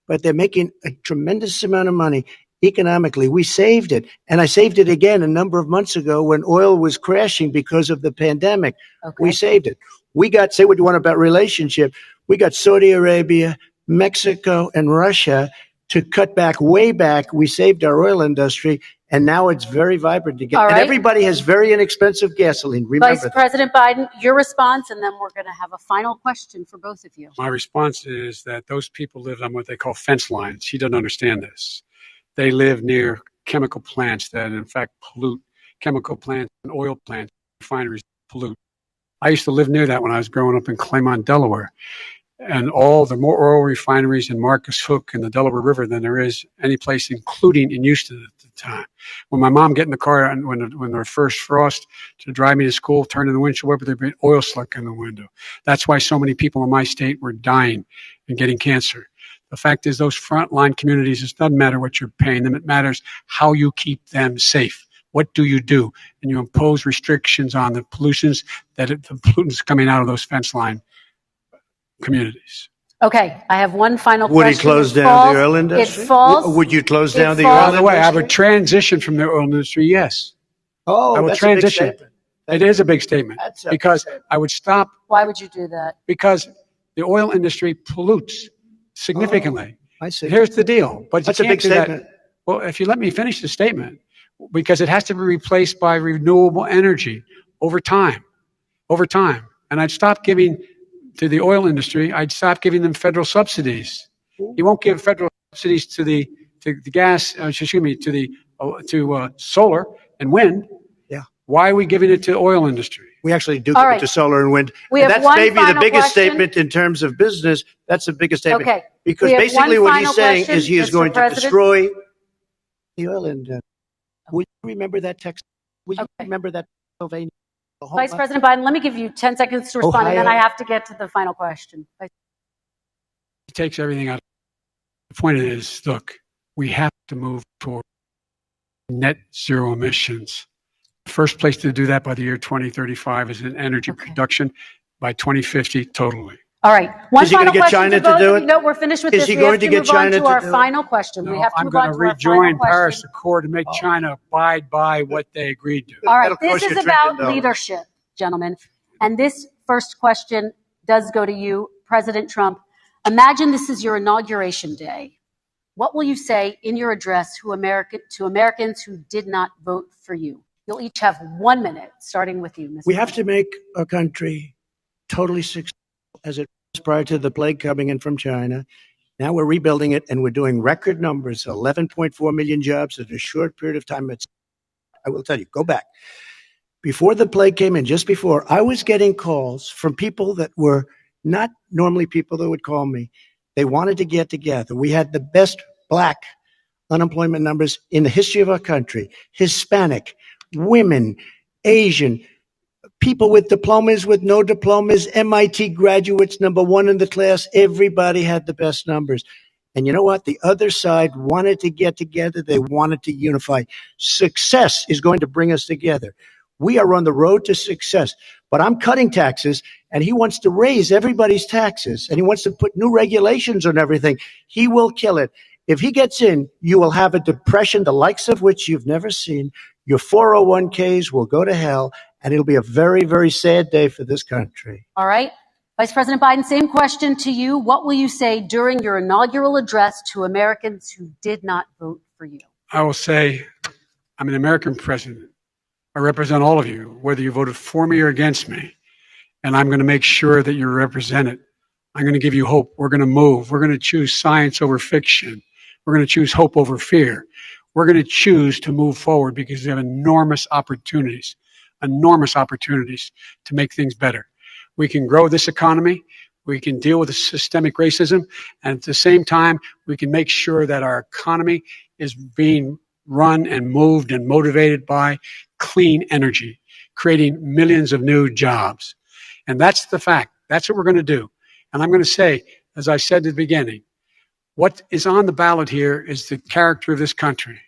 Speaker 11: but they're making a tremendous amount of money economically. We saved it. And I saved it again a number of months ago when oil was crashing because of the pandemic.
Speaker 10: Okay.
Speaker 11: We saved it. We got, say what you want about relationship, we got Saudi Arabia, Mexico, and Russia to cut back way back. We saved our oil industry, and now it's very vibrant again.
Speaker 10: All right.
Speaker 11: And everybody has very inexpensive gasoline. Remember
Speaker 10: Vice
Speaker 11: that.
Speaker 10: President Biden, your response, and then we're going to have a final question for both of you.
Speaker 9: My response is that those people live on what they call fence lines. He doesn't understand this. They live near chemical plants that in fact pollute, chemical plants and oil plants, refineries pollute. I used to live near that when I was growing up in Claymont, Delaware. And all the more oil refineries in Marcus Hook and the Delaware River than there is any place, including in Houston at the time. When my mom get in the car and when there was first frost to drive me to school, turn in the windshield wiper, there'd be oil slick in the window. That's why so many people in my state were dying and getting cancer. The fact is, those frontline communities, it doesn't matter what you're paying them. It matters how you keep them safe. What do? And you impose restrictions on the pollutants coming out of those fence line communities.
Speaker 10: Okay, I have one final
Speaker 11: Would he
Speaker 10: question.
Speaker 11: close down the oil industry?
Speaker 10: It falls.
Speaker 11: Would you close down the
Speaker 10: falls-
Speaker 11: oil
Speaker 9: By the way, I
Speaker 11: industry?
Speaker 9: would transition from the oil industry, yes.
Speaker 11: Oh,
Speaker 9: I will
Speaker 11: that's a big
Speaker 9: transition.
Speaker 11: statement.
Speaker 9: It is a big statement
Speaker 11: That's a big
Speaker 9: because
Speaker 11: statement.
Speaker 9: I would stop
Speaker 10: Why would you do that?
Speaker 9: because the oil industry pollutes significantly.
Speaker 11: I see.
Speaker 9: Here's the deal. But you
Speaker 11: That's a
Speaker 9: can't
Speaker 11: big
Speaker 9: do that.
Speaker 11: statement.
Speaker 9: Well, if you let me finish the statement, because it has to be replaced by renewable energy over time. And I'd stop giving to the oil industry, I'd stop giving them federal subsidies. You won't give federal subsidies to the gas, to solar and wind.
Speaker 11: Yeah.
Speaker 9: Why are we giving it to the oil industry?
Speaker 11: We actually do
Speaker 10: All
Speaker 11: give
Speaker 10: right.
Speaker 11: it to solar and wind.
Speaker 10: We
Speaker 11: And
Speaker 10: have
Speaker 11: that's
Speaker 10: one
Speaker 11: maybe the
Speaker 10: final
Speaker 11: biggest
Speaker 10: question.
Speaker 11: statement in terms of business. That's the biggest statement.
Speaker 10: Okay.
Speaker 11: Because
Speaker 10: We have
Speaker 11: basically
Speaker 10: one
Speaker 11: what he's
Speaker 10: final
Speaker 11: saying
Speaker 10: question,
Speaker 11: is he is
Speaker 10: Mr.
Speaker 11: going to
Speaker 10: President.
Speaker 11: destroy the oil industry. Will you remember that text? Will you
Speaker 10: Okay.
Speaker 11: remember that Pennsylvania?
Speaker 10: Vice President Biden, let me give you 10 seconds to respond, and then
Speaker 11: Ohio.
Speaker 10: I have to get to the final question.
Speaker 9: It takes everything out. The point is, look, we have to move toward net zero emissions. The first place to do that by the year 2035 is in energy
Speaker 10: Okay.
Speaker 9: production. By 2050, totally.
Speaker 10: All right. One
Speaker 11: Is he
Speaker 10: final
Speaker 11: gonna get
Speaker 10: question
Speaker 11: China
Speaker 10: to
Speaker 11: to
Speaker 10: both
Speaker 11: do
Speaker 10: of
Speaker 11: it?
Speaker 10: you. No, we're finished with
Speaker 11: Is
Speaker 10: this.
Speaker 11: he
Speaker 10: We have
Speaker 11: going to
Speaker 10: to
Speaker 11: get
Speaker 10: move on
Speaker 11: China
Speaker 10: to
Speaker 11: to
Speaker 10: our
Speaker 11: do it?
Speaker 10: final question. We
Speaker 9: No,
Speaker 10: have to
Speaker 9: I'm
Speaker 10: move
Speaker 9: going
Speaker 10: on
Speaker 9: to
Speaker 10: to our
Speaker 9: rejoin
Speaker 10: final
Speaker 9: Paris
Speaker 10: question.
Speaker 9: Accord and make China abide by what they agreed to.
Speaker 10: All right.
Speaker 11: That'll
Speaker 10: This
Speaker 11: cost you
Speaker 10: is
Speaker 11: $1
Speaker 10: about
Speaker 11: trillion.
Speaker 10: leadership, gentlemen. And this first question does go to you, President Trump. Imagine this is your inauguration day. What will you say in your address to Americans who did not vote for you? You'll each have 1 minute, starting with you, Mr.
Speaker 11: We have to make our country totally successful as it was prior to the plague coming in from China. Now we're rebuilding it and we're doing record numbers, 11.4 million jobs in a short period of time. I will tell you, go back. Before the plague came in, just before, I was getting calls from people that were not normally people that would call me. They wanted to get together. We had the best black unemployment numbers in the history of our country. Hispanic, women, Asian, people with diplomas, with no diplomas, MIT graduates, number one in the class. Everybody had the best numbers. And you know what? The other side wanted to get together. They wanted to unify. Success is going to bring us together. We are on the road to success. But I'm cutting taxes, and he wants to raise everybody's taxes, and he wants to put new regulations on everything. He will kill it. If he gets in, you will have a depression, the likes of which you've never seen. Your 401ks will go to hell, and it'll be a very, very sad day for this country.
Speaker 10: All right. Vice President Biden, same question to you. What will you say during your inaugural address to Americans who did not vote for you?
Speaker 9: I will say, I'm an American president. I represent all of you, whether you voted for me or against me. And I'm going to make sure that you're represented. I'm going to give you hope. We're going to move. We're going to choose science over fiction. We're going to choose hope over fear. We're going to choose to move forward because we have enormous opportunities to make things better. We can grow this economy. We can deal with the systemic racism. And at the same time, we can make sure that our economy is being run and moved and motivated by clean energy, creating millions of new jobs. And that's the fact. That's what we're going to do. And I'm going to say, as I said at the beginning, what is on the ballot here is the character of this country: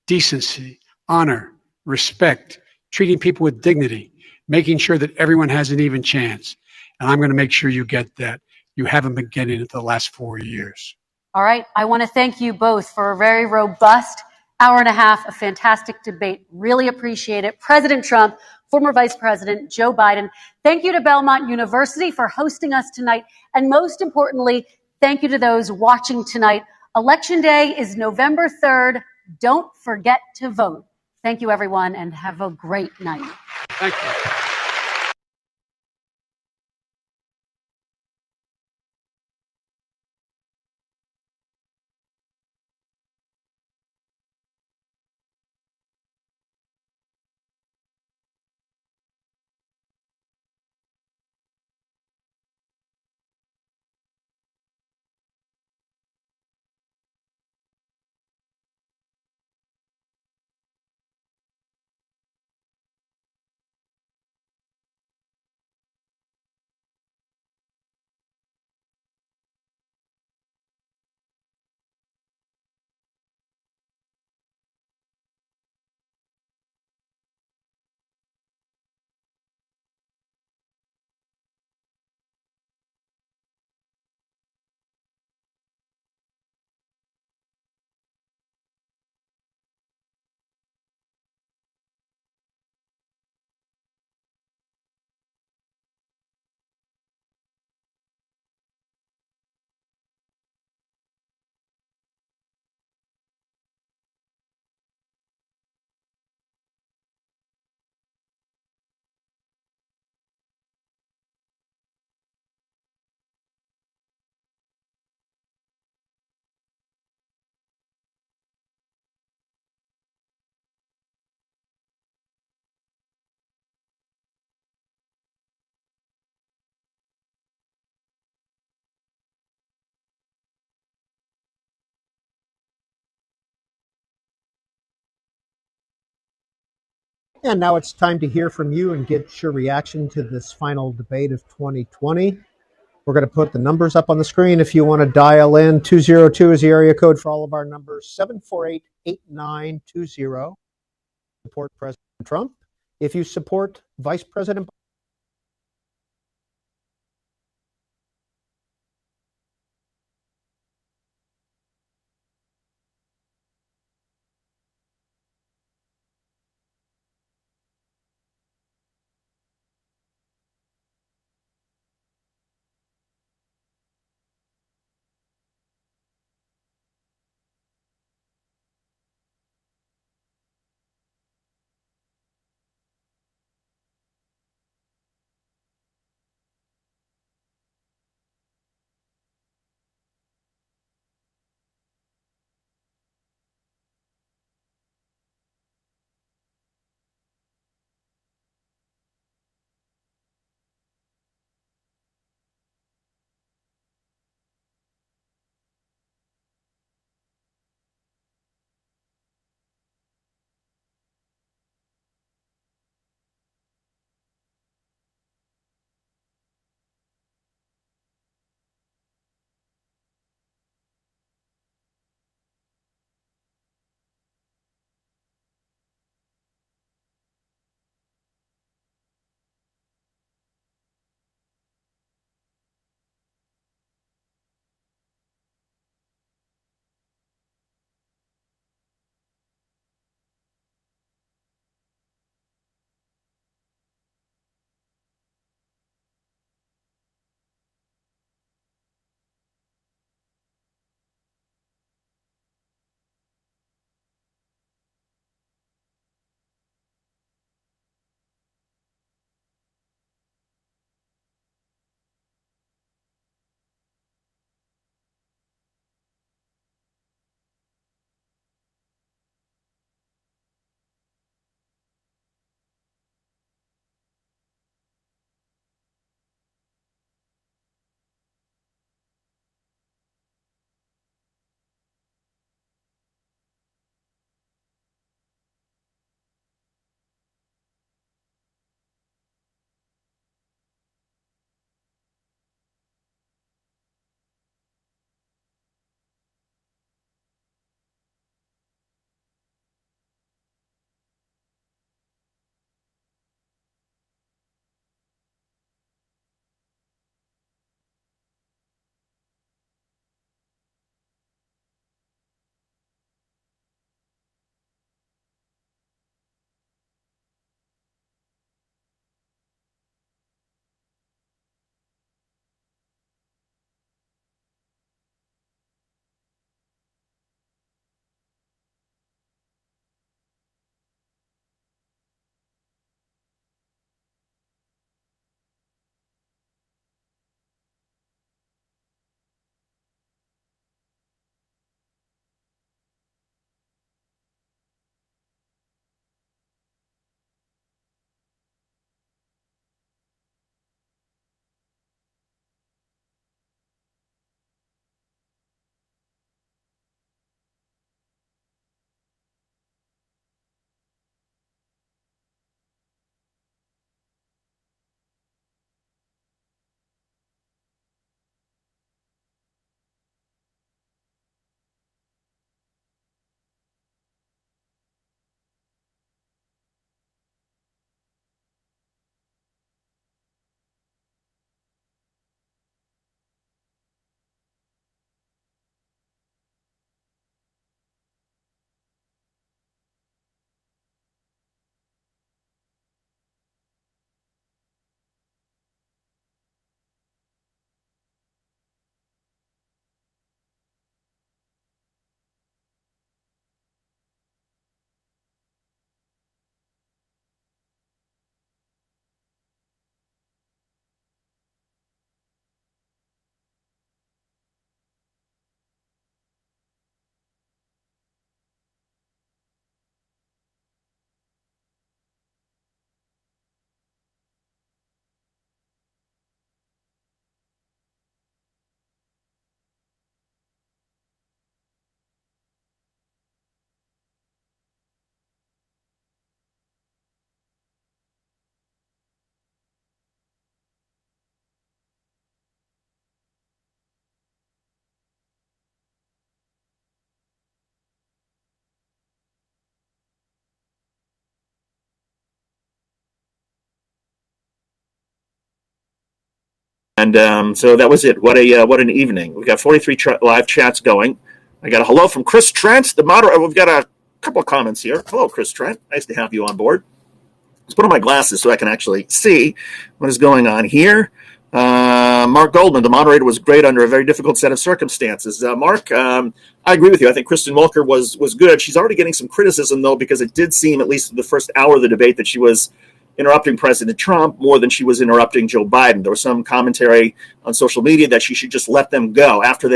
Speaker 9: decency, honor, respect, treating people with dignity, making sure that everyone has an even chance. And I'm going to make sure you get that. You haven't been getting it the last 4 years.
Speaker 10: All right. I want to thank you both for a very robust hour and a half of fantastic debate. Really appreciate it. President Trump, former Vice President Joe Biden, thank you to Belmont University for hosting us tonight. And most importantly, thank you to those watching tonight. Election Day is November 3rd. Don't forget to vote. Thank you, everyone, and have a great night.
Speaker 9: Thank you.
Speaker 12: And now it's time to hear from you and get your reaction to this final debate of 2020. We're going to put the numbers up on the screen if you want to dial in. 202 is the area code for all of our numbers. 748-8920. Support President Trump. If you support Vice President
Speaker 1: And so that was it. What an evening. We've got 43 live chats going. I got a hello from Chris Trent, the moderator. We've got a couple of comments here. Hello, Chris Trent. Nice to have you on board. Let's put on my glasses so I can actually see what is going on here. Mark Goldman, the moderator, was great under a very difficult set of circumstances. Mark, I agree with you. I think Kristen Welker was good. She's already getting some criticism, though, because it did seem, at least in the first hour of the debate, that she was interrupting President Trump more than she was interrupting Joe Biden. There was some commentary on social media that she should just let them go after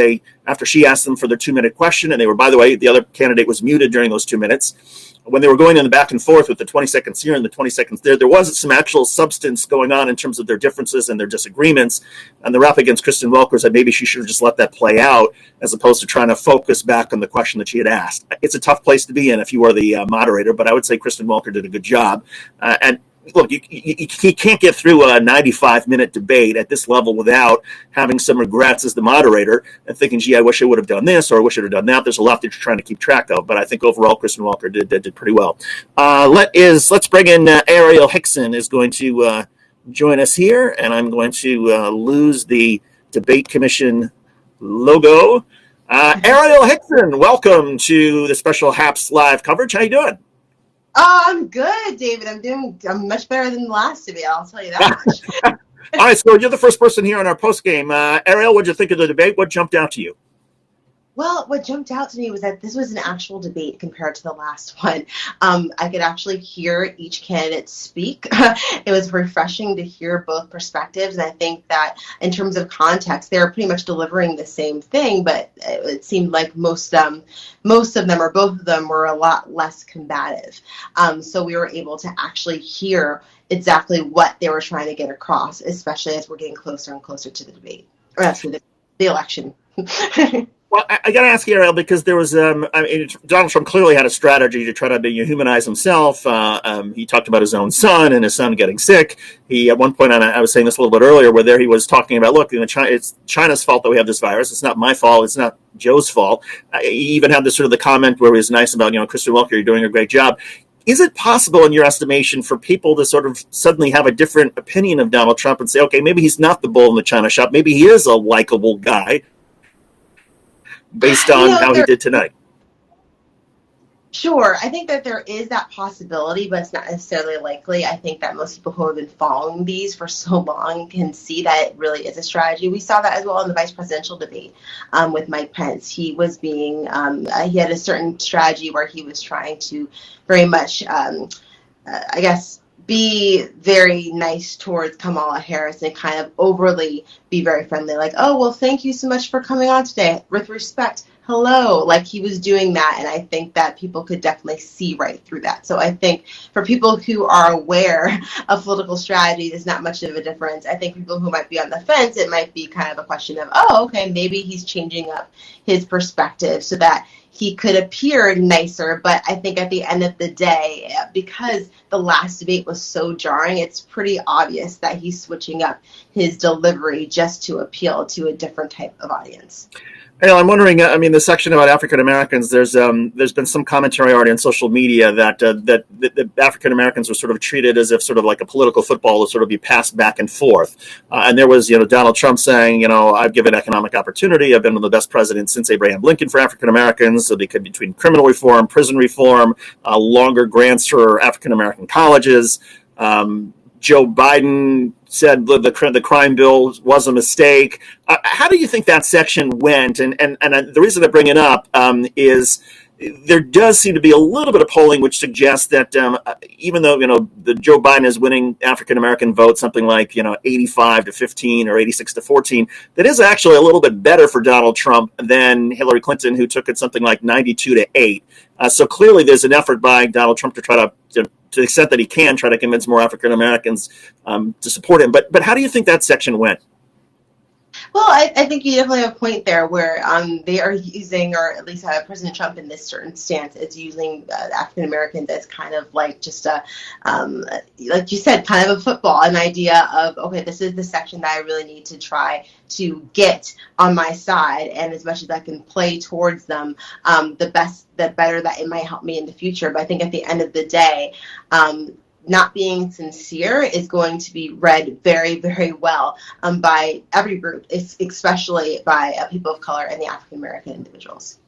Speaker 1: she asked them for their 2-minute question. And they were, by the way, the other candidate was muted during those 2 minutes. When they were going in the back and forth with the 20 seconds here and the 20 seconds there was some actual substance going on in terms of their differences and their disagreements. And the rap against Kristen Welker said maybe she should have just let that play out as opposed to trying to focus back on the question that she had asked. It's a tough place to be in if you are the moderator, but I would say Kristen Welker did a good job. And look, you can't get through a 95-minute debate at this level without having some regrets as the moderator and thinking, gee, I wish I would have done this or I wish I would have done that. There's a lot that you're trying to keep track of, but I think overall Kristen Welker did pretty well. Let's bring in Ariel Hickson is going to join us here, and I'm going to lose the debate commission logo. Ariel Hickson, welcome to the special HAPS live coverage. How you doing?
Speaker 13: Oh, I'm good, David. I'm much better than the last debate, I'll tell you that much.
Speaker 1: All right, so you're the first person here on our post game. Ariel, what did you think of the debate? What jumped out to you?
Speaker 13: Well, what jumped out to me was that this was an actual debate compared to the last one. I could actually hear each candidate speak. It was refreshing to hear both perspectives, and I think that in terms of context, they were pretty much delivering the same thing, but it seemed like most of them or both of them were a lot less combative. So we were able to actually hear exactly what they were trying to get across, especially as we're getting closer and closer to the debate, or actually the election.
Speaker 1: Well, I got to ask you, Ariel, because there was, Donald Trump clearly had a strategy to try to humanize himself. He talked about his own son and his son getting sick. He, at one point, and I was saying this a little bit earlier, where there he was talking about, look, it's China's fault that we have this virus. It's not my fault. It's not Joe's fault. He even had this sort of the comment where he was nice about, Kristen Welker, you're doing a great job. Is it possible, in your estimation, for people to sort of suddenly have a different opinion of Donald Trump and say, okay, maybe he's not the bull in the China shop. Maybe he is a likable guy, based on how he did tonight?
Speaker 13: Sure. I think that there is that possibility, but it's not necessarily likely. I think that most people who have been following these for so long can see that it really is a strategy. We saw that as well in the vice presidential debate with Mike Pence. He was being, he had a certain strategy where he was trying to very much, be very nice towards Kamala Harris and kind of overly be very friendly, like, oh, well, thank you so much for coming on today. With respect, hello. Like, he was doing that, and I think that people could definitely see right through that. So I think for people who are aware of political strategy, there's not much of a difference. I think people who might be on the fence, it might be kind of a question of, oh, okay, maybe he's changing up his perspective so that he could appear nicer. But I think at the end of the day, because the last debate was so jarring, it's pretty obvious that he's switching up his delivery just to appeal to a different type of audience.
Speaker 1: I'm wondering, the section about African Americans, there's been some commentary already on social media that African Americans were sort of treated as if sort of like a political football to sort of be passed back and forth. And there was, Donald Trump saying, I've given economic opportunity. I've been one of the best presidents since Abraham Lincoln for African Americans. So they could between criminal reform, prison reform, longer grants for African American colleges. Joe Biden said the crime bill was a mistake. How do you think that section went? And the reason I bring it up is there does seem to be a little bit of polling which suggests that even though the Joe Biden is winning African American votes something like 85-15 or 86-14, that is actually a little bit better for Donald Trump than Hillary Clinton, who took it something like 92-8. So clearly there's an effort by Donald Trump to try to the extent that he can, try to convince more African Americans to support him. But how do you think that section went?
Speaker 13: Well, I think you definitely have a point there where they are using, or at least President Trump in this certain stance is using African Americans as kind of like just a, like you said, kind of a football, an idea of, okay, this is the section that I really need to try to get on my side, and as much as I can play towards them, the better that it might help me in the future. But I think at the end of the day, not being sincere is going to be read very, very well by every group, especially by people of color and the African American individuals.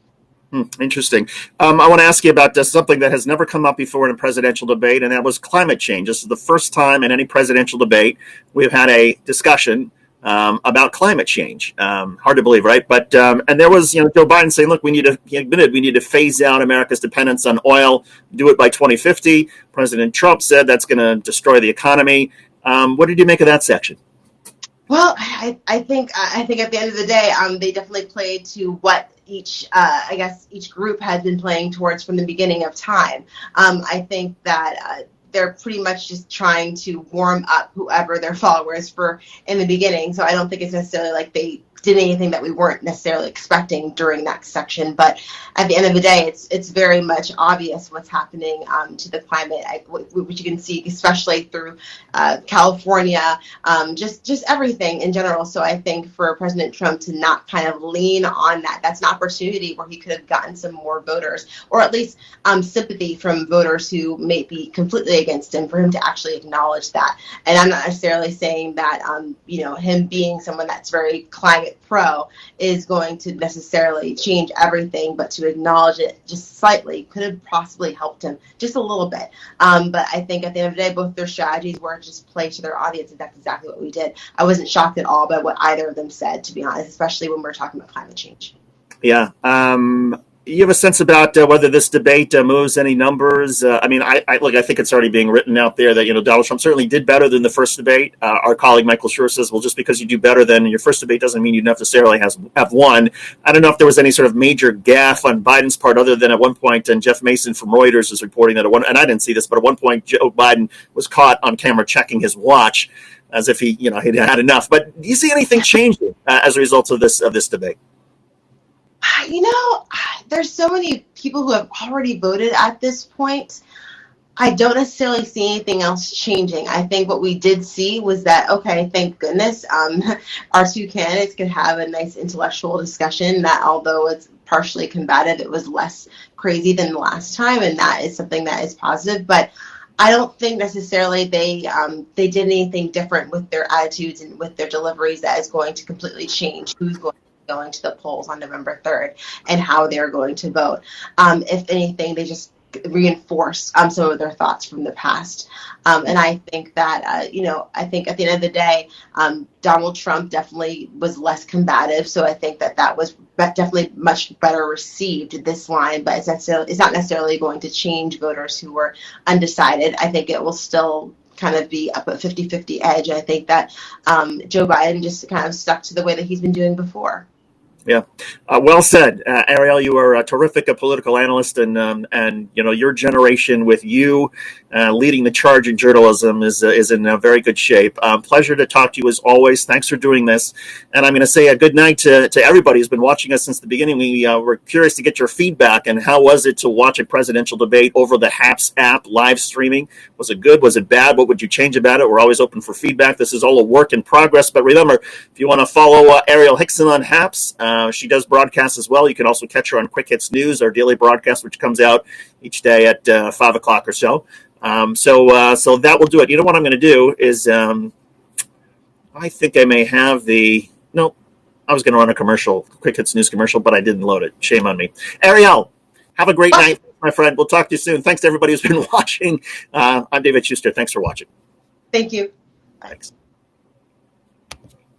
Speaker 1: Interesting. I want to ask you about something that has never come up before in a presidential debate, and that was climate change. This is the first time in any presidential debate we've had a discussion about climate change. Hard to believe, right? But and there was, Joe Biden saying, "Look, he admitted we need to phase out America's dependence on oil, do it by 2050." President Trump said that's going to destroy the economy. What did you make of that section?
Speaker 13: Well, I think at the end of the day, they definitely played to what each group has been playing towards from the beginning of time. I think that they're pretty much just trying to warm up whoever their followers were in the beginning. So I don't think it's necessarily like they did anything that we weren't necessarily expecting during that section. But at the end of the day, it's very much obvious what's happening to the climate, which you can see especially through California, just everything in general. So I think for President Trump to not kind of lean on that, that's an opportunity where he could have gotten some more voters, or at least sympathy from voters who may be completely against him, for him to actually acknowledge that. And I'm not necessarily saying that, him being someone that's very climate pro is going to necessarily change everything, but to acknowledge it just slightly could have possibly helped him just a little bit. But I think at the end of the day, both their strategies were just play to their audience, and that's exactly what we did. I wasn't shocked at all by what either of them said, to be honest, especially when we're talking about climate change.
Speaker 1: Yeah. You have a sense about whether this debate moves any numbers? I think it's already being written out there that, Donald Trump certainly did better than the first debate. Our colleague Michael Schur says, well, just because you do better than your first debate doesn't mean you necessarily have won. I don't know if there was any sort of major gaffe on Biden's part, other than at one point, and Jeff Mason from Reuters is reporting that and I didn't see this, but at one point Joe Biden was caught on camera checking his watch as if he'd had enough. But do you see anything changing as a result of this debate?
Speaker 13: There's so many people who have already voted at this point. I don't necessarily see anything else changing. I think what we did see was that, okay, thank goodness, our two candidates could have a nice intellectual discussion that, although it's partially combative, it was less crazy than the last time, and that is something that is positive. But I don't think necessarily they did anything different with their attitudes and with their deliveries that is going to completely change who's going to the polls on November 3rd and how they're going to vote. If anything, they just reinforce some of their thoughts from the past. And I think that, I think at the end of the day, Donald Trump definitely was less combative. So I think that was definitely much better received, this line, but it's not necessarily going to change voters who were undecided. I think it will still kind of be up a 50-50 edge. I think that Joe Biden just kind of stuck to the way that he's been doing before.
Speaker 1: Yeah, well said, Ariel. You are a terrific political analyst, and your generation with you leading the charge in journalism is in a very good shape. Pleasure to talk to you as always. Thanks for doing this, and I'm going to say a good night to everybody who's been watching us since the beginning. We were curious to get your feedback, and how was it to watch a presidential debate over the HAPS app live streaming? Was it good? Was it bad? What would you change about it? We're always open for feedback. This is all a work in progress, but remember, if you want to follow Ariel Hickson on HAPS. She does broadcasts as well. You can also catch her on Quick Hits News, our daily broadcast, which comes out each day at 5 o'clock or so. So that will do it. You know what I'm going to do is I think I may have nope, I was going to run a commercial, Quick Hits News commercial, but I didn't load it. Shame on me. Ariel, have a great night, my friend. We'll talk to you soon. Thanks to everybody who's been watching. I'm David Schuster. Thanks for watching.
Speaker 13: Thank you.
Speaker 1: Thanks.